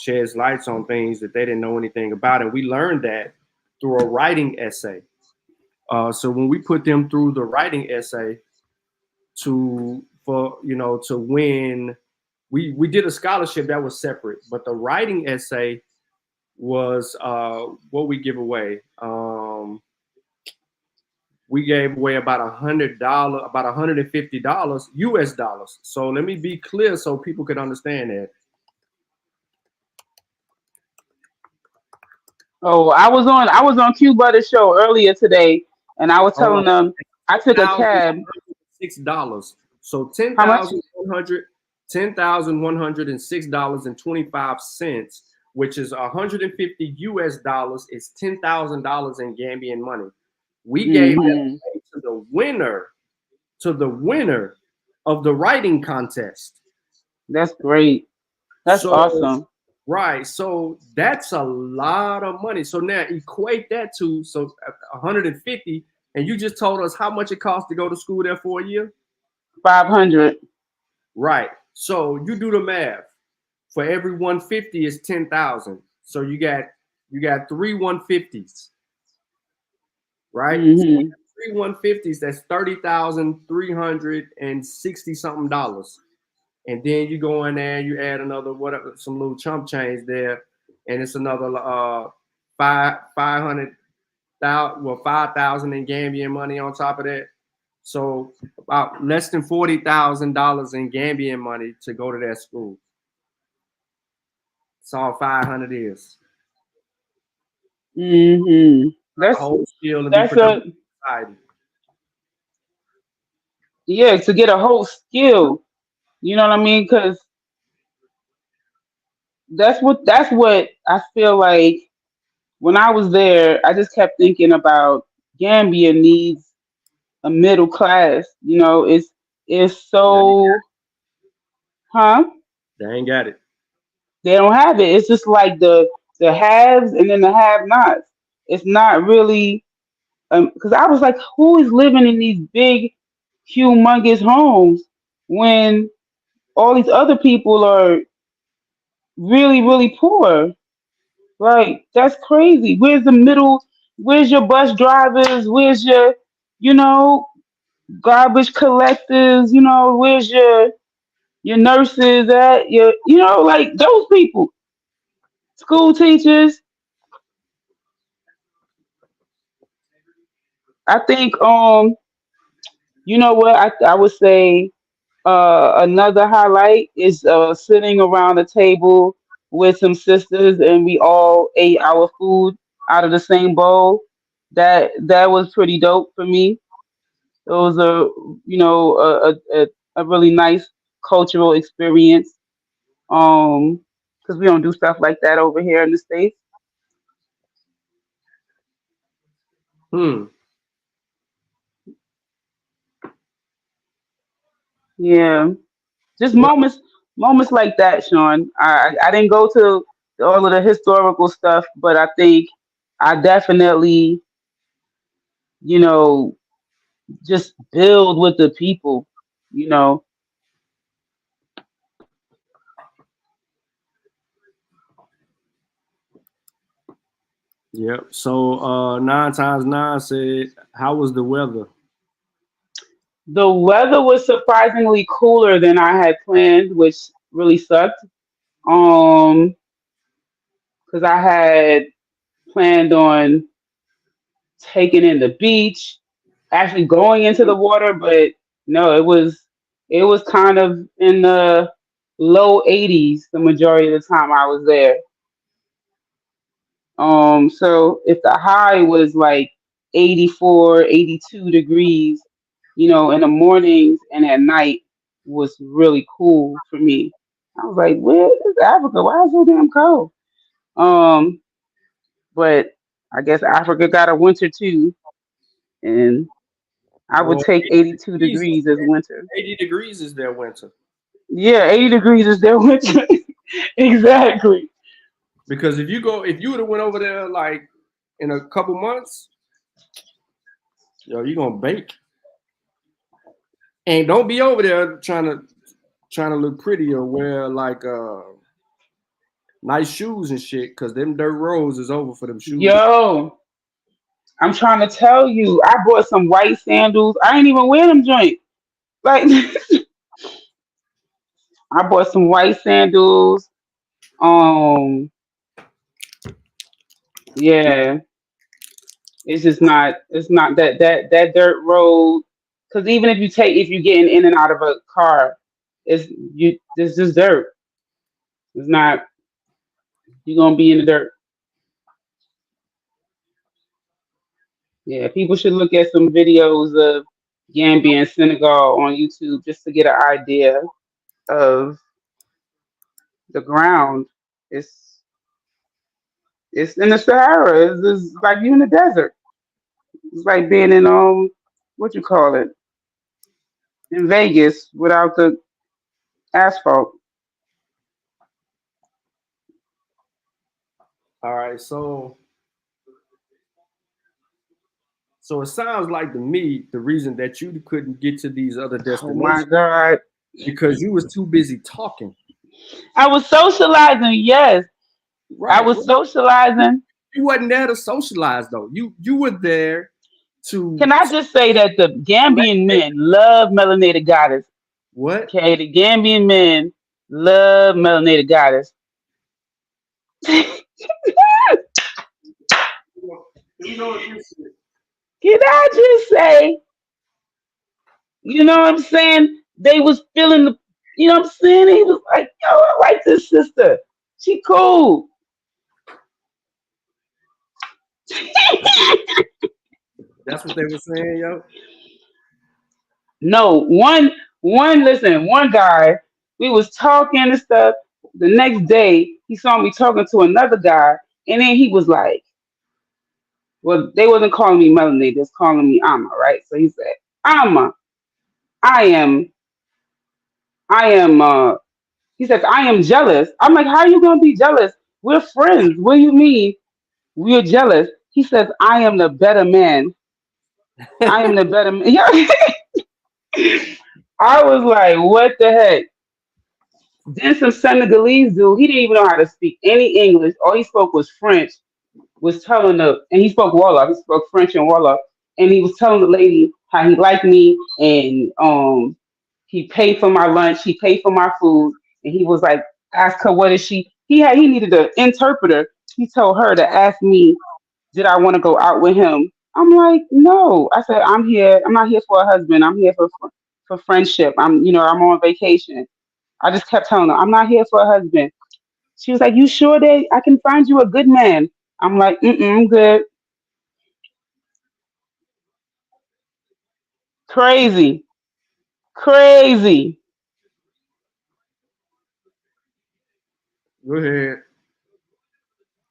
sheds lights on things that they didn't know anything about. And we learned that through a writing essay. So when we put them through the writing essay to win, we did a scholarship that was separate, but the writing essay was what we give away. We gave away about $100, about $150 US dollars. So let me be clear so people could understand that. Oh, I was on Q Butter show earlier today, and I was telling them I took a cab. $6. So How much? $10,106.25 which is 150 US dollars, is $10,000 in Gambian money. We gave that Mm-hmm. away to the winner of the writing contest. That's great. That's So awesome. right, so that's a lot of money. So now equate that to 150, and you just told us how much it costs to go to school there for a year. 500. Right. So you do the math. For every 150 is 10,000. So you got three 150s, right? So Mm-hmm. three 150s, that's 30,360 something dollars. And then you go in there, you add another whatever, some little chump change there, and it's another 5,000 in Gambian money on top of that. So about less than $40,000 in Gambian money to go to that school. That's all 500 is. Mm-hmm. A whole skill and be That's productive a in society. yeah, to get a whole skill. You know what I mean? Because that's what I feel like when I was there. I just kept thinking about Gambia needs a middle class. You know, it's They so huh? ain't got it. They don't have it. It's just like the haves and then the have nots. It's not really because I was like, who is living in these big, humongous homes when all these other people are really, really poor? Like that's crazy. Where's the middle? Where's your bus drivers? Where's your, you know, garbage collectors? You know, where's your nurses at? Your, you know, like those people, school teachers. I think you know what I would say another highlight is sitting around a table with some sisters and we all ate our food out of the same bowl. That was pretty dope for me. It was a you know a really nice cultural experience. Because we don't do stuff like that over here in the States. Hmm. Yeah, just Well, moments like that, Sean. I didn't go to all of the historical stuff, but I think I definitely, you know, just build with the people, you know. yep. So 9 times 9 said, how was the weather? The weather was surprisingly cooler than I had planned, which really sucked. Um, because I had planned on taking in the beach, actually going into the water, but no, it was kind of in the low 80s the majority of the time I was there. So if the high was like 84, 82 degrees, you know, in the mornings and at night was really cool for me. I was like, where is Africa? Why is it so damn cold? Um, but I guess Africa got a winter too, and I would Well, take 80 82 degrees is, degrees as winter. 80 degrees is their winter. Yeah, 80 degrees is their winter. Exactly. Because if you would have went over there like in a couple months, you're gonna bake. And don't be over there trying to look pretty or wear like nice shoes and shit, because them dirt roads is over for them shoes. Yo, I'm trying to tell you, I bought some white sandals. I ain't even wear them joint. Like I bought some white sandals. Um, yeah, it's just not. It's not that dirt road. Because even if you're getting in and out of a car, it's you. It's just dirt. It's not. You're gonna be in the dirt. Yeah, people should look at some videos of Gambia and Senegal on YouTube just to get an idea of the ground. It's It's in the Sahara. It's like you in the desert. It's like being in what you call it, in Vegas without the asphalt. All right, so it sounds like to me the reason that you couldn't get to these other Oh my destinations God. because you was too busy talking. I was socializing, yes. I Right. was socializing. You wasn't there to socialize though. You were there to Can I just say that the Gambian men love melanated goddess? what? Okay, the Gambian men love melanated goddess. You know what this is? Can I just say, you know what I'm saying? They was feeling the, you know what I'm saying? He was like, yo, I like this sister. She cool. That's what they were saying, yo. No, listen, one guy, we was talking and stuff. The next day, he saw me talking to another guy, and then he was like, well, they wasn't calling me Melanie, they was calling me Amma, right? So he said, Amma, I am, he says, I am jealous. I'm like, how are you gonna be jealous? We're friends. What do you mean we're jealous? He says, I am the better man. I am the better man. I was like, what the heck? Then some Senegalese dude, he didn't even know how to speak any English. All he spoke was French, was telling and he spoke Wolof, he spoke French and Wolof, and he was telling the lady how he liked me, and he paid for my lunch, he paid for my food, and he was like, ask her what is he needed an interpreter. He told her to ask me, did I want to go out with him? I'm like, no. I said, I'm not here for a husband. I'm here for friendship. I'm on vacation. I just kept telling her, I'm not here for a husband. She was like, you sure that I can find you a good man? I'm like, I'm good. Crazy. Crazy. Go ahead.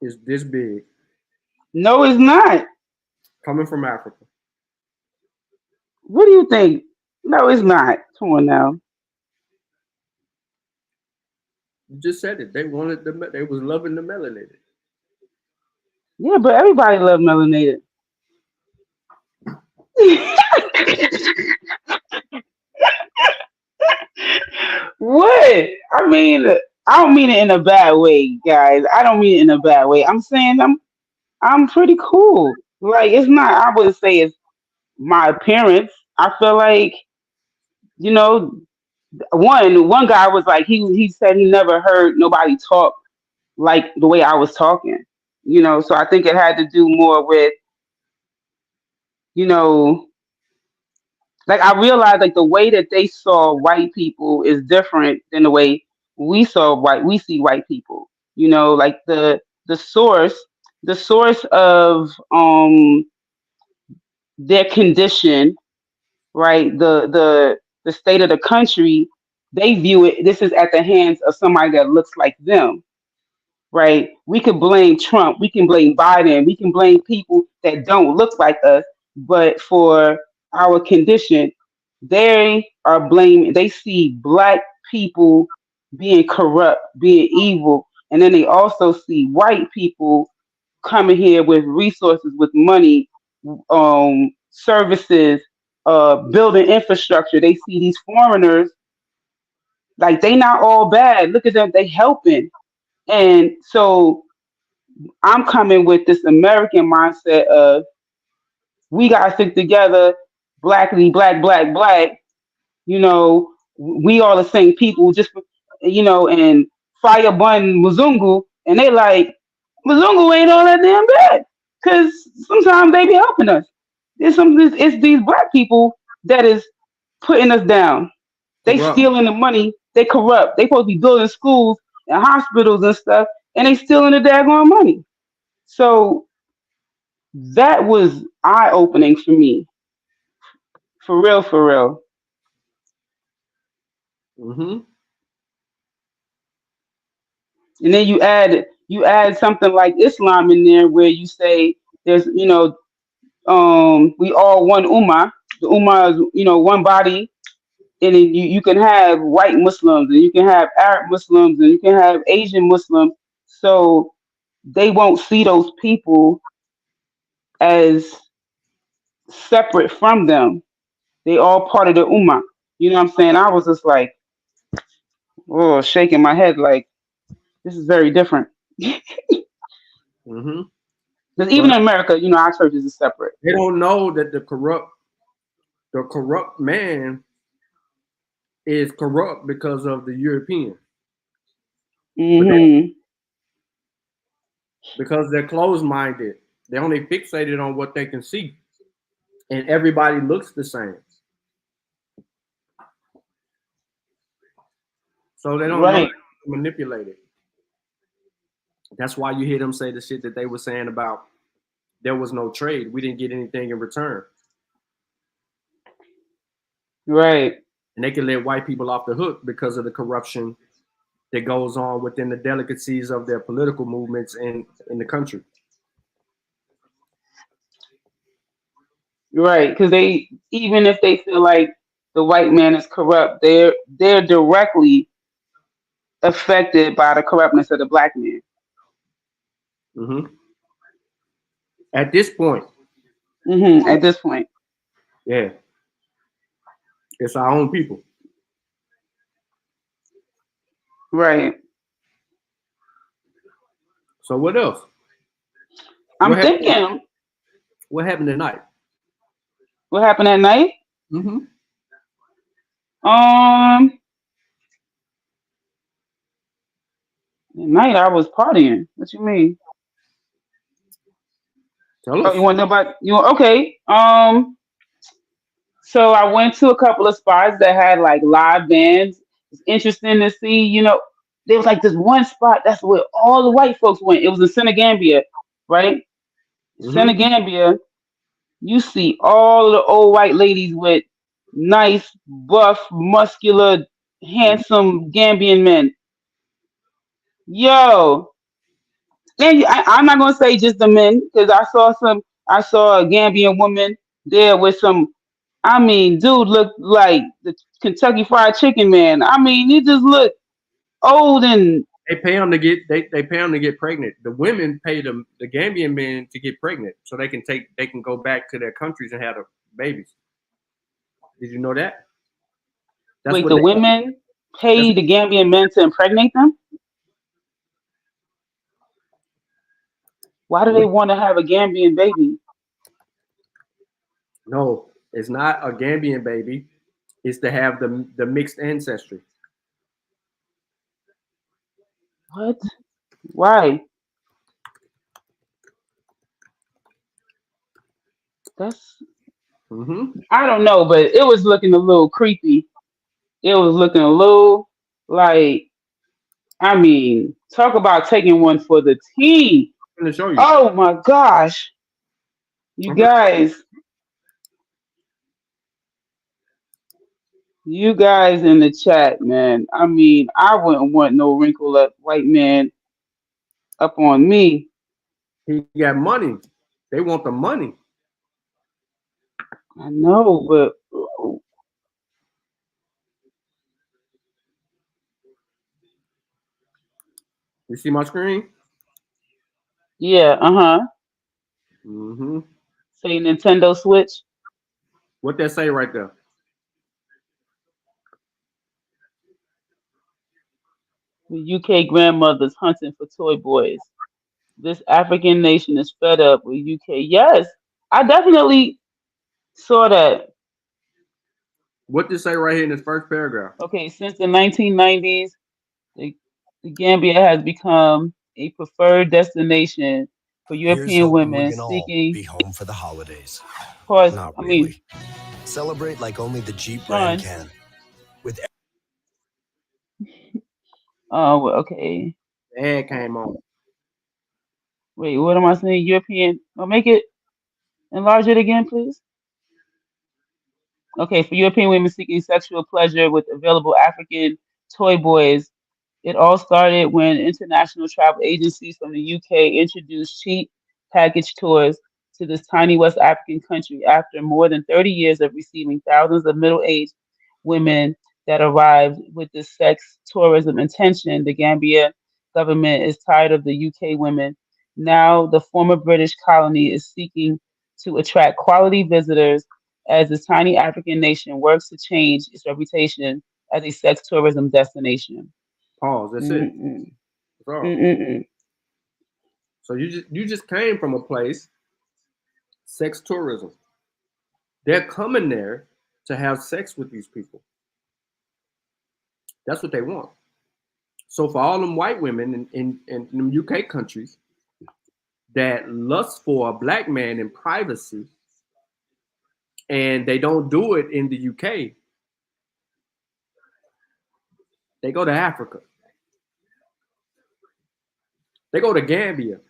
It's this big. No, it's not. Coming from Africa. What do you think? No, it's not. Come on now. You just said it. They wanted they was loving the melanated. Yeah, but everybody love melanated. What? I mean, I don't mean it in a bad way, guys. I don't mean it in a bad way. I'm saying I'm pretty cool. Like it's not. I wouldn't say it's my appearance. I feel like you know, one guy was like he said he never heard nobody talk like the way I was talking. So I think it had to do more with you know like I realized like the way that they saw white people is different than the way we see white people. Like the source the source of their condition, right? The state of the country, they view it this is at the hands of somebody that looks like them, right? We could blame Trump, we can blame Biden, we can blame people that don't look like us, but for our condition, they see black people being corrupt, being evil, and then they also see white people coming here with resources, with money, services, building infrastructure. They see these foreigners like they not all bad. Look at them, they helping. And so I'm coming with this American mindset of we gotta stick together, blackly, black, black, black. We all the same people, and fire bun Muzungu, and they like Muzungu ain't all that damn bad, cause sometimes they be helping us. It's these black people that is putting us down. They Corrupt. stealing the money. They corrupt. They supposed to be building schools and hospitals and stuff, and they stealing the daggone money. So that was eye opening for me, for real, for real. Mm-hmm. And then you add you add something like Islam in there, where you say there's, we all one ummah. The ummah is, one body, and then you can have white Muslims, and you can have Arab Muslims, and you can have Asian Muslims. So they won't see those people as separate from them. They all part of the ummah. You know what I'm saying? I was just like, oh, shaking my head like this is very different. Mm-hmm. Because even in America, our churches are separate. They don't know that the corrupt man is corrupt because of the European. Mm-hmm. Because they're closed-minded. They're only fixated on what they can see. And everybody looks the same. So they don't know how to manipulate it. That's why you hear them say the shit that they were saying about there was no trade. We didn't get anything in return. Right. And they can let white people off the hook because of the corruption that goes on within the delicacies of their political movements in the country. Right, because even if they feel like the white man is corrupt, they're directly affected by the corruptness of the black man. Mm-hmm. At this point. Mm-hmm. At this point. Yeah. It's our own people. Right. So what else? I'm thinking. What happened tonight? What happened at night? Mm-hmm. At night I was partying. What you mean? Tell us. You want to know about you? Okay. So I went to a couple of spots that had like live bands. It's interesting to see. There was like this one spot that's where all the white folks went. It was in Senegambia, right? Mm-hmm. Senegambia. You see all of the old white ladies with nice, buff, muscular, handsome Gambian men. Yo, and I'm not gonna say just the men because I saw a Gambian woman there with some. I mean, dude looked like the Kentucky Fried Chicken man. I mean, he just looked old and. They pay them to get pregnant. The women pay the Gambian men to get pregnant so they can go back to their countries and have the babies. Did you know that? Wait, the women pay the Gambian men to impregnate them? Why do they want to have a Gambian baby? No, it's not a Gambian baby. It's to have the mixed ancestry. What? Why? That's. Mm-hmm. I don't know, but it was looking a little creepy. It was looking a little like. I mean, talk about taking one for the team. I'm gonna show you. Oh my gosh. You guys in the chat, man. I mean, I wouldn't want no wrinkled up white man up on me. He got money. They want the money. I know, but you see my screen? Yeah, Mm-hmm. Say Nintendo Switch. What that say right there? The UK grandmothers hunting for toy boys. This African nation is fed up with UK. Yes, I definitely saw that. What did it say right here in this first paragraph? Okay, since the 1990s, the Gambia has become a preferred destination for European women seeking. Be home for the holidays. Course, Not really. Celebrate like only the Jeep brand can. With. Oh, okay. The ad came on. Wait, what am I saying? European. Well, make it enlarge it again, please. Okay, for European women seeking sexual pleasure with available African toy boys It all started when international travel agencies from the UK introduced cheap package tours to this tiny West African country after more than 30 years of receiving thousands of middle-aged women that arrived with this sex tourism intention. The Gambia government is tired of the UK women. Now the former British colony is seeking to attract quality visitors as this tiny African nation works to change its reputation as a sex tourism destination. Pause. That's it. Mm-mm. That's all. Mm-mm. So you just came from a place, sex tourism. They're coming there to have sex with these people. That's what they want. So for all them white women in them UK countries that lust for a black man in privacy, and they don't do it in the UK, they go to Africa. They go to Gambia.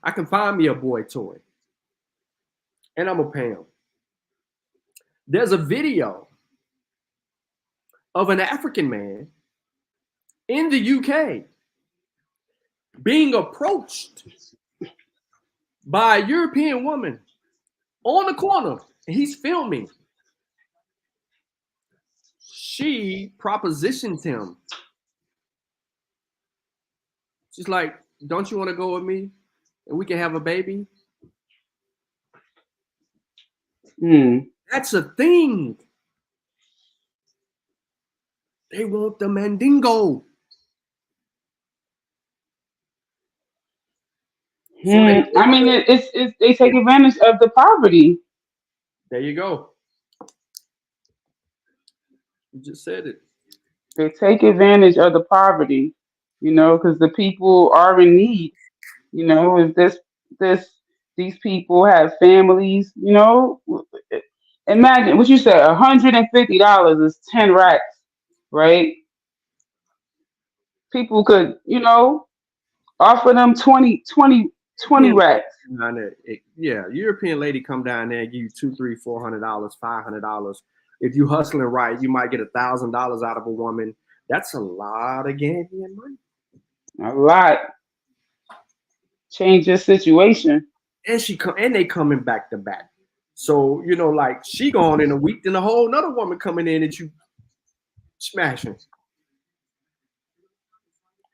I can find me a boy toy, and I'm gonna pay him. There's a video of an African man in the UK being approached by a European woman on the corner, and he's filming. She propositions him. She's like, "Don't you want to go with me, and we can have a baby?" That's a thing. They want the mandingo. So I mean, it's they take advantage of the poverty. there you go. You just said it. They take advantage of the poverty, because the people are in need. If this these people have families, imagine what you said. $150 is 10 racks, right? People could, offer them 20 racks. Yeah, European lady come down there and give you $200, $300, $400, $500. If you hustling right, you might get $1,000 out of a woman. That's a lot of Gambian money. A lot. Change your situation. And they coming back to back. So, like she gone in a week, then a whole another woman coming in that you smashing.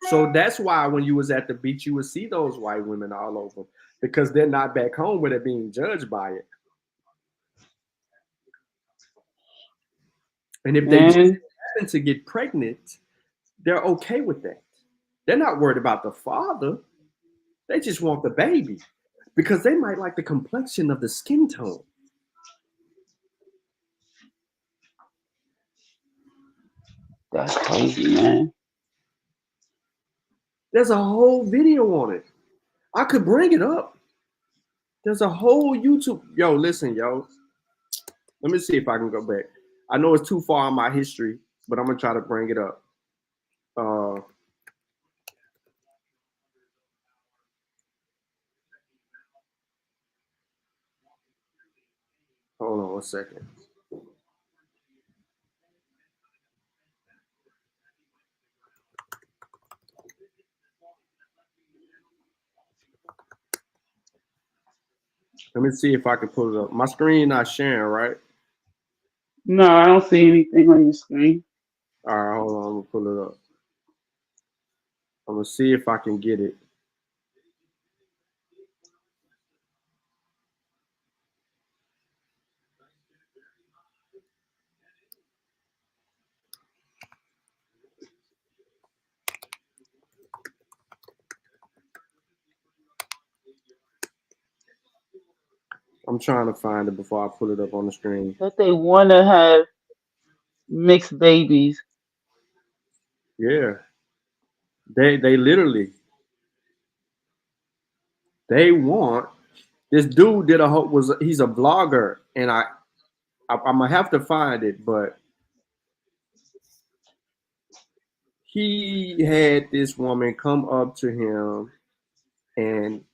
So that's why when you was at the beach, you would see those white women all over, because they're not back home where they're being judged by it. And if they happen to get pregnant, they're okay with that. They're not worried about the father. They just want the baby because they might like the complexion of the skin tone. That's crazy, man. There's a whole video on it. I could bring it up. There's a whole YouTube. Yo, listen, yo. Let me see if I can go back. I know it's too far in my history, but I'm going to try to bring it up. Hold on 1 second. Let me see if I can pull it up. My screen not sharing, right? No, I don't see anything on your screen. All right, hold on. I'm going to pull it up. I'm going to see if I can get it. I'm trying to find it before I put it up on the screen. But they want to have mixed babies. Yeah. They literally, they want, this dude did he's a vlogger, and I'm gonna have to find it, but he had this woman come up to him and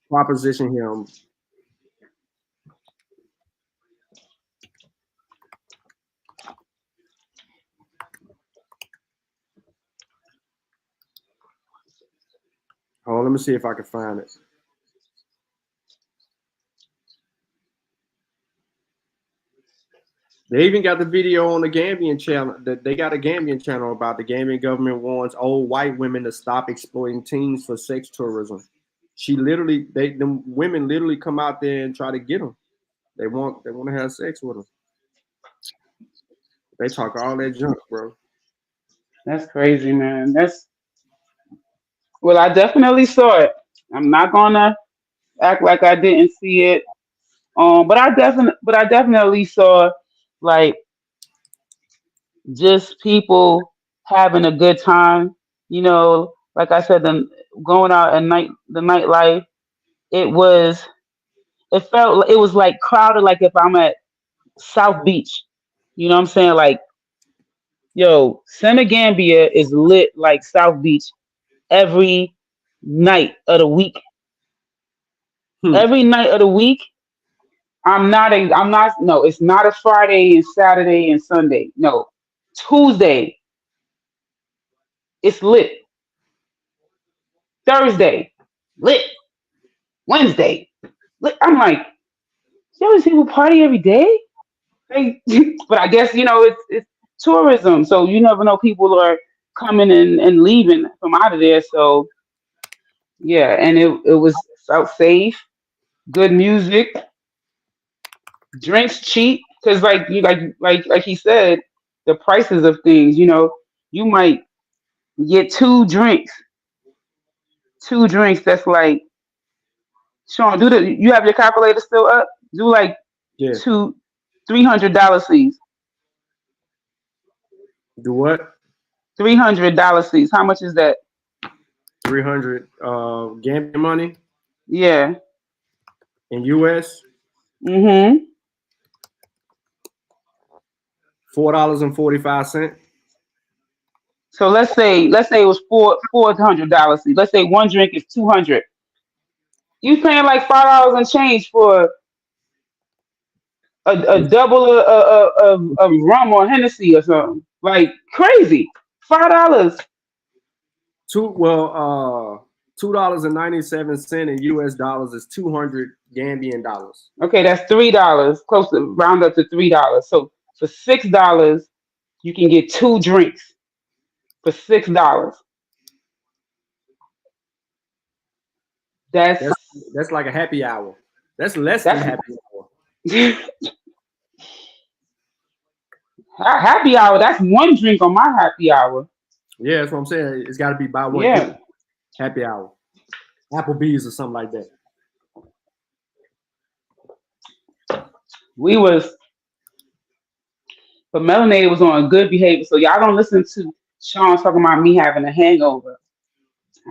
proposition him. Hold on, let me see if I can find it. They even got the video on the Gambian channel. They got a Gambian channel about the Gambian government warns old white women to stop exploiting teens for sex tourism. Them women literally come out there and try to get them. They want to have sex with them. They talk all that junk, bro. That's crazy, man. Well, I definitely saw it. I'm not gonna act like I didn't see it. But I definitely saw like just people having a good time. You know, like I said, going out at night, the nightlife. It was. It was like crowded. Like if I'm at South Beach, you know what I'm saying? Like, yo, Senegambia is lit like South Beach every night of the week. Every night of the week. No, it's not a Friday and Saturday and Sunday. No, Tuesday, it's lit. Thursday, lit. Wednesday, lit. I'm like, yo, these people party every day? Like, but I guess, it's tourism. So you never know, people are coming and leaving from out of there. So yeah, and it was felt safe, good music, drinks cheap. Cause like he said, the prices of things, you might get two drinks. Two drinks. That's like, Sean, you have your calculator still up? Do like $300 fees. Do what? $300 fees. How much is that? 300 Gambian money? Yeah. In US? Mm-hmm. $4.45. So let's say it was $400 fee. Let's say one drink is 200. You paying like $5 and change for a double of rum or Hennessy or something. Like crazy. $5. $2.97 in US dollars is 200 Gambian dollars. Okay, that's $3. Close to round up to $3. So for $6, you can get two drinks for $6. That's like a happy hour. That's less than happy hour. Happy hour, that's one drink on my happy hour. Yeah, that's what I'm saying. It's got to be by one drink. Happy hour. Applebee's or something like that. But Melanated was on good behavior. So y'all don't listen to Sean talking about me having a hangover.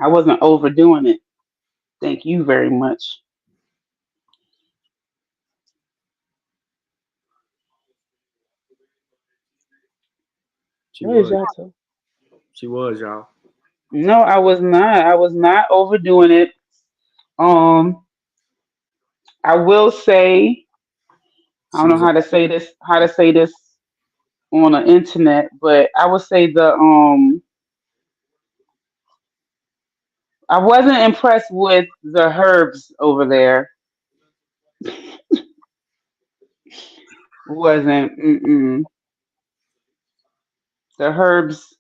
I wasn't overdoing it. Thank you very much. She was, y'all. No, I was not. I was not overdoing it. I will say, I don't know how to say this on the internet, but I would say I wasn't impressed with the herbs over there. Wasn't. The herbs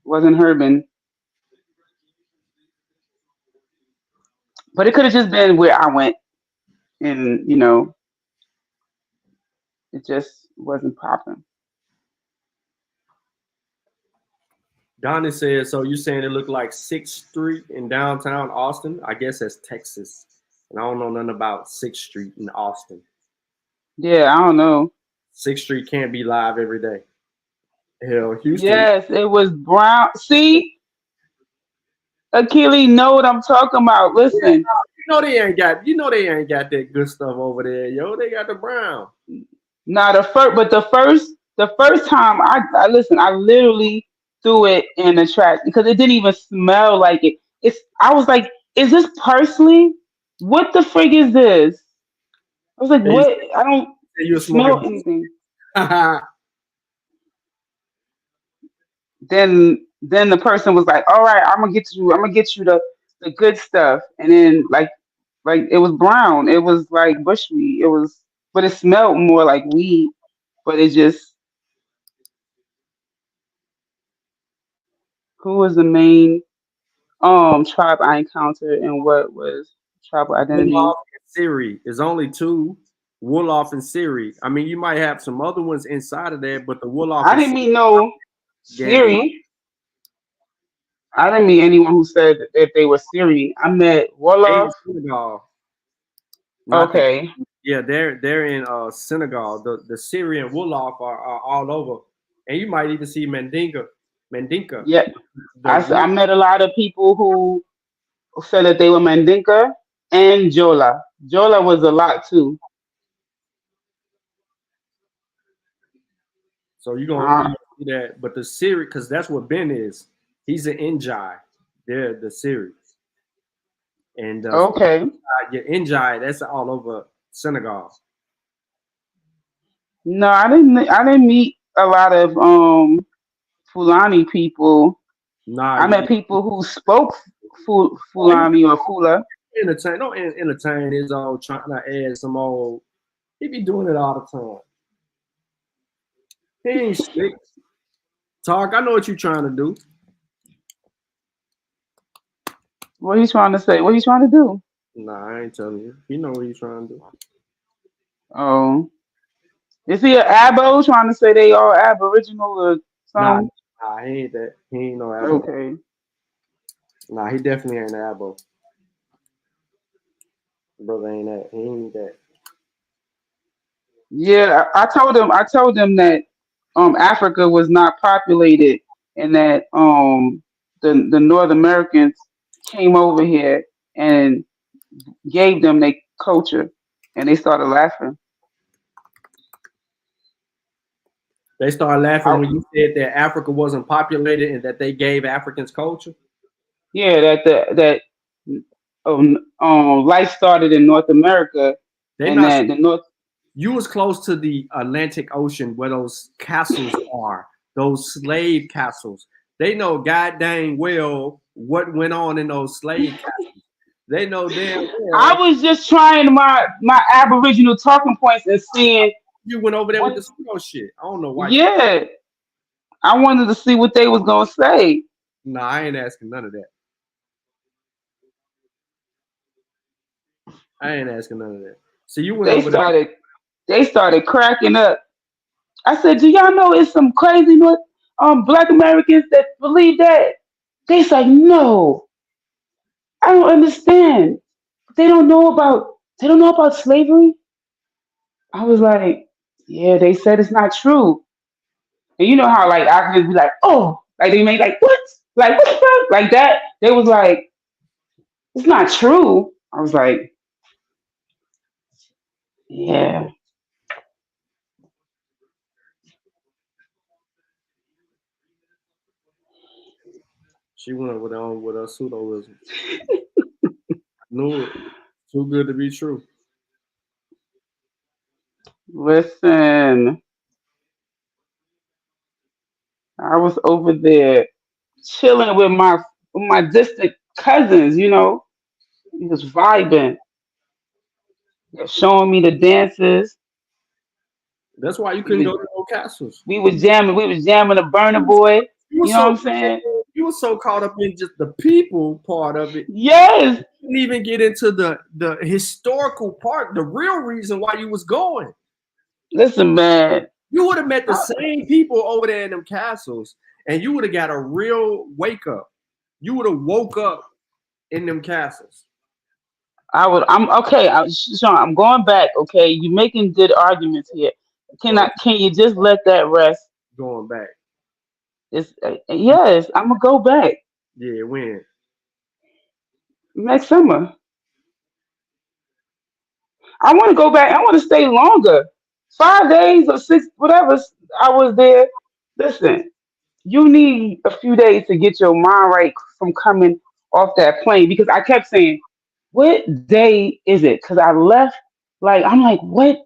wasn't herbing. But it could have just been where I went, and it just wasn't popping. Donnie said, so you saying it looked like 6th Street in downtown Austin? I guess that's Texas. And I don't know nothing about 6th Street in Austin. Yeah, I don't know. 6th Street can't be live every day. Hell, Houston. Yes, it was brown. See? Achilles know what I'm talking about. Listen. They ain't got that good stuff over there, yo. They got the brown. Nah, the first time I listen, I literally threw it in the trash because it didn't even smell like it. I was like, is this parsley? What the frig is this? I was like, what? I don't smell anything. Then the person was like, all right, I'm gonna get you the the good stuff, and then like it was brown. It was like bushweed. It was, but it smelled more like weed. But it just, who was the main tribe I encountered, and what was tribal identity? Wolof and Siri. There's only two, Wolof and Siri. I mean, you might have some other ones inside of there, but the Wolof I and didn't Siri meet no gang. Siri. I didn't meet anyone who said that they were Siri. I met They in Wolof. Senegal, not the Okay. yeah. They're in Senegal. The Syrian Wolof are all over, and you might even see Mandinka. Yeah. The I met a lot of people who said that they were Mandinka and Jola. Jola was a lot too. So you Uh, gonna see that, but the Siri, because that's what Ben is. He's an Njai. They're the Siri, and okay. your Njai, that's all over Senegal. No, I didn't meet a lot of Fulani people. Nah, I met people who spoke Fulani or Fula. entertain. Don't entertain his old trying to add some old. He be doing it all the time. He ain't slick. Talk. I know what you trying to do. What he's trying to say? What he's trying to do? Nah, I ain't telling you. You know what he's trying to do. Oh, is he an abo trying to say they all Aboriginal or Nah, something? he ain't that. He ain't no abo. Okay. Nah, he definitely ain't an abo. Brother ain't that. He ain't that. Yeah, I told them that Africa was not populated and that the North Americans came over here and gave them their culture, and they started laughing. They started I, laughing when you said that Africa wasn't populated and that they gave Africans culture. yeah, life started in North America, They and not. that the North. You was close to the Atlantic Ocean where those castles are, those slave castles. They know god dang well what went on in those slave castles. They know damn I well was just trying my Aboriginal talking points and seeing you went over there with what. the pseudo shit. I don't know why you. Yeah, I wanted to see what they was gonna say. Nah, I ain't asking none of that. I ain't asking none of that. So you went They over there. started they started cracking up. I said, "Do y'all know it's some crazy Black Americans that believe that?" They like, "No, I don't understand. They don't know about slavery." I was like, "Yeah, they said it's not true." And you know how like Africans be like, "Oh," like they make like what, like what the fuck, like that. They was like, "It's not true." I was like, "Yeah." She went over there with her pseudoism. Knew it. Too good to be true. Listen, I was over there chilling with my distant cousins. He was vibing, showing me the dances. That's why you He couldn't was, go to no castles. we was jamming the Burner Boy. You were You know what so I'm saying? you were so caught up in just the people part of it. Yes. You didn't even get into the historical part, the real reason why you was going. Listen, man. You would have met the I, same people over there in them castles, and you would have got a real wake up. You would have woke up in them castles. I'm okay. Sean, I'm going back. Okay, you making good arguments here. Can you just let that rest? Going back. Yes, I'm gonna go back Yeah, when? next summer. I want to go back. I want to stay longer. 5 days or six, whatever I was there. Listen, you need a few days to get your mind right from coming off that plane because I kept saying, "What day is it?" Because I left. Like I'm like, "What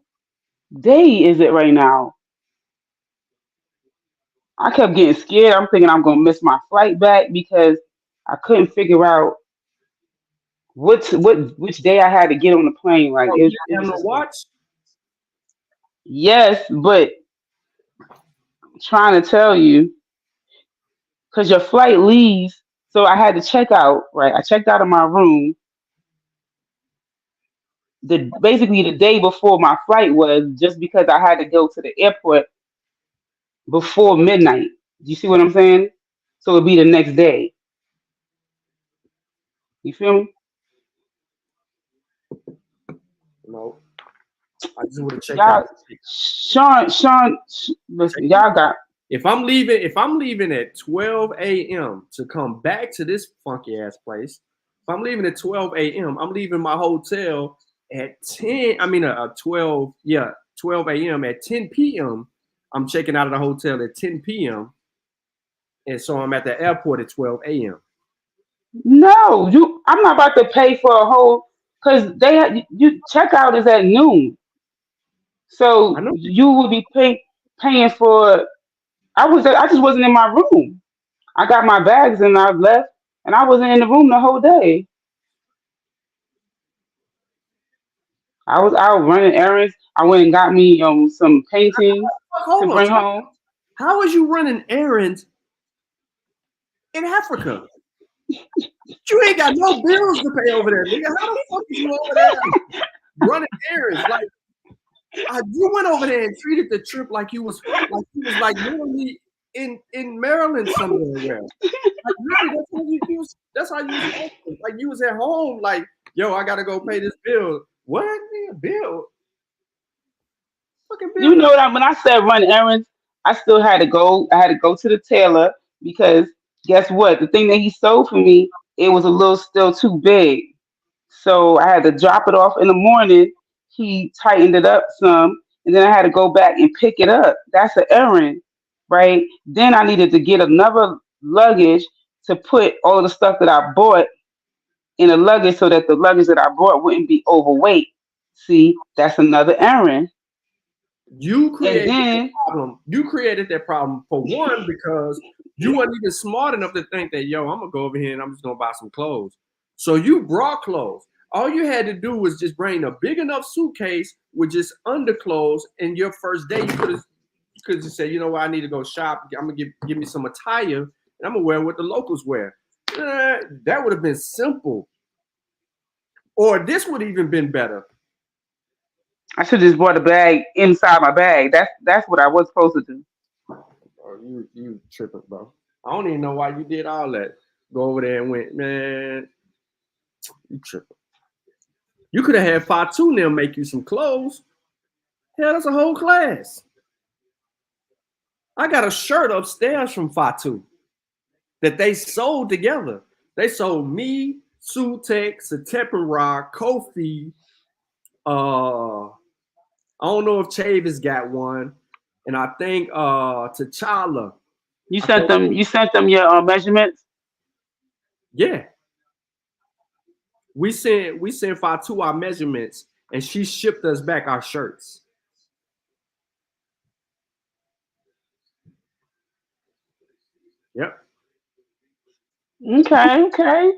day is it right now?" I kept getting scared. I'm thinking I'm gonna miss my flight back because I couldn't figure out. which day I had to get on the plane. Like Oh, you it didn't was have no just watch? yes, but I'm trying to tell you, because your flight leaves. So I had to check out, right? I checked out of my room basically the day before my flight was, just because I had to go to the airport before midnight. You see what I'm saying? So it'd be the next day. You feel me? No. I just would have checked Y'all, out. listen, y'all got. If I'm leaving at 12 a.m. to come back to this funky ass place, if I'm leaving at 12 a.m., I'm leaving my hotel at 12 a.m. At 10 p.m., I'm checking out of the hotel at 10 p.m. And so I'm at the airport at 12 a.m. No, I'm not about to pay for a whole, because you checkout is at noon. I So know. you would be paying for. I just wasn't in my room. I got my bags and I left, and I wasn't in the room the whole day. I was out running errands. I went and got me some paintings to Hold on. bring home. How is you running errands in Africa? You ain't got no bills to pay over there, nigga. How the fuck is you over there running errands? Like, you went over there and treated the trip like you was literally in Maryland somewhere. Like, really, that's how you was acting. Like, you was at home, like, yo, I gotta go pay this bill. What? Nigga, bill? Fucking You bill. know that when I said run errands, I still had to go. I had to go to the tailor because guess what? The thing that he sold for me, it was a little still too big. So I had to drop it off in the morning. He tightened it up some, and then I had to go back and pick it up. That's an errand, right? Then I needed to get another luggage to put all the stuff that I bought in a luggage so that the luggage that I bought wouldn't be overweight. See, that's another errand. You And created that then problem. You created that problem for one because you weren't even smart enough to think that, yo, I'm gonna go over here and I'm just gonna buy some clothes. So you brought clothes. All you had to do was just bring a big enough suitcase with just underclothes. And your first day, you could just say, you know what, I need to go shop. I'm gonna give me some attire, and I'm gonna wear what the locals wear. That would have been simple. Or this would have even been better. I should just bought a bag inside my bag. That's what I was supposed to do. Oh, you tripping, bro. I don't even know why you did all that. Go over there and went, man, you tripping. You could have had Fatu and them make you some clothes. Hell, that's a whole class. I got a shirt upstairs from Fatu that they sold together. They sold me, Sutek, Satepara, Kofi. I don't know if Chavis got one. And I think T'Challa. You sent them your measurements. Yeah. We sent Fatu our measurements, and she shipped us back our shirts. Yep. Okay.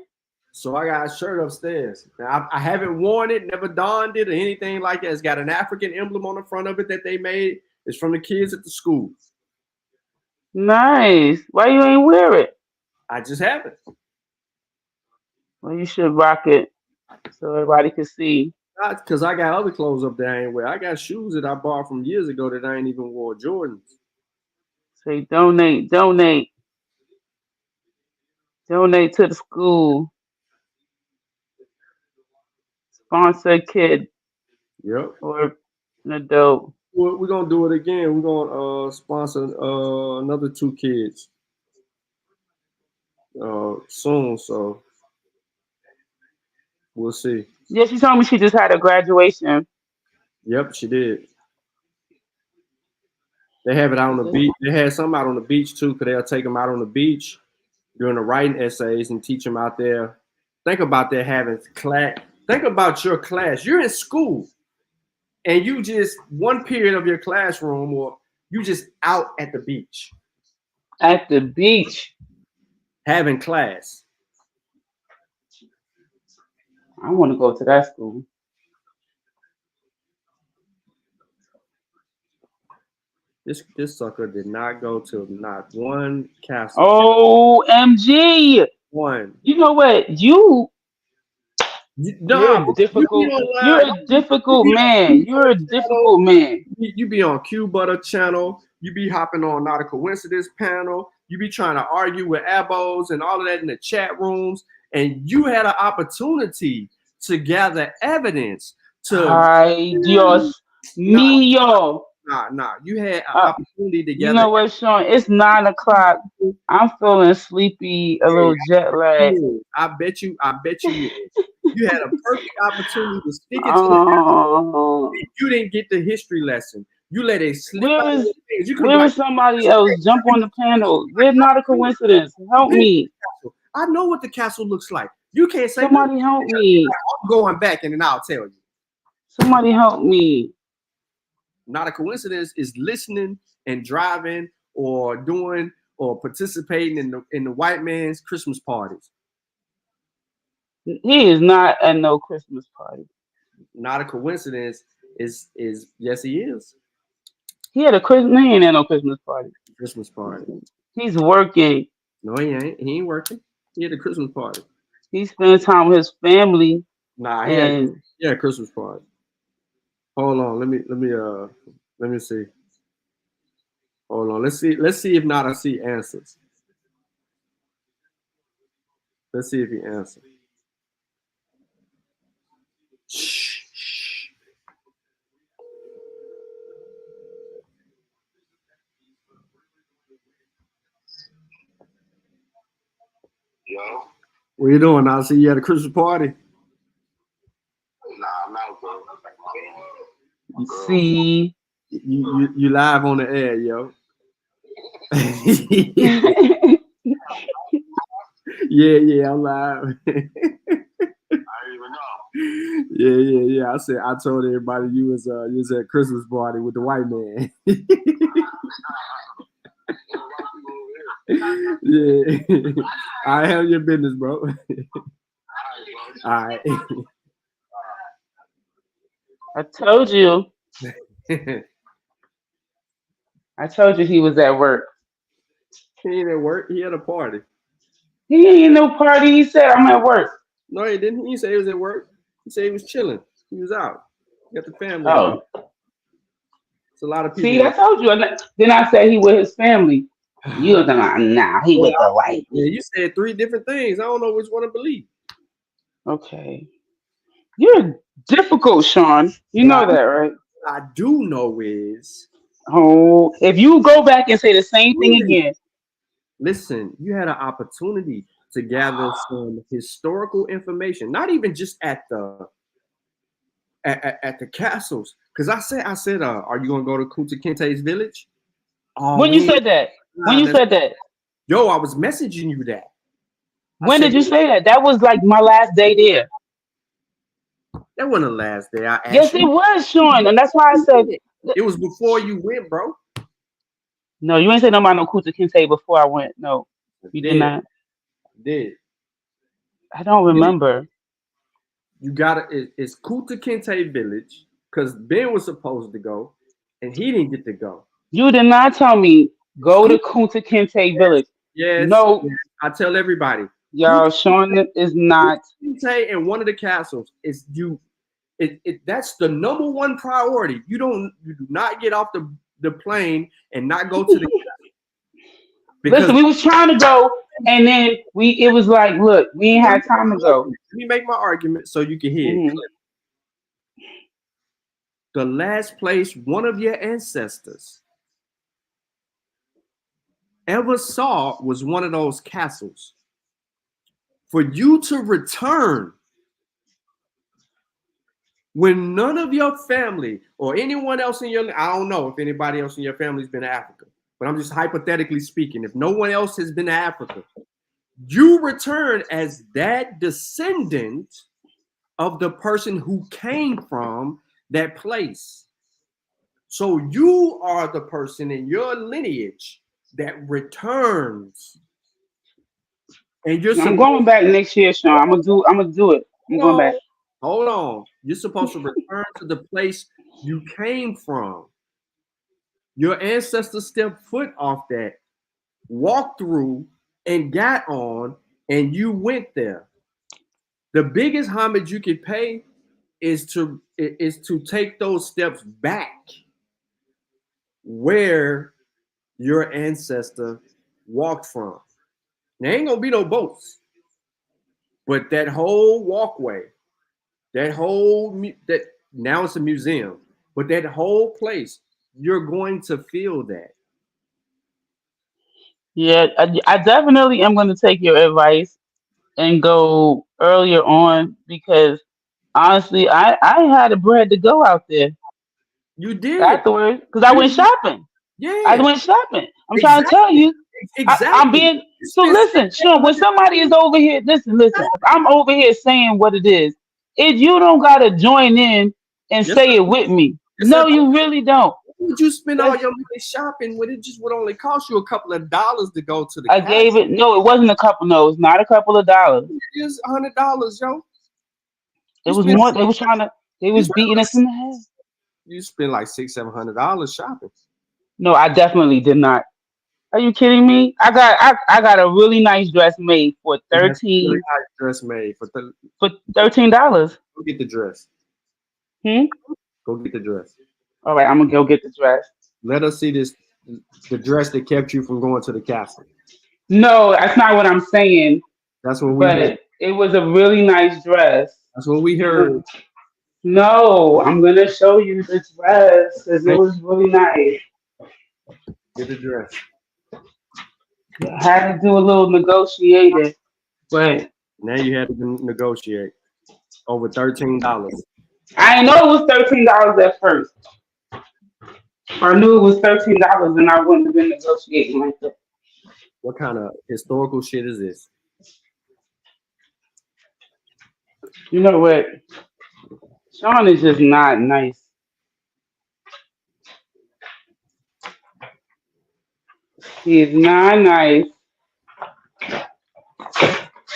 So I got a shirt upstairs. Now, I haven't worn it, never donned it, or anything like that. It's got an African emblem on the front of it that they made. It's from the kids at the school. Nice. Why you ain't wear it? I just haven't. Well, you should rock it so everybody can see. Because I got other clothes up there I ain't wear. I got shoes that I bought from years ago that I ain't even wore. Jordans. Say donate to the school. Sponsor a kid. Yep. Or an adult. We're gonna do it again. We're gonna sponsor another 2 kids soon. So we'll see. Yeah, she told me she just had a graduation. Yep, she did. They have it out on the beach. They had some out on the beach too, because they'll take them out on the beach during the writing essays and teach them out there. Think about that having class. Think about your class. You're in school, and you just one period of your classroom, or you just out at the beach. At the beach. Having class. I want to go to that school. This sucker did not go to not one castle. OMG! One. You know what? You're a difficult. You're a difficult man. You're a difficult man. You be on Q Butter channel. You be hopping on Not a Coincidence panel. You be trying to argue with abos and all of that in the chat rooms. And you had an opportunity to gather evidence to. Ay, Dios mío. Nah. You had an opportunity to gather. You know what, Sean? It's 9 o'clock. I'm feeling sleepy, a little jet lag. I bet you. You had a perfect opportunity to stick it to the you didn't get the history lesson. You let it slip out of your fingers. Where is somebody else? Jump on the panel. We're Not a Coincidence. Help me. I know what the castle looks like. You can't say somebody help me. I'm going back and then I'll tell you. Somebody help me. Not a Coincidence is listening and driving or doing or participating in the white man's Christmas parties. He is not at no Christmas party. Not a Coincidence is yes, he is. He had a Christmas. He ain't at no Christmas party. Christmas party. He's working. No, he ain't. He ain't working. He had a Christmas party. He's spending time with his family. Nah, he had a Christmas party. Hold on. Let me see. Hold on. Let's see if not I see answers. Let's see if he answers. Shh. Yo. What you doing? I see you at a Christmas party. Nah, I'm out, bro. See. You live on the air, yo. Yeah, I'm live. I didn't even know. Yeah. I told everybody you was at Christmas party with the white man. Yeah. I have your business, bro. All right. I told you. I told you he was at work. He ain't at work. He had a party. He ain't no party. He said, I'm at work. No, he didn't. He said he was at work. He said he was chilling. He was out. He got the family. Oh. It's a lot of people. See, I told you. Then I said he with his family. You was like, nah, he with the white. Yeah, you said 3 different things. I don't know which one to believe. Okay. You're difficult, Sean. You know that, right? What I do know is. Oh, if you go back and say the same thing again. Listen, you had an opportunity to gather some historical information, not even just at the castles. Because I said, are you gonna go to Kunta Kinte's village? When you said that? When you said that? Yo, I was messaging you that. When did you say that? That was like my last day there. That wasn't the last day. I asked yes, it was, Sean, and that's why I said it was before you went, bro. No, you ain't said nobody no Kunta Kinte before I went. No, you did not. Did. I don't remember. You got it. It's Kunta Kinte village because Ben was supposed to go, and he didn't get to go. You did not tell me go to Kunta Kinte village. Yes. No. Yes. I tell everybody. Y'all, Sean is not. Kinte in one of the castles is you. That's the number one priority. You do not get off the plane and not go to the. Listen, we was trying to go, and then it was like, look, we ain't had time to go. Let me make my argument so you can hear it. The last place one of your ancestors ever saw was one of those castles. For you to return when none of your family or anyone else in your, I don't know if anybody else in your family's been to Africa, but I'm just hypothetically speaking, if no one else has been to Africa, you return as that descendant of the person who came from that place. So you are the person in your lineage that returns. And I'm going back next year, Sean. I'm gonna do it. I'm going back. Hold on. You're supposed to return to the place you came from. Your ancestors stepped foot off that, walked through, and got on, and you went there. The biggest homage you could pay is to take those steps back where your ancestor walked from. There ain't gonna be no boats, but that whole walkway, that now it's a museum, but that whole place, you're going to feel that. Yeah, I definitely am going to take your advice and go earlier on because honestly, I had a bread to go out there You did. afterwards because I went shopping. I Yeah, went shopping. I'm trying to exactly. tell you. I'm Exactly. being so listen, Sean, when somebody is over here, listen. If I'm over here saying what it is, you don't gotta join in and Yes, say it with me. yes, No, you really don't. why would you spend all That's, your money shopping when it just would only cost you a couple of dollars to go to the I castle? gave it. No, it wasn't a couple. No, it's not a couple of dollars. It is $100, yo. It You was spend more. They was trying to. They you was spend beating us in the head. you spend like $600-700 shopping. No, I definitely did not. Are you kidding me? I got a really nice dress made for And that's a really 13 nice dress made for for $13. go get the dress. Hmm. Go get the dress. All right, I'm gonna go get the dress. Let us see the dress that kept you from going to the castle. No, that's not what I'm saying. That's what we heard. But it was a really nice dress. That's what we heard. No, I'm gonna show you the dress because it was really nice. Get the dress. I had to do a little negotiating, but Now you had to negotiate over $13. I didn't know it was $13 at first. If I knew it was $13, then I wouldn't have been negotiating like that. What kind of historical shit is this? You know what? Sean is just not nice. He is not nice.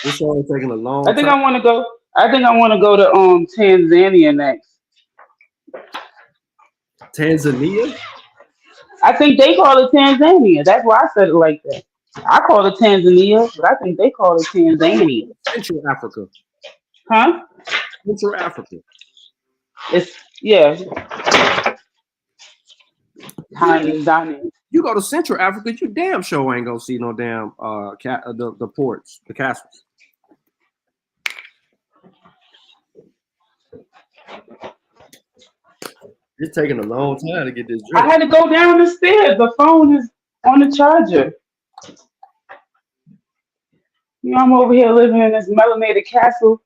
This show is taking a long I think time. I want to go. I think I want to go to Tanzania next. Tanzania? I think they call it Tanzania. That's why I said it like that. I call it Tanzania, but I think they call it Tanzania. Central Africa. Huh? Central Africa. It's yeah. Tanzania. You go to Central Africa, you damn sure ain't gonna see no damn the ports, the castles. It's taking a long time to get this I drink. had to go down the stairs. The phone is on the charger. You know, I'm over here living in this melanated castle.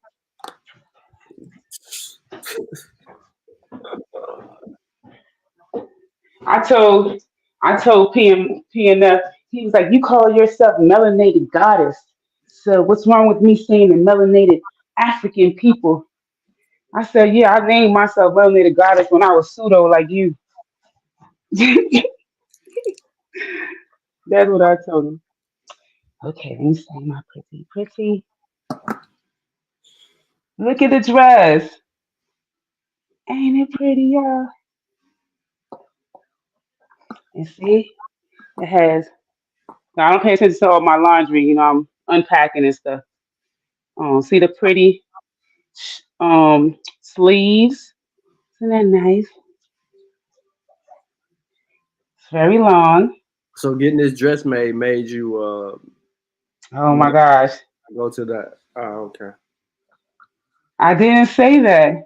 I told PNF, he was like, you call yourself melanated goddess. So what's wrong with me saying the melanated African people? I said, yeah, I named myself melanated goddess when I was pseudo like you. That's what I told him. Okay, let me say my pretty. Look at the dress. Ain't it pretty, y'all? And see, it has. Now, I don't pay attention to all my laundry. You know, I'm unpacking and stuff. See the pretty sleeves. Isn't that nice? It's very long. So getting this dress made you Oh my gosh. go to that. Oh, okay. I didn't say that.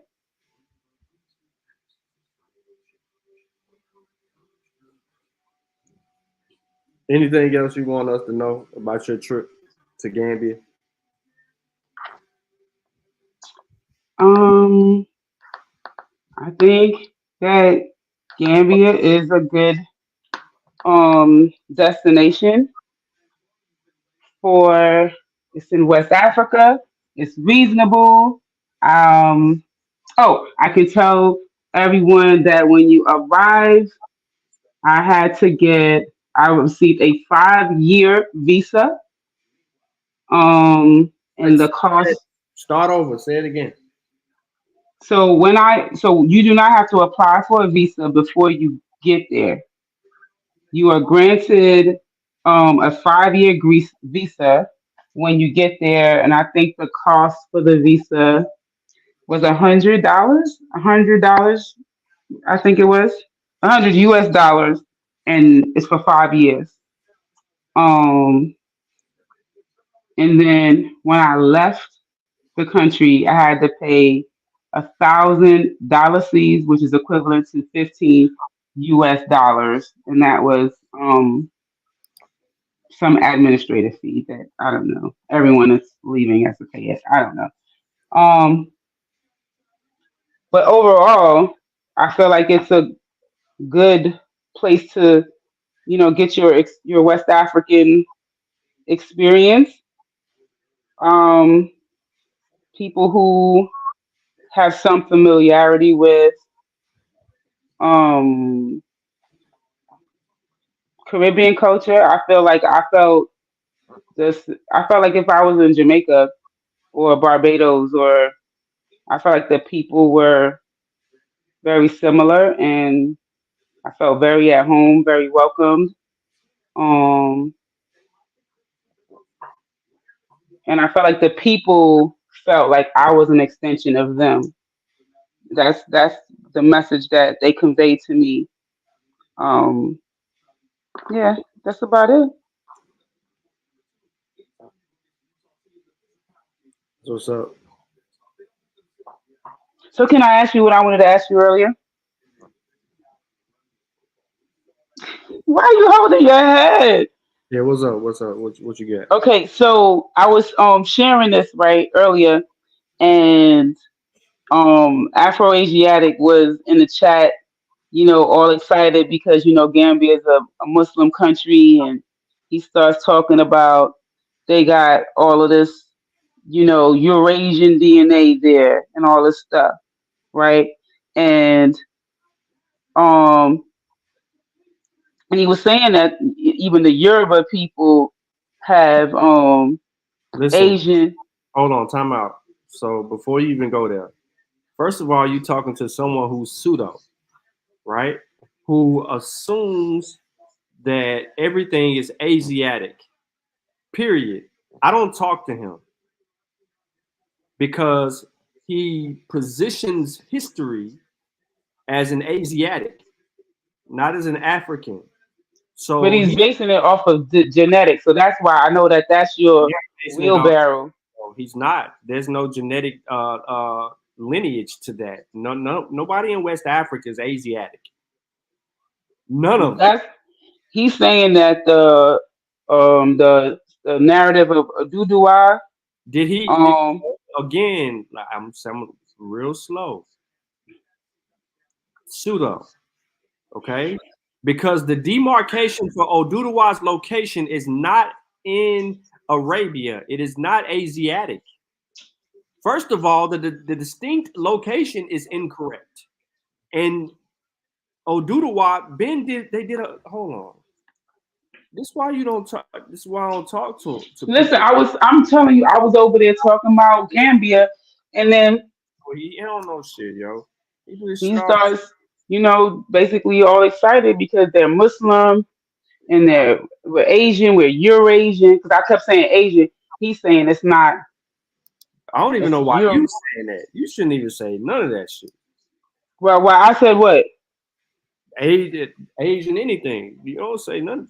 Anything else you want us to know about your trip to Gambia? I think that Gambia is a good destination for it's in West Africa. It's reasonable. Oh, I can tell everyone that when you arrive, I received a 5-year visa. And the cost. Start over. Say it again. So you do not have to apply for a visa before you get there. You are granted a 5-year visa when you get there, and I think the cost for the visa was $100. $100, I think it was $100 US, and it's for 5 years. Um, and then when I left the country, I had to pay $1,000 which is equivalent to 15 US dollars, and that was some administrative fee that I don't know. Everyone is leaving has to pay it. I don't know. Um, but overall, I feel like it's a good place to, get your West African experience. Um, People who have some familiarity with um Caribbean culture. I felt like if I was in Jamaica or Barbados, or I felt like the people were very similar, and I felt very at home, very welcomed. Um, and I felt like the people felt like I was an extension of them. That's the message that they conveyed to me. Um, yeah, that's about it. What's up? So can I ask you what I wanted to ask you earlier? Why are you holding your head? Yeah, what's up? What's up? What you got? Okay, so I was sharing this right earlier, and Afro Asiatic was in the chat, all excited because Gambia is a Muslim country, and he starts talking about they got all of this, Eurasian DNA there and all this stuff, right? And um and he was saying that even the Yoruba people have Listen, Asian. hold on, time out. So before you even go there, first of all, you talking to someone who's pseudo, right? Who assumes that everything is Asiatic. Period. I don't talk to him because he positions history as an Asiatic, not as an African. But So he's basing it off of the genetics, so that's why I know that that's your basing it off. wheelbarrow. He's not. There's no genetic lineage to that. Nobody in West Africa is Asiatic. None of them. That's He's saying that the narrative of Oduduwa. Did he? Um, Again, I'm real slow. Pseudo. Okay, because the demarcation for Oduduwa's location is not in Arabia. It is not Asiatic. First of all, the distinct location is incorrect. And Oduduwa, they did a, hold on. This is why you don't talk, this is why I don't talk to Listen, people. I'm telling you, I was over there talking about Gambia, and then He don't know shit, yo. he starts, basically all excited because they're Muslim and we're Asian, we're Eurasian. Because I kept saying Asian, he's saying it's not. I don't even It's know why Euro. you saying that. You shouldn't even say none of that shit. Well, I said what? Asian anything. You don't say none of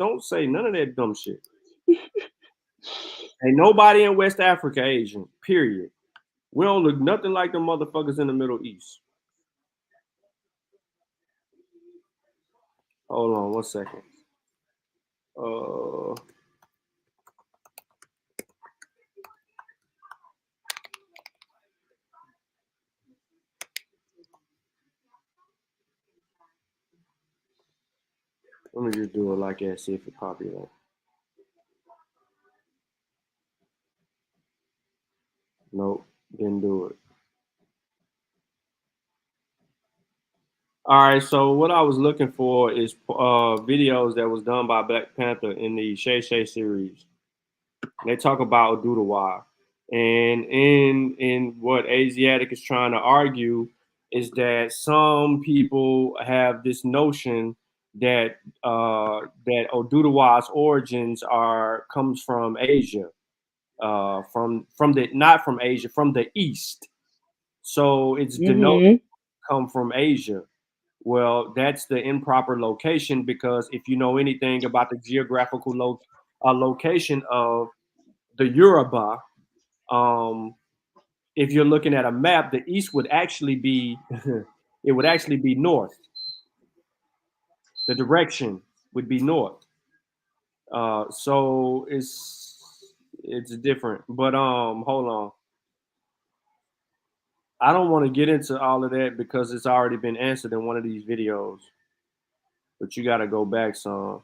that dumb shit. Ain't nobody in West Africa Asian, period. We don't look nothing like the motherfuckers in the Middle East. Hold on 1 second. Let me just do it like that, see if it popular. Nope, didn't do it. All right, so what I was looking for is videos that was done by Black Panther in the Shay Shay series. They talk about Oduduwa. And in what Asiatic is trying to argue is that some people have this notion that that Oduduwa's origins comes from Asia, from the not from Asia, from the East. So it's denoted come from Asia. Well, that's the improper location, because if you know anything about the geographical location of the Yoruba, if you're looking at a map, the east would actually be it would actually be north. The direction would be north. So it's different. But hold on. I don't want to get into all of that because it's already been answered in one of these videos. But you got to go back some.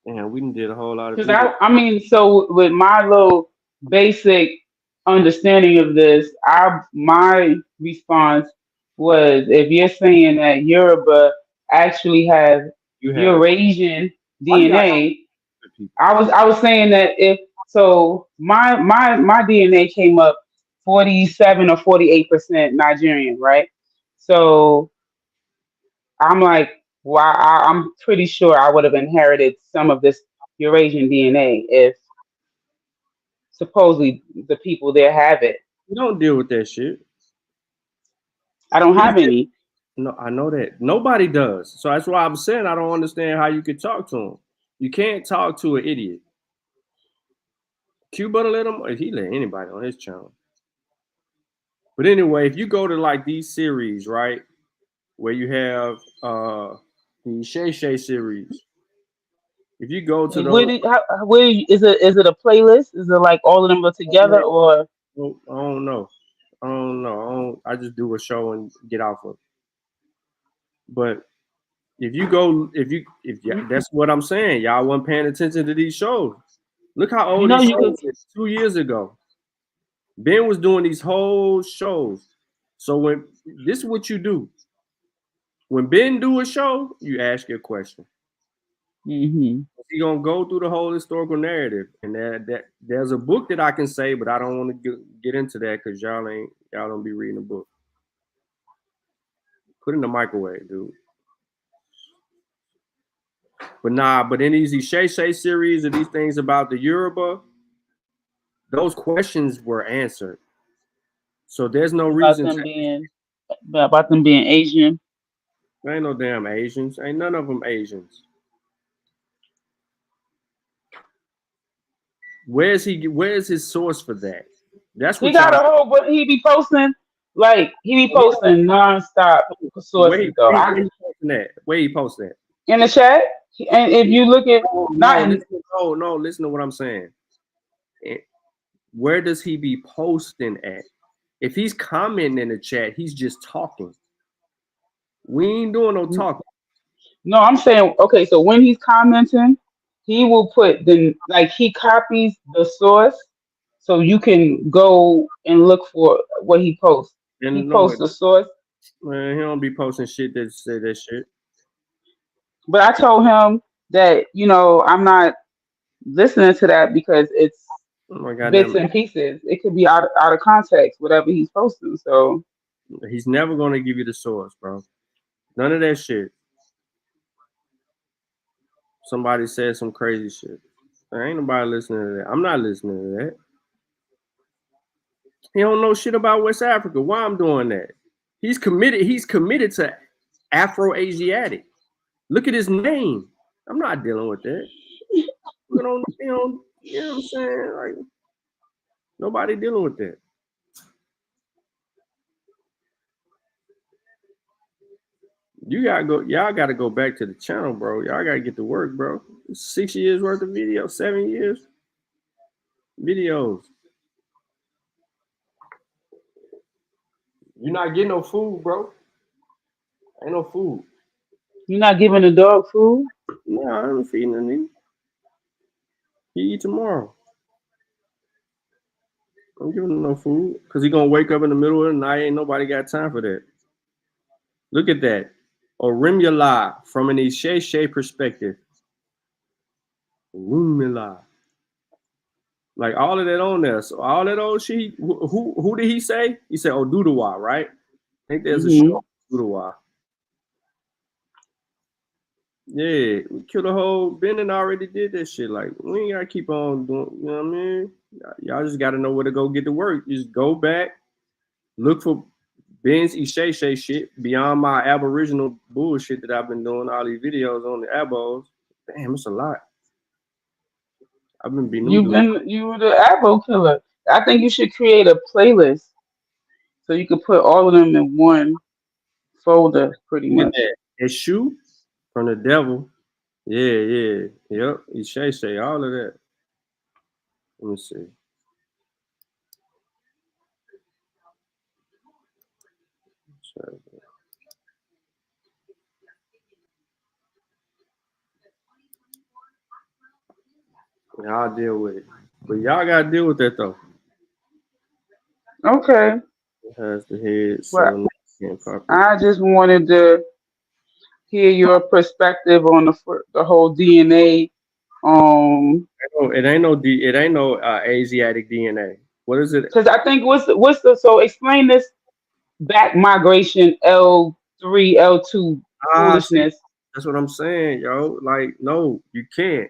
And we did a whole lot of Because videos. I mean, so with my little basic understanding of this, my response was, if you're saying that Yoruba actually have You have. Eurasian Why you got DNA, I was saying that if so, my DNA came up 47 or 48% Nigerian, right? So I'm like, wow, I'm pretty sure I would have inherited some of this Eurasian DNA if supposedly the people there have it. You don't deal with that shit. I don't have any. No, I know that. Nobody does. So that's why I'm saying I don't understand how you could talk to him. You can't talk to an idiot. Q Butter let him, he let anybody on his channel. But anyway, if you go to like these series, right, where you have the Shay Shay series, if you go to those, Where is it? Is it a playlist? Is it like all of them are together, or I don't know. I just do a show and get off of it. But if you go, that's what I'm saying. Y'all weren't paying attention to these shows. Look how old these shows is. 2 years ago. Ben was doing these whole shows. So when this is what you do. When Ben do a show, you ask your question. Mm-hmm. He's gonna go through the whole historical narrative, and that there's a book that I can say, but I don't want to get into that because y'all don't be reading a book. Put it in the microwave, dude. But in these Shay Shay series of these things about the Yoruba, those questions were answered. So there's no reason about them being Asian. There ain't no damn Asians. Ain't none of them Asians. Where's his source for that? That's what he got a whole, but he be posting nonstop sources though. Where he post that? In the chat. And if you look at listen to what I'm saying. Where does he be posting at? If he's commenting in the chat, he's just talking. We ain't doing no talking. No, I'm saying, okay, so when he's commenting, he will put he copies the source so you can go and look for what he posts. He posts the source. Man, he don't be posting shit that say that shit. But I told him that, I'm not listening to that because it's bits and pieces. It could be out of context, whatever he's posting. So he's never going to give you the source, bro. None of that shit. Somebody said some crazy shit. There ain't nobody listening to that. I'm not listening to that. He don't know shit about West Africa. Why I'm doing that? He's committed to Afro-Asiatic. Look at his name. I'm not dealing with that. You know what I'm saying? Like, nobody dealing with that. Y'all gotta go back to the channel, bro. Y'all gotta get to work, bro. 6 years worth of videos, 7 years videos. You're not getting no food, bro. Ain't no food. You're not giving the dog food? No, I ain't feeding him. He eat tomorrow. I'm giving him no food because he gonna wake up in the middle of the night. Ain't nobody got time for that. Look at that. Orimula from an Ishe perspective. Orimula. Like all of that on there. So all that old shit. Who did he say? He said Oduduwa, right? think there's a show pseudo. Yeah, we killed a whole. Bennett already did that shit. Like, we ain't gotta keep on doing. You know what I mean? Y'all just gotta know where to go get to work. Just go back, look for Ben's Ishay shit beyond my Aboriginal bullshit that I've been doing. All these videos on the Abos. Damn, it's a lot. I've been beating them. You were the Abo killer. I think you should create a playlist so you could put all of them in one folder, pretty Look at much. that. Eshu from the devil. Yeah. Yep. Ishay, all of that. Let me see. I'll deal with it. But y'all gotta deal with that though. Okay. It has the head, Well, so I just wanted to hear your perspective on the whole DNA. It ain't no Asiatic DNA. What is it? Because I think so explain this back migration L3 L2 See, foolishness. that's what I'm saying, yo. Like, no, you can't.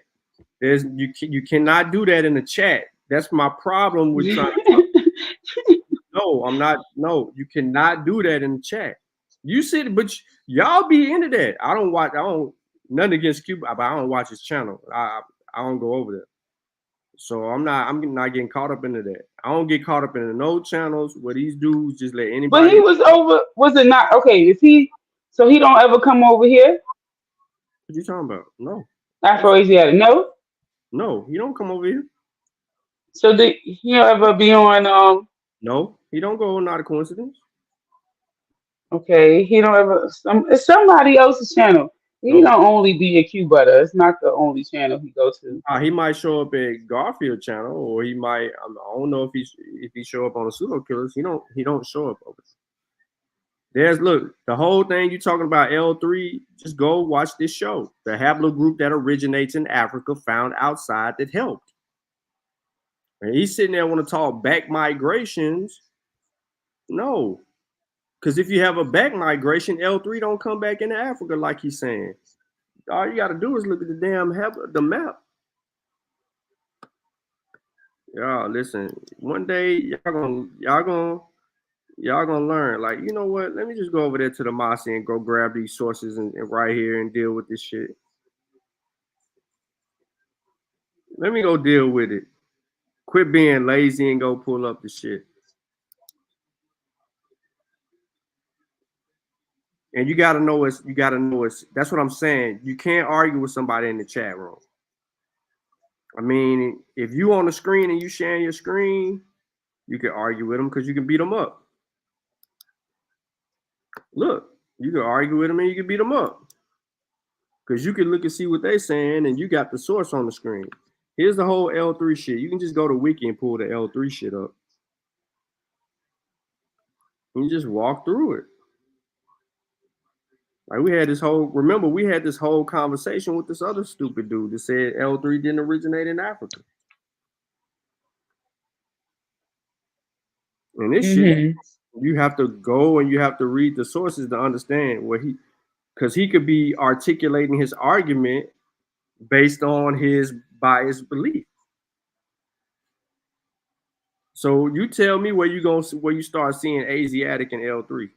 You cannot do that in the chat. That's my problem with trying to No, I'm not. No, you cannot do that in the chat. You said, but y'all be into that. I don't nothing against Cuba, but I don't watch his channel. I don't go over there. So I'm not getting caught up into that. I don't get caught up in no channels where these dudes just let anybody. But he was over. Was it not okay? So he don't ever come over here? What you talking about? No. Afro-Asiatic? No, he don't come over here. So did he ever be on? No, he don't go. Not a coincidence. Okay, he don't ever. It's somebody else's channel. He don't only be a Q butter. It's not the only channel he go to. He might show up at Garfield channel, or he might. I don't know if he show up on the pseudo killers. He don't show up over there. Look, the whole thing you talking about L3. Just go watch this show. The haplogroup that originates in Africa found outside that helped. And he's sitting there want to talk back migrations. No, because if you have a back migration, L3 don't come back into Africa like he's saying. All you got to do is look at the map. Y'all listen. One day y'all gonna learn. Like, you know what? Let me just go over there to the Mossy and go grab these sources and right here and deal with this shit. Let me go deal with it. Quit being lazy and go pull up the shit. And you gotta know it's. That's what I'm saying. You can't argue with somebody in the chat room. I mean, if you on the screen and you sharing your screen, you can argue with them because you can beat them up. Look, you can argue with them and you can beat them up because you can look and see what they're saying and you got the source on the screen. Here's the whole L3 shit. You can just go to Wiki and pull the L3 shit up. You just walk through it. Like we had this whole conversation with this other stupid dude that said L3 didn't originate in Africa. And this shit, you have to go and you have to read the sources to understand because he could be articulating his argument based on his biased belief. So you tell me where you start seeing Asiatic in L3.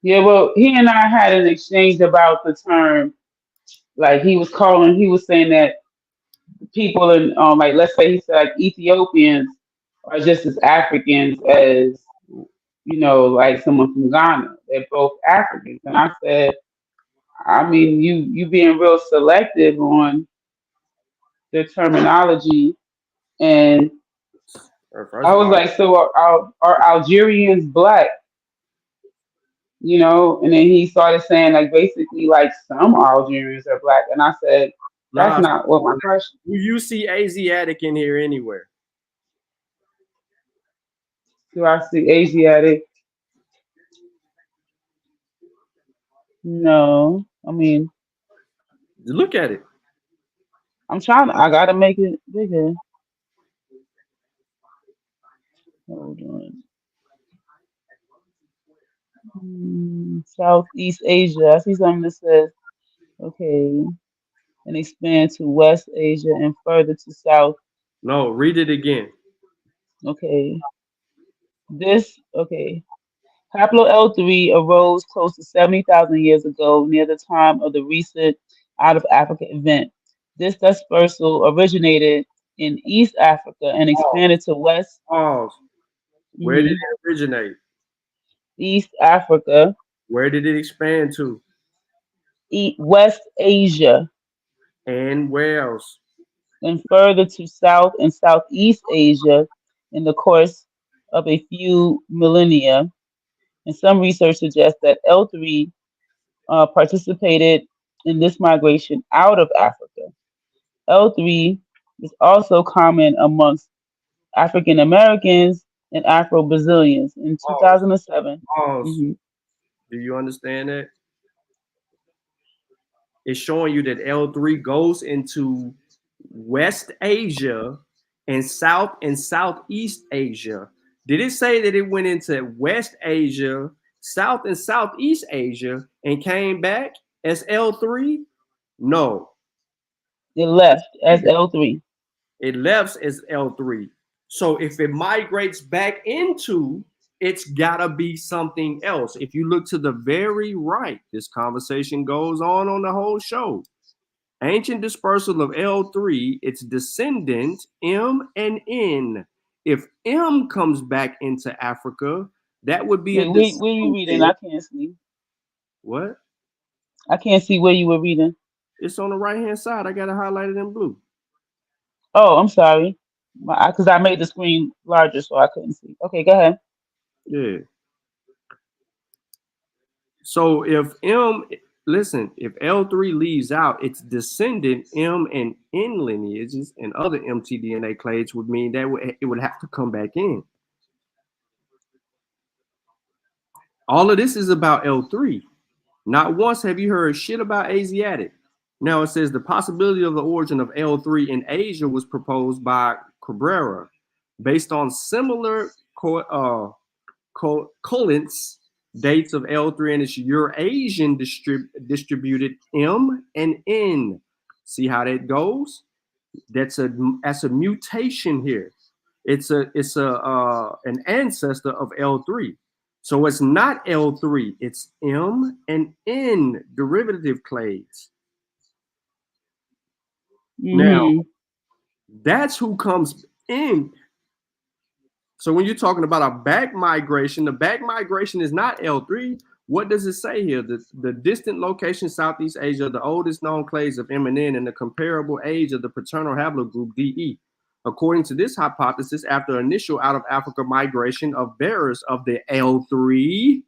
Yeah, well, he and I had an exchange about the term. Like he was saying that people in like let's say he said like Ethiopians are just as Africans as like someone from Ghana. They're both Africans. And I said, I mean, you being real selective on the terminology. And I was like, so are Algerians black? And then he started saying like basically like some Algerians are black. And I said, that's not what my question. Do you see Asiatic in here anywhere? Do I see Asiatic? No. I mean, look at it. I gotta make it bigger. Hold on. Southeast Asia. I see something that says, okay, and expand to West Asia and further to South. No, read it again. Okay. Okay. Haplo L3 arose close to 70,000 years ago near the time of the recent out of Africa event. This dispersal originated in East Africa and Pause. expanded to West Pause. Where did mhm, it originate? East Africa, Where did it expand to? West Asia, And where else? and further to South and Southeast Asia in the course of a few millennia. And some research suggests that L3 participated in this migration out of Africa. L3 is also common amongst African Americans and Afro Brazilians. In Pause. 2007, Pause. mhm, Do you understand that? It's showing you that L3 goes into West Asia and Southeast Asia. Did it say that it went into West Asia, South and Southeast Asia, and came back as L3? No. it left as L3. It left as L3. So if it migrates back into, it's gotta be something else. If you look to the very right, this conversation goes on the whole show. Ancient dispersal of L3, its descendant M and N. If M comes back into Africa, that would be a Wait, where you reading? descendant. I can't see. What? I can't see where you were reading. It's on the right hand side. I got it highlighted in blue. Oh, I'm sorry. Because I made the screen larger so I couldn't see. Okay, go ahead. Yeah. So if if L3 leaves out, its descendant M and N lineages and other mtDNA clades would mean that it would have to come back in. All of this is about L3. Not once have you heard shit about Asiatic. Now it says the possibility of the origin of L3 in Asia was proposed by Cabrera based on similar coalescence dates of L3 and its Eurasian distributed M and N. See how that goes? That's a mutation here. It's an ancestor of L3. So it's not L3, it's M and N derivative clades. Now, that's who comes in. So when you're talking about a back migration, the back migration is not L3. What does it say here? The distant location, Southeast Asia, the oldest known clades of M and N, and the comparable age of the paternal haplogroup DE. According to this hypothesis, after initial out of Africa migration of bearers of the L3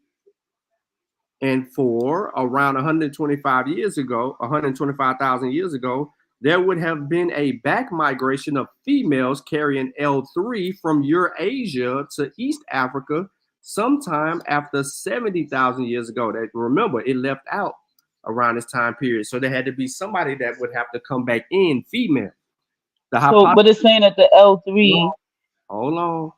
and 4 around 125,000 years ago, there would have been a back migration of females carrying L3 from Eurasia to East Africa sometime after 70,000 years ago. That, remember, it left out around this time period. So there had to be somebody that would have to come back in, female. But it's saying that the L3. Hold on.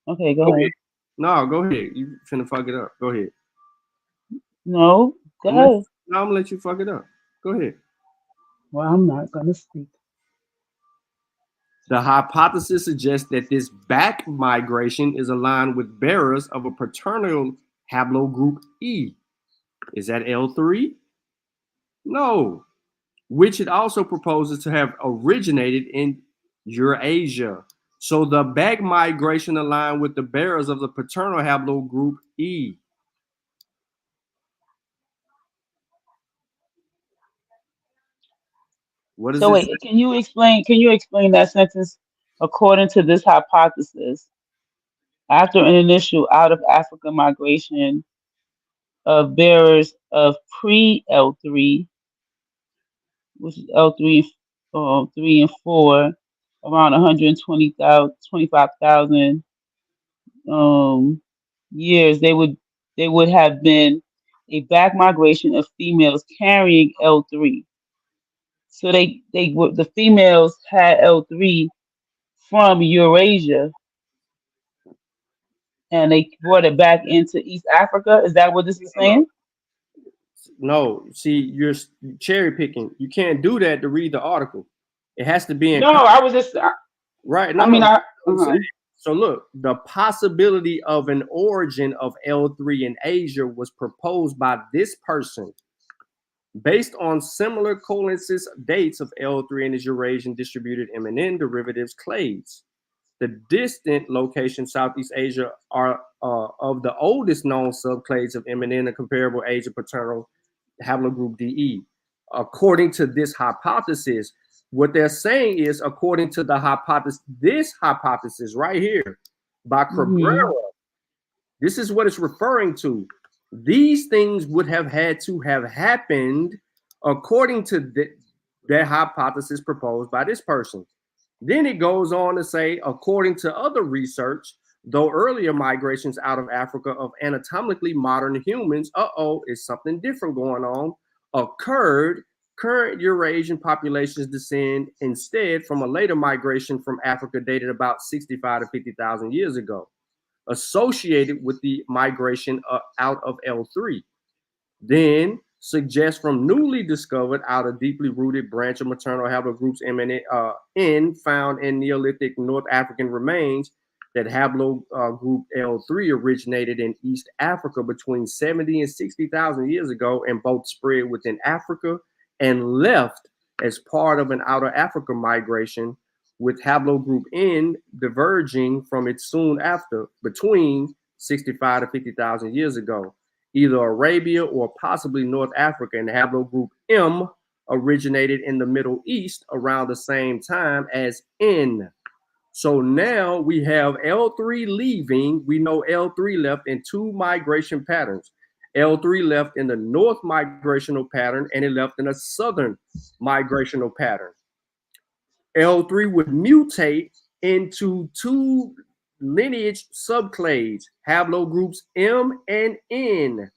Okay, go ahead. No, go ahead. You finna fuck it up. Go ahead. No, go ahead. I'm gonna let you fuck it up. Go ahead. Well, I'm not gonna speak. The hypothesis suggests that this back migration is aligned with bearers of a paternal haplogroup E. Is that L3? No. Which it also proposes to have originated in Eurasia. So the back migration aligned with the bearers of the paternal haplogroup E. What is So it? wait, can you explain that sentence? According to this hypothesis, after an initial out of Africa migration of bearers of pre L3, which is L3, 3 and 4, around 120,000, 25,000 years, they would have been a back migration of females carrying L3. So the females had L3 from Eurasia. and they brought it back into East Africa. Is that what this is saying? No, see, you're cherry picking. You can't do that to read the article. It has to be in No, I was just. right. I No, mean, no. I. I'm saying. So look, the possibility of an origin of L3 in Asia was proposed by this person based on similar coincidence dates of L3 and its Eurasian distributed MNN derivatives clades. The distant locations Southeast Asia are of the oldest known subclades of MNN and comparable age of paternal haplogroup DE. According to this hypothesis, what they're saying is, according to the hypothesis, this hypothesis right here by Cabrera, this is what it's referring to. These things would have had to have happened according to that hypothesis proposed by this person. Then it goes on to say, according to other research, though earlier migrations out of Africa of anatomically modern humans, is something different going on, occurred, current Eurasian populations descend instead from a later migration from Africa dated about 65 to 50,000 years ago, associated with the migration out of L3. Then suggests from newly discovered out of deeply rooted branch of maternal haplogroups N found in Neolithic North African remains that haplogroup L3 originated in East Africa between 70 and 60,000 years ago and both spread within Africa and left as part of an outer Africa migration, with haplogroup N diverging from it soon after between 65 to 50,000 years ago, either Arabia or possibly North Africa, and haplogroup M originated in the Middle East around the same time as N. So now we have L3 leaving. We know L3 left in two migration patterns. L3 left in the north migrational pattern and it left in a southern migrational pattern. L3 would mutate into two lineage subclades, haplogroups M and N.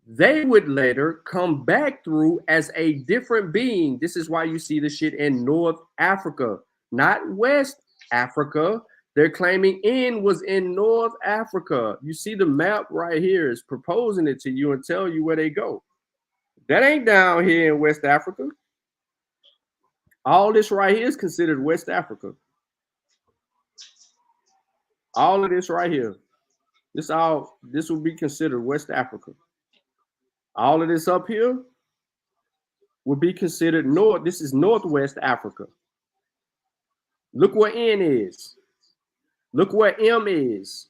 They would later come back through as a different being. This is why you see the shit in North Africa, not West Africa. They're claiming N was in North Africa. You see the map right here is proposing it to you and tell you where they go. That ain't down here in West Africa. All this right here is considered West Africa. All of this right here. This will be considered West Africa. All of this up here would be considered north. This is Northwest Africa. Look where N is. Look where M is.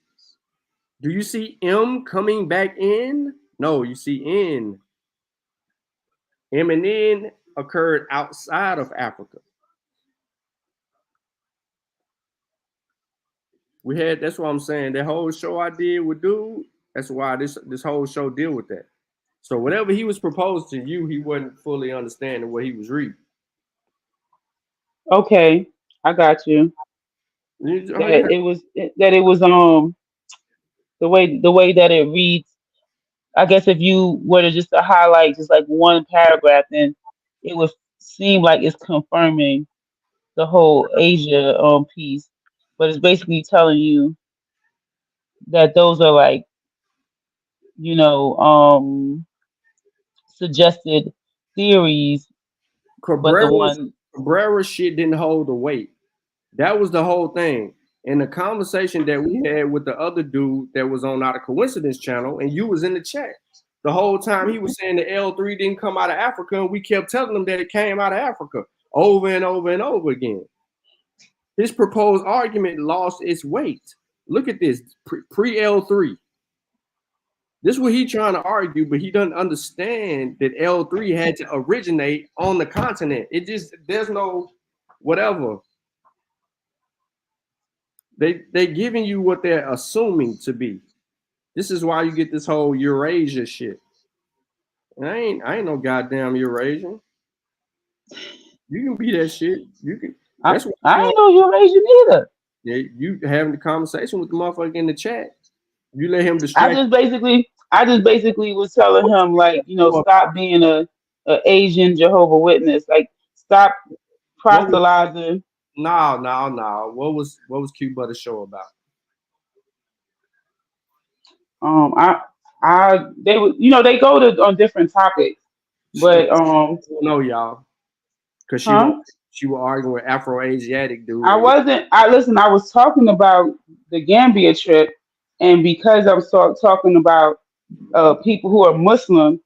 Do you see M coming back in? No, you see N. M and N occurred outside of Africa. That's what I'm saying. That whole show I did with dude, that's why this whole show deal with that. So whatever he was proposed to you, he wasn't fully understanding what he was reading. Okay, I got you. That it was the way that it reads. I guess if you were to just to highlight just like one paragraph, then it would seem like it's confirming the whole Asia piece, but it's basically telling you that those are like, you know, suggested theories, but the one Cabrera's shit didn't hold the weight. That was the whole thing. And the conversation that we had with the other dude that was on Out of Coincidence channel, and you was in the chat the whole time, he was saying the L3 didn't come out of Africa, and we kept telling him that it came out of Africa over and over and over again. His proposed argument lost its weight. Look at this, pre-L3. This is what he's trying to argue, but he doesn't understand that L3 had to originate on the continent. There's no whatever. They giving you what they're assuming to be. This is why you get this whole Eurasia shit. And I ain't no goddamn Eurasian. You can be that shit. You can. That's what I ain't no Eurasian either. Yeah, you having the conversation with the motherfucker in the chat. You let him distract. I just basically was telling him, like, stop being a Asian Jehovah Witness. Like, stop proselytizing. No. What was Q Butter show about? They would, they go to on different topics, but No, y'all, because huh? she was arguing with Afro-Asiatic dude. I wasn't. I listen. I was talking about the Gambia trip, and because I was talking about people who are Muslim,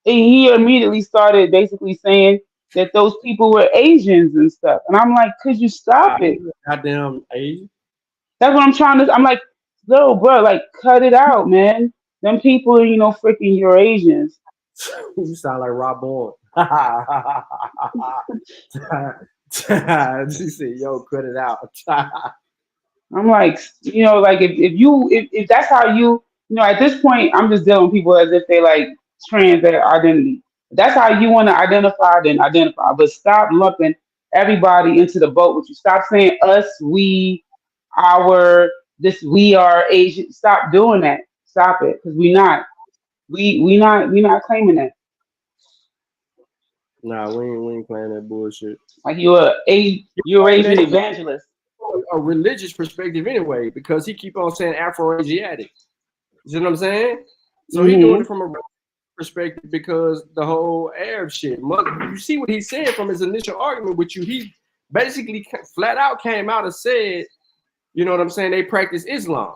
he immediately started basically saying that those people were Asians and stuff. And I'm like, could you stop it? Goddamn Asian. That's what I'm trying to. I'm like, no, bro, like cut it out, man. Them people, freaking Eurasians. You sound like Rob Bourne. She said, "Yo, cut it out." I'm like, like if that's how at this point, I'm just dealing with people as if they like trans their identity. If that's how you want to identify, then identify. But stop lumping everybody into the boat with you. Stop saying us, we, our, this, we are Asian. Stop doing that. Stop it, because we not. We not claiming that. Nah, we ain't playing that bullshit. Like you're Asian evangelist. A religious perspective anyway, because he keep on saying Afro-Asiatic. You see what I'm saying? So he doing it from a perspective because the whole Arab shit. You see what he said from his initial argument with you. He basically flat out came out and said, you know what I'm saying? They practice Islam.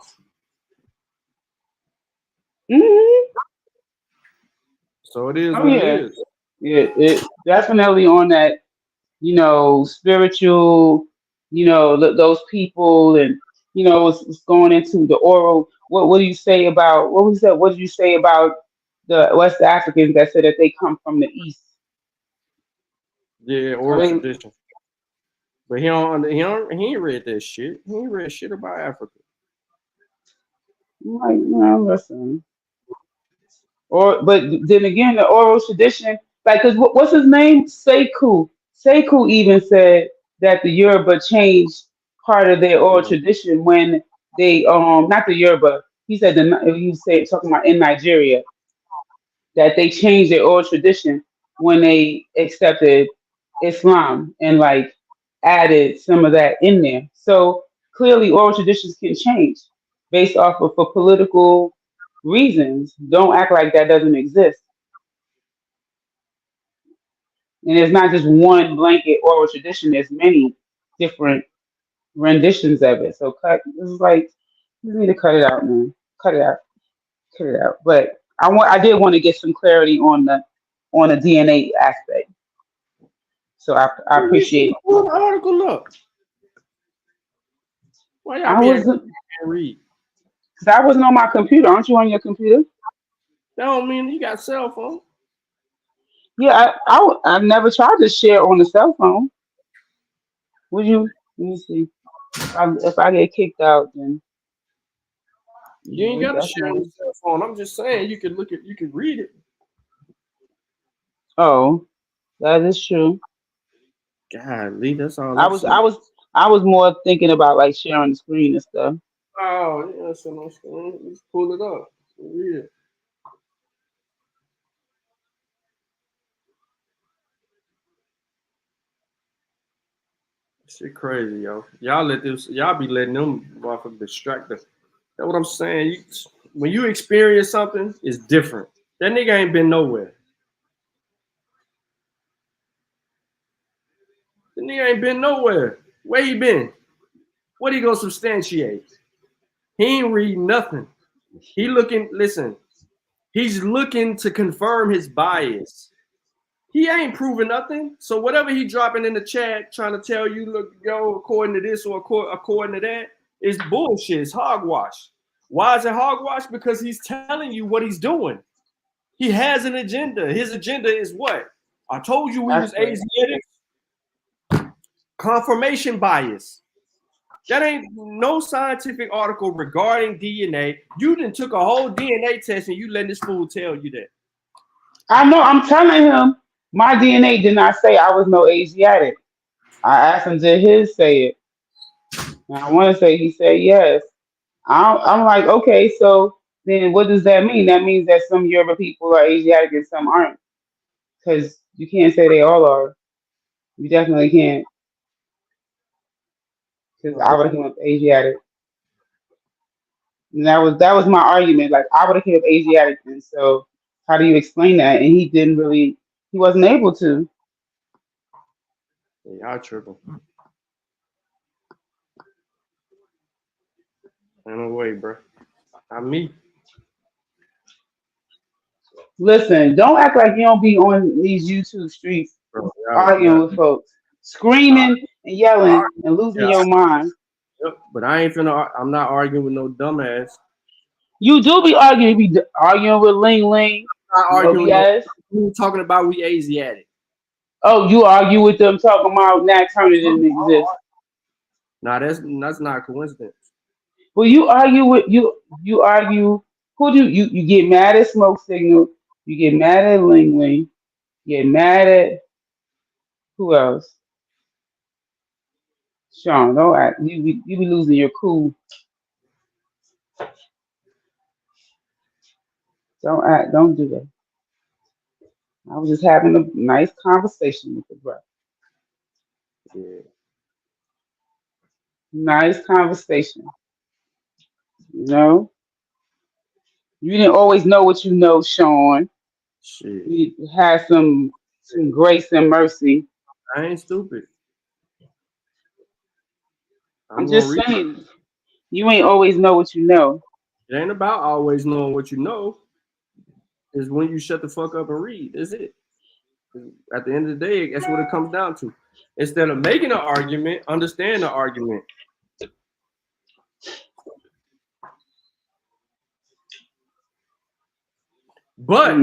So it is what it is. Yeah, it definitely on that, spiritual, those people, and it's going into the oral. What do you say about what was that? What did you say about the West Africans that said that they come from the East? Yeah, oral tradition. But he ain't read that shit. He ain't read shit about Africa. I'm like, no, listen. But then again, the oral tradition, like, cause what's his name? Sekou. Sekou even said that the Yoruba changed part of their oral tradition when they not the Yoruba. He said talking about in Nigeria that they changed their oral tradition when they accepted Islam and like added some of that in there. So clearly, oral traditions can change based off of for political reasons. Don't act like that doesn't exist. And it's not just one blanket oral tradition. There's many different renditions of it. So this is like you need to cut it out, man. Cut it out. Cut it out. But I did want to get some clarity on the DNA aspect. So I appreciate. Pull the article up. Why y'all can't read? Because I wasn't on my computer. Aren't you on your computer? That don't mean you got a cell phone. Yeah, I never tried to share on the cell phone. Let me see. If I get kicked out, then you ain't got to share on the cell phone. I'm just saying you can read it. Oh, that is true. Golly, that's all. I was more thinking about like sharing the screen and stuff. Oh, yeah, so no screen. Let's pull it up. Read it. Shit crazy, yo. Y'all be letting them motherfuckers distract us. That's what I'm saying. When you experience something, it's different. That nigga ain't been nowhere. The nigga ain't been nowhere. Where he been? What he gonna substantiate? He ain't reading nothing. He's looking to confirm his bias. He ain't proving nothing. So whatever he dropping in the chat, trying to tell you, look, yo, according to this or according to that, is bullshit. It's hogwash. Why is it hogwash? Because he's telling you what he's doing. He has an agenda. His agenda is what? I told you we was Asiatic. Confirmation bias. That ain't no scientific article regarding DNA. You done took a whole DNA test and you letting this fool tell you that. I know. I'm telling him my DNA did not say I was no Asiatic. I asked him, did his say it? And I want to say he said yes. I'm like, okay, so then what does that mean? That means that some Yoruba people are Asiatic and some aren't. Because you can't say they all are. You definitely can't. Because I would have went Asiatic. And that was my argument. Like I would have killed Asiatic then. So how do you explain that? And he wasn't able to. Yeah, y'all tripping. Ain't no way, bro. Not me. Listen, don't act like you don't be on these YouTube streets Bro, arguing with folks, screaming and yelling and losing your mind. Yep, but I'm not arguing with no dumbass. You do be arguing. You be arguing with Ling Ling. I'm not arguing yes. We talking about we Asiatic. Oh, you argue with them talking about Nat Turner didn't exist. Nah, that's not a coincidence. Well, you argue with you argue. Who do you get mad at Smoke Signal? You get mad at Ling Ling. You get mad at who else? Sean, don't act. You be losing your cool. Don't act. Don't do that. I was just having a nice conversation with the brother. Yeah. Nice conversation. You know, you didn't always know what you know, Sean. Shit. You had some grace and mercy. I ain't stupid. I'm just saying, you ain't always know what you know. It ain't about always knowing what you know. It's when you shut the fuck up and read. That's it. At the end of the day, that's what it comes down to. Instead of making an argument, understand the argument. But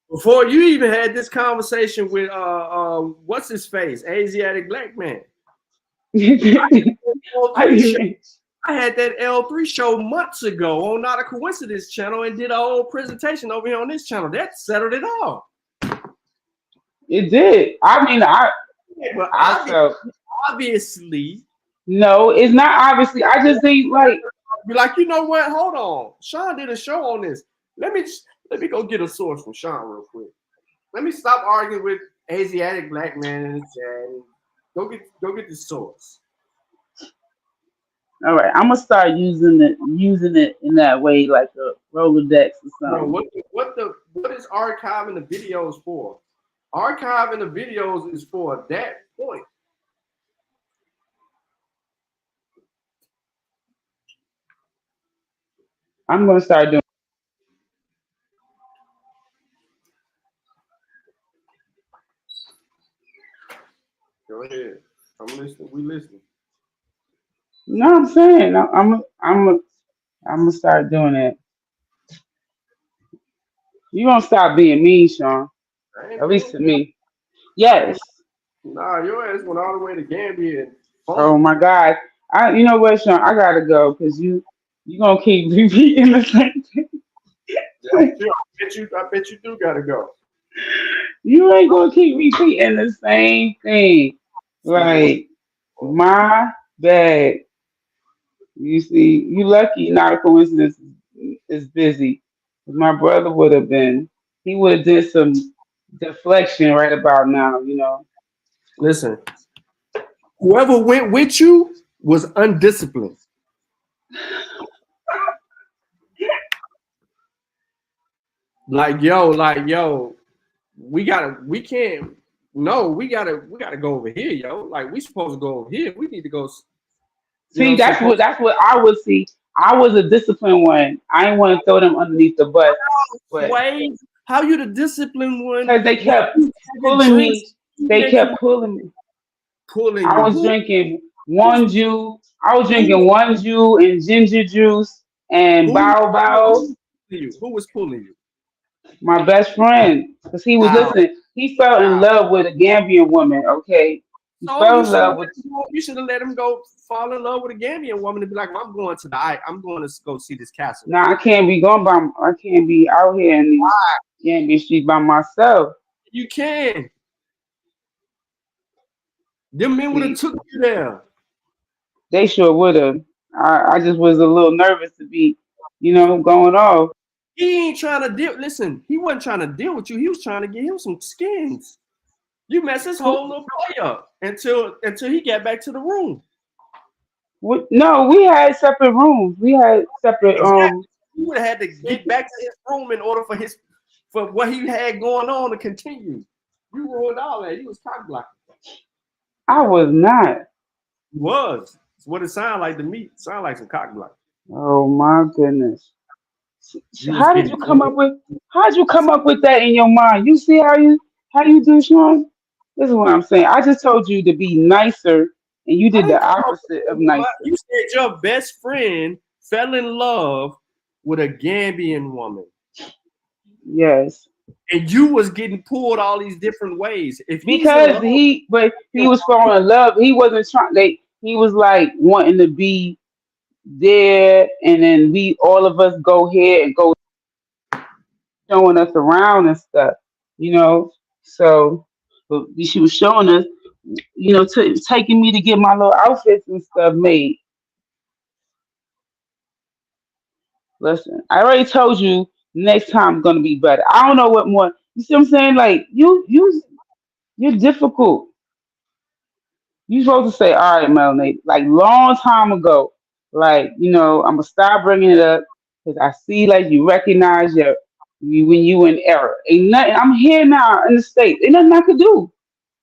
before you even had this conversation with what's his face, Asiatic black man. I had that L3 show months ago on Not a Coincidence channel and did a whole presentation over here on this channel. That settled it all. It did. I mean, I felt obviously. No, it's not obviously. I just think be like, you know what? Hold on. Sean did a show on this. Let me go get a source from Sean real quick. Let me stop arguing with Asiatic black man in the chat. Go get the source. All right, I'm gonna start using it in that way, like a Rolodex or something. Bro, what is archiving the videos for? Archiving the videos is for that point. I'm gonna start doing. Go ahead. I'm listening. We listening. No, I'm saying I'm gonna start doing it. You gonna stop being mean, Sean? At least to me. Yes. Nah, your ass went all the way to Gambia. Oh my God! You know what, Sean? I gotta go because you gonna keep repeating the same thing. I bet you do gotta go. You ain't gonna keep repeating the same thing. Like my bad. You see, you lucky. Not a coincidence. Is busy. My brother would have been. He would have did some deflection right about now. You know. Listen. Whoever went with you was undisciplined. Like yo, we gotta go over here, yo. Like we supposed to go over here. We need to go. See, that's what I would see. I was a disciplined one. I didn't want to throw them underneath the bus. Wait, how you the disciplined one? Because they kept pulling me. They kept pulling me. I was drinking one juice. I was drinking one juice and ginger juice and bao. Who was pulling you? My best friend, because he was listening. He fell in love with a Gambian woman. Okay, he fell in love with. You should have let him go fall in love with a Gambian woman and be like, I'm going to go see this castle. Nah, I can't be out here in these Gambian streets by myself. You can. Them men would have took you there. They sure would have. I just was a little nervous to be, going off. He ain't trying to deal. Listen, he wasn't trying to deal with you. He was trying to get him some skins. You messed his whole little play up until he got back to the room. No, we had separate rooms. We had separate. Exactly. He would have had to get back to his room in order for what he had going on to continue. You ruined all that. You was cock blocking. I was not. You was. It's what it sounded like to me. It sounded like some cock blocking. Oh my goodness. You was How did getting you come up with? How did you come up with that in your mind? You see how you do, Sean? This is what I'm saying. I just told you to be nicer, and you I did didn't the come up opposite of with nicer. you said your best friend fell in love with a Gambian woman. Yes. And you was getting pulled all these different ways. If he's in Because love, he was falling in love. He wasn't trying. He was like wanting to be there, and then we all of us go here and go showing us around and stuff, you know. So, but she was showing us, taking me to get my little outfits and stuff made. Listen, I already told you next time gonna be better. I don't know what more. You see what I'm saying? Like you're difficult. You supposed to say, all right, Melanie, like long time ago, like, I'm gonna stop bringing it up because I see like you recognize when you in error. Ain't nothing. I'm here now in the States. Ain't nothing I could do.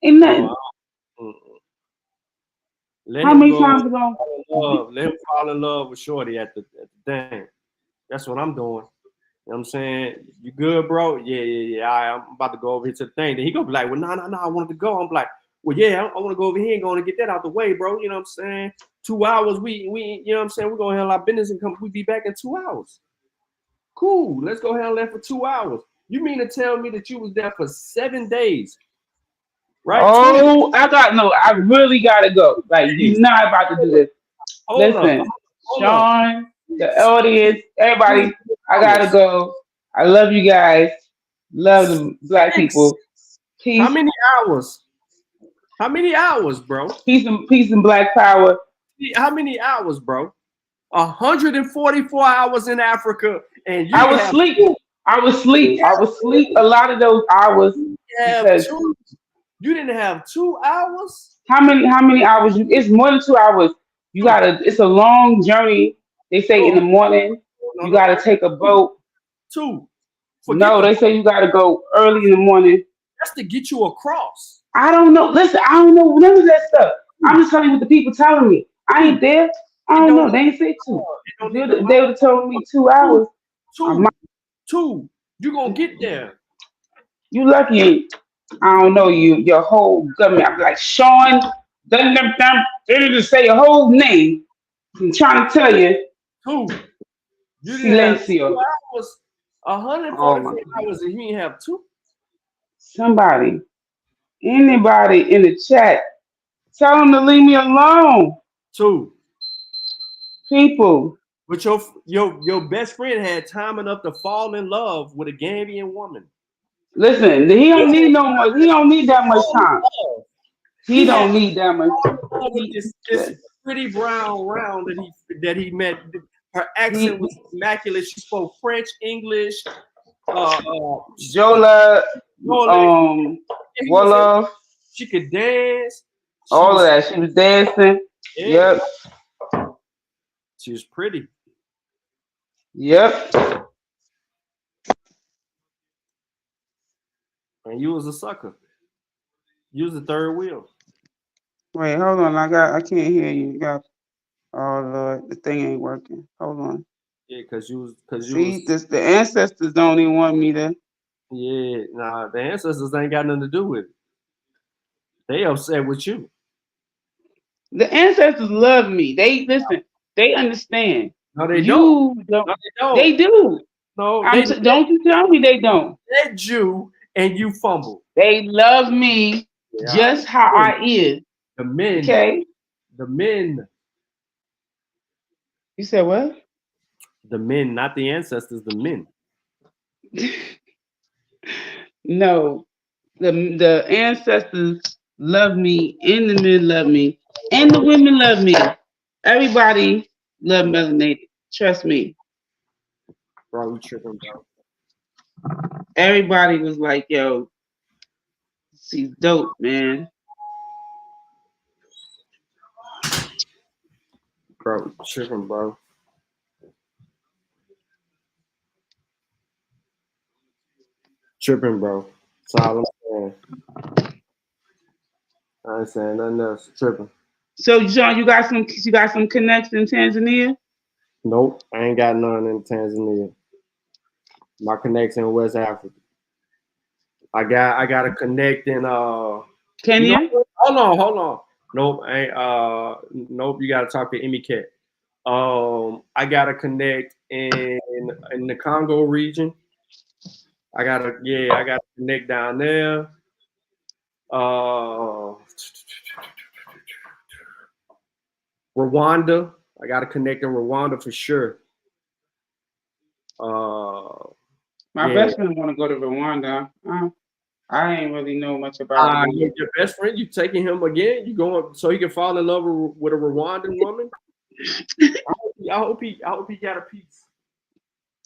Ain't nothing. let How him many go times ago? fall in love. Let him fall in love with Shorty at the thing. That's what I'm doing. You know what I'm saying? You good, bro? Yeah. All right, I'm about to go over here to the thing. Then he gonna be like, well, no, I wanted to go. I'm like, well, yeah, I want to go over here and go and get that out the way, bro. You know what I'm saying? 2 hours, we you know what I'm saying? We're gonna handle our business and we be back in 2 hours. Cool. Let's go handle that for 2 hours. You mean to tell me that you was there for 7 days? Right? Oh, I really gotta go. Like, you're not about to do this. Listen, Sean, the audience, everybody, I gotta go. I love you guys. Love the black people. Peace. How many hours? How many hours, bro? Peace and black power. How many hours, bro? 144 hours in Africa, and I was asleep. I was asleep. I was asleep a lot of those hours. You didn't have 2 hours? How many hours? It's more than 2 hours. It's a long journey. They say in the morning, you gotta take a boat. They say you gotta go early in the morning. That's to get you across. I don't know. Listen, I don't know none of that stuff. I'm just telling you what the people telling me. I ain't there. I don't know. They ain't say 2. They would have told me 2 hours. Two. You gonna get there. You lucky. I don't know you. Your whole government. I'm like, Sean. They didn't say your whole name. I'm trying to tell you. You didn't have 2 hours. 144 hours, and you didn't have 2. Somebody, anybody in the chat, tell them to leave me alone. 2 people. But your best friend had time enough to fall in love with a Gambian woman. Listen, he don't need no much. He don't need that much time. He don't need that much. This pretty brown round that he met. Her accent was immaculate. She spoke French, English, Jola, Wolof. She could dance. All of that. She was dancing. Yeah. Yep. She was pretty. Yep. And you was a sucker. You was the third wheel. Wait, hold on. I can't hear you. Oh Lord, the thing ain't working. Hold on. Yeah, cause you was. The ancestors don't even want me to. Yeah, nah, the ancestors ain't got nothing to do with it. They upset with you. The ancestors love me. They listen. They understand. No, they don't. No, they don't. They do. No, don't you tell me they don't. Led you and you fumbled. They love me just how I is. The men. Okay. The men. You said what? The men, not the ancestors. The men. No, the ancestors love me, and the men love me, and the women love me. Everybody love melanated. Trust me. Bro, you tripping, bro. Everybody was like, yo, she's dope, man. Bro, tripping, bro. Tripping, bro. That's all I'm saying. I ain't saying nothing else. Tripping. So, John, you got some connects in Tanzania? Nope, I ain't got none in Tanzania. My connects in West Africa. I got a connect in Kenya? You know, hold on. Nope, I ain't nope, you gotta talk to Emiket. I got to connect in the Congo region. I gotta connect down there. Rwanda. I gotta connect in Rwanda for sure. My best friend want to go to Rwanda. I ain't really know much about it. Your best friend, you taking him again? You going so he can fall in love with a Rwandan woman? I hope he got a piece.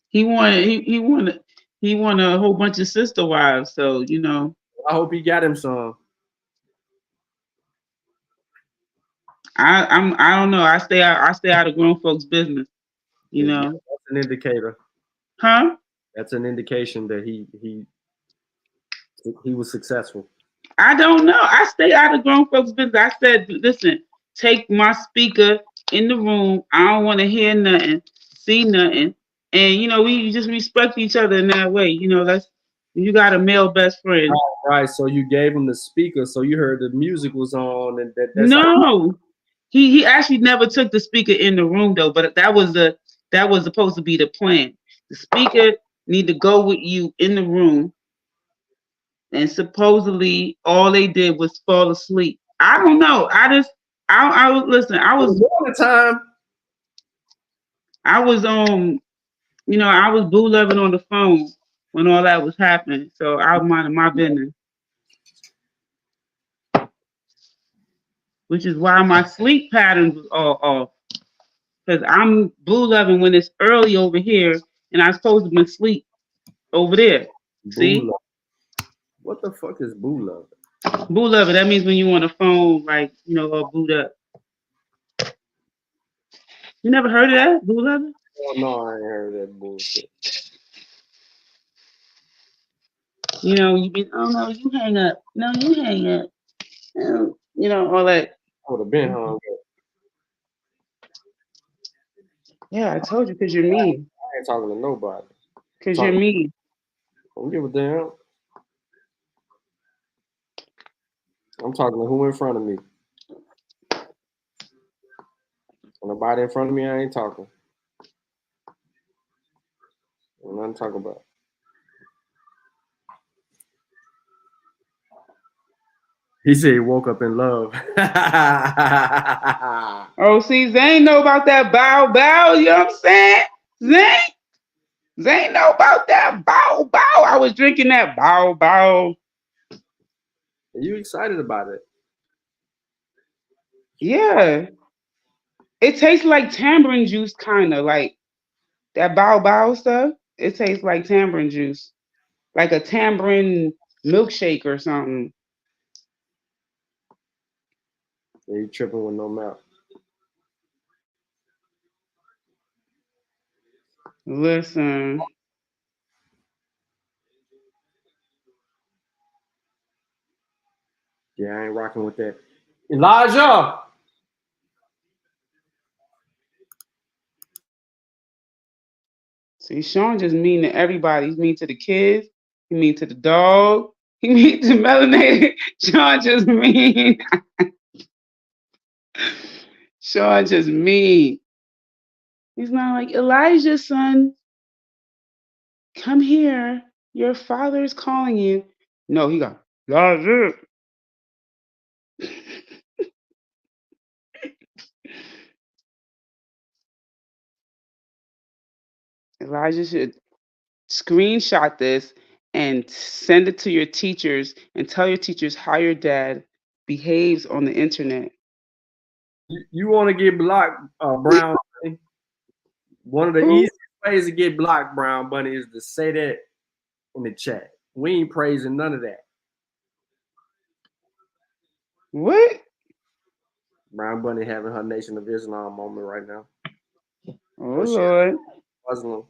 He wanted a whole bunch of sister wives. So I hope he got him some. I don't know. I stay out of grown folks' business. That's an indicator. Huh? That's an indication that he was successful. I don't know. I stay out of grown folks' business. I said, listen, take my speaker in the room. I don't want to hear nothing, see nothing. And we just respect each other in that way. You got a male best friend. Right. So you gave him the speaker, so you heard the music was on, and that's no. He actually never took the speaker in the room though, but that was supposed to be the plan. The speaker need to go with you in the room, and supposedly all they did was fall asleep. I don't know. I was listen. I was all the time. I was I was boo loving on the phone when all that was happening, so I was minding my business, which is why my sleep patterns was all off. Because I'm boo loving when it's early over here, and I'm supposed to be asleep over there. See? Boo love. What the fuck is boo love? Boo loving, that means when you on the phone, like, all booed up. You never heard of that? Boo loving? Oh, no, I ain't heard of that bullshit. You be, oh no, you hang up. No, you hang up. All that. I would have been hung up. Yeah, I told you, because you're mean. I ain't talking to nobody. Because you're mean. I don't give a damn. I'm talking to who in front of me. Nobody in front of me, I ain't talking. Ain't nothing to talk about. He said he woke up in love. Oh, see, Zane know about that bow bow. You know what I'm saying? Zane know about that bow bow. I was drinking that bow bow. Are you excited about it? Yeah. It tastes like tamarind juice, kind of like that bow bow stuff. It tastes like tamarind juice, like a tamarind milkshake or something. Yeah, you tripping with no mouth. Listen. Yeah, I ain't rocking with that. Elijah! See, Sean just mean to everybody. He's mean to the kids. He mean to the dog. He mean to melanated. Sean just mean. Sean just mean. He's not like, Elijah, son, come here. Your father is calling you. No, he got, Elijah. Elijah should screenshot this and send it to your teachers and tell your teachers how your dad behaves on the internet. You want to get blocked, Brown Bunny? One of the easiest ways to get blocked, Brown Bunny, is to say that in the chat. We ain't praising none of that. What? Brown Bunny having her Nation of Islam moment right now. Oh Lord. Muslim.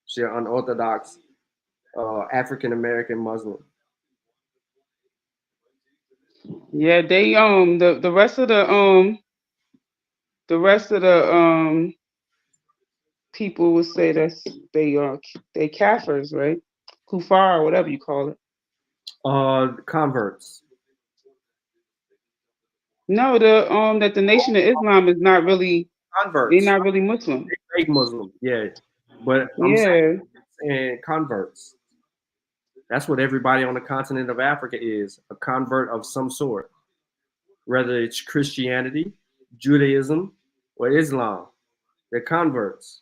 She an unorthodox African American Muslim. Yeah, they the rest of the people would say that's they kafirs, right? Kufar, whatever you call it. Converts. No, that the Nation of Islam is not really converts. They're not really Muslim. They fake Muslim, yeah. But I'm saying converts. That's what everybody on the continent of Africa is, a convert of some sort. Whether it's Christianity, Judaism, or Islam. They're converts.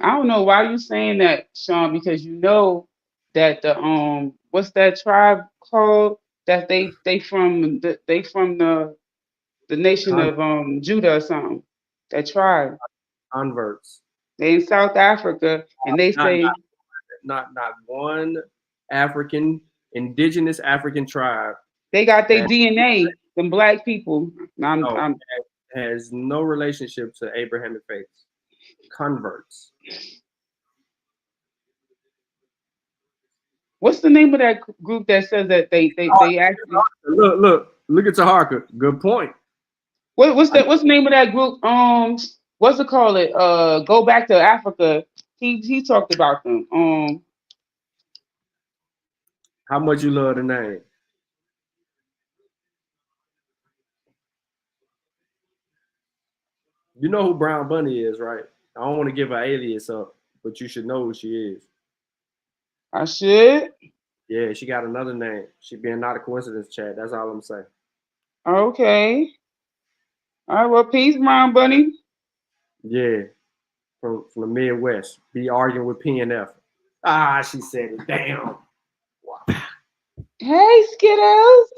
I don't know why you saying that, Sean, because you know that the what's that tribe called? That they from the nation of Judah or something. That tribe. Converts. They in South Africa and they say not one African, indigenous African tribe. They got their DNA, them black people. Has no relationship to Abrahamic faith. Converts. What's the name of that group that says that they actually look at Taharka. Good point. What's the name of that group? What's it called? Go Back to Africa. He talked about them. How much you love the name? You know who Brown Bunny is, right? I don't want to give her alias up, but you should know who she is. I should? Yeah, she got another name. She being not a coincidence, Chad. That's all I'm saying. Okay. All right, well, peace, Brown Bunny. Yeah, from the Midwest. Be arguing with PNF. Ah, she said it. Damn. Hey, Skittles.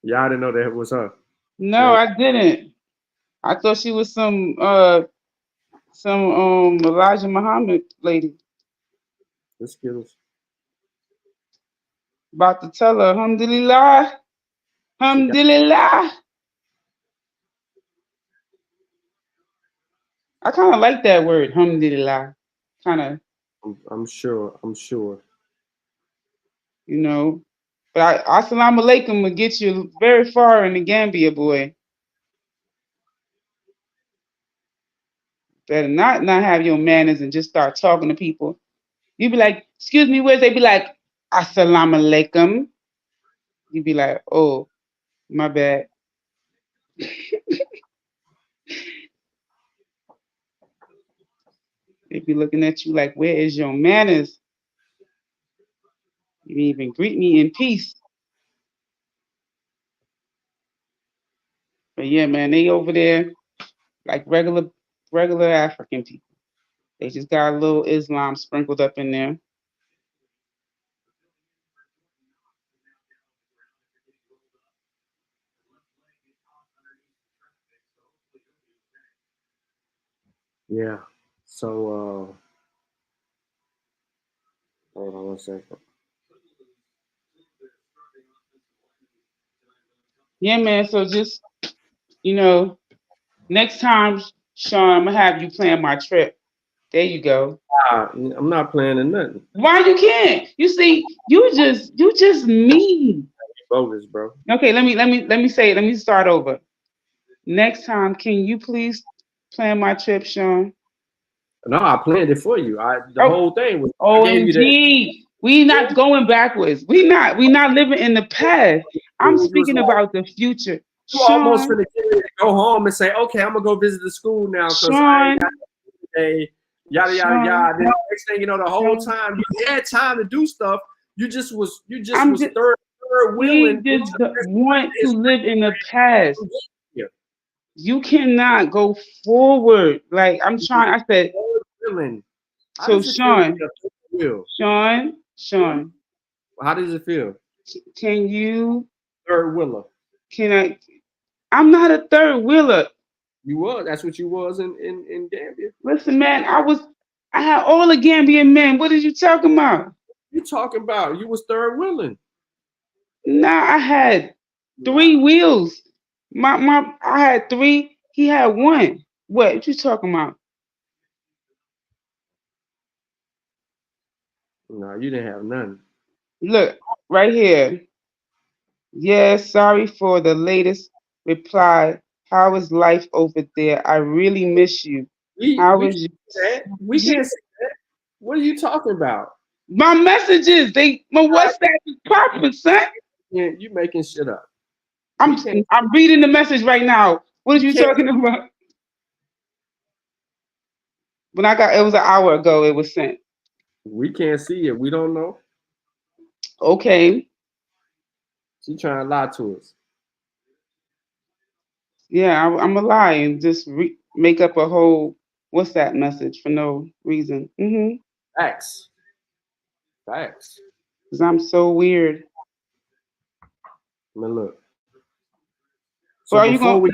Y'all didn't know that was her. No, I didn't. I thought she was some Elijah Muhammad lady. The Skittles. About to tell her, alhamdulillah. Alhamdulillah. I kind of like that word, alhamdulillah. Kind of. I'm sure. You know, but assalamu alaikum will get you very far in the Gambia, boy. Better not have your manners and just start talking to people. You be like, excuse me, where's they be like, assalamu alaikum. You be like, oh, my bad. They be looking at you like, where is your manners? You didn't even greet me in peace. But yeah, man, they over there like regular African people. They just got a little Islam sprinkled up in there. Yeah. So hold on 1 second. Yeah, man. So just, next time, Sean, I'm gonna have you plan my trip. There you go. I'm not planning nothing. Why you can't? You see, you just mean. Bogus, bro. Okay, let me start over. Next time, can you please plan my trip, Sean? No, I planned it for you. The whole thing was. OMG, we not going backwards. We not living in the past. I'm speaking about the future. You almost finna go home and say, okay, I'm gonna go visit the school now because I ain't got today. Yada yada yada. Then next thing you know, the whole time you had time to do stuff. You just was third wheeling. We just want to live in the past. You cannot go forward. Like I'm trying. I said. So Sean. How does it feel? Can you third wheeler? I'm not a third wheeler. You was. That's what you was in Gambia. Listen, man, I had all the Gambian men. What are you talking about? You talking about? You was third wheeling. Nah, I had 3 wheels. I had 3. He had 1. What you talking about? No, you didn't have none. Look right here. Yes, sorry for the latest reply. How is life over there? I really miss you. We How can't is see that. We can't see that. What are you talking about? my messages? My WhatsApp is popping, son. Yeah, you making shit up. I'm reading the message right now. What are you can't- talking about? When it was an hour ago. It was sent. We can't see it. We don't know. Okay. She trying to lie to us. Yeah, I'm a lie and just make up a whole WhatsApp message for no reason. Facts. Because I'm so weird. Man, look. So So are you before gonna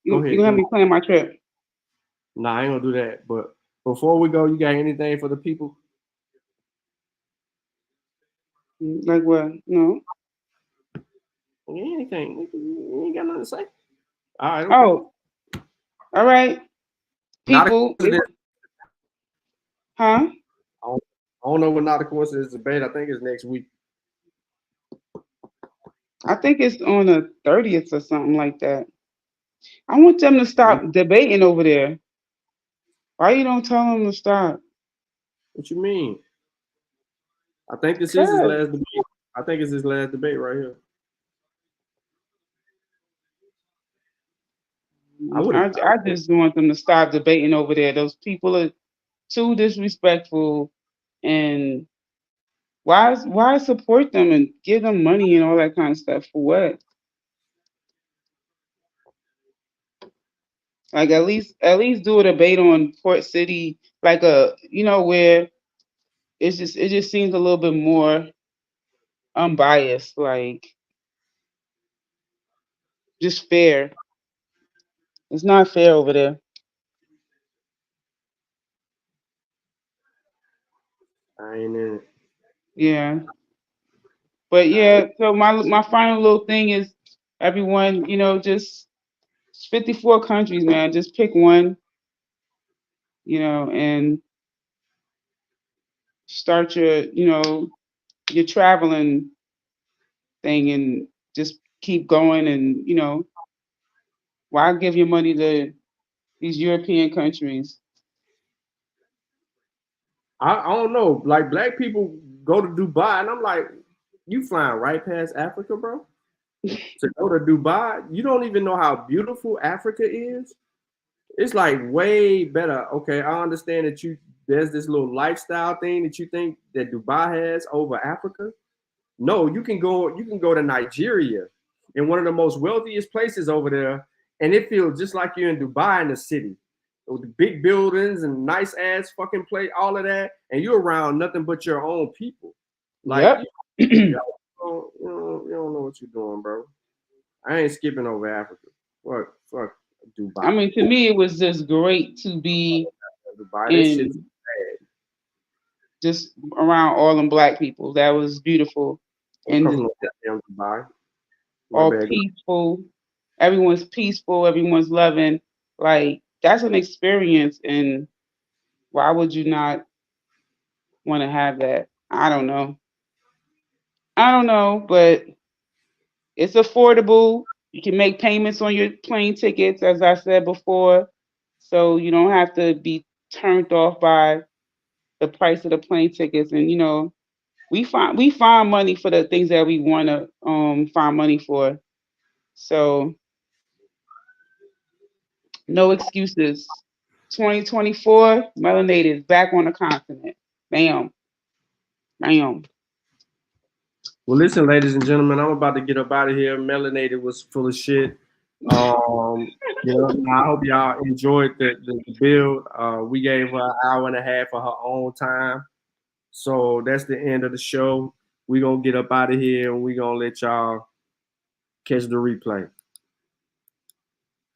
go ahead, you gonna have me plan my trip? Nah, I ain't gonna do that. But before we go, you got anything for the people? Like what? No. Anything? You ain't got nothing to say. All right. Okay. Oh. All right. Not a People. coincidence. Huh? I don't know what not a coincidence debate. I think it's next week. I think it's on the 30th or something like that. I want them to stop debating over there. Why you don't tell them to stop? What you mean? I think this is his Cause last debate. I think it's his last debate right here. I just want them to stop debating over there. Those people are too disrespectful, and why support them and give them money and all that kind of stuff for what? Like at least do a debate on Port City, like where it just seems a little bit more unbiased, like just fair. It's not fair over there. I ain't in it. Yeah. But yeah, so my final little thing is everyone, just 54 countries, man. Just pick one, and start your traveling thing and just keep going and, why give your money to these European countries? I don't know. Like black people go to Dubai, and I'm like, you flying right past Africa, bro? To go to Dubai, you don't even know how beautiful Africa is. It's like way better. Okay, I understand that there's this little lifestyle thing that you think that Dubai has over Africa. No, you can go to Nigeria, in one of the most wealthiest places over there, and it feels just like you're in Dubai in the city. With the big buildings and nice ass fucking place, all of that, and you're around nothing but your own people. Like Yep. you don't know what you're doing, bro. I ain't skipping over Africa. Fuck Dubai. I mean, to me, it was just great to be Dubai, that in shit's bad. just around all them black people. That was beautiful. And just Dubai. all peaceful. Everyone's peaceful. Everyone's loving. Like, that's an experience. And why would you not want to have that? I don't know. But it's affordable. You can make payments on your plane tickets, as I said before. So you don't have to be turned off by the price of the plane tickets. And we find money for the things that we want to find money for. So no excuses. 2024, melanated is back on the continent. Bam. Bam. Well, listen, ladies and gentlemen, I'm about to get up out of here. Melanated was full of shit. I hope y'all enjoyed the build. We gave her an hour and a half of her own time. So that's the end of the show. We're going to get up out of here and we're going to let y'all catch the replay.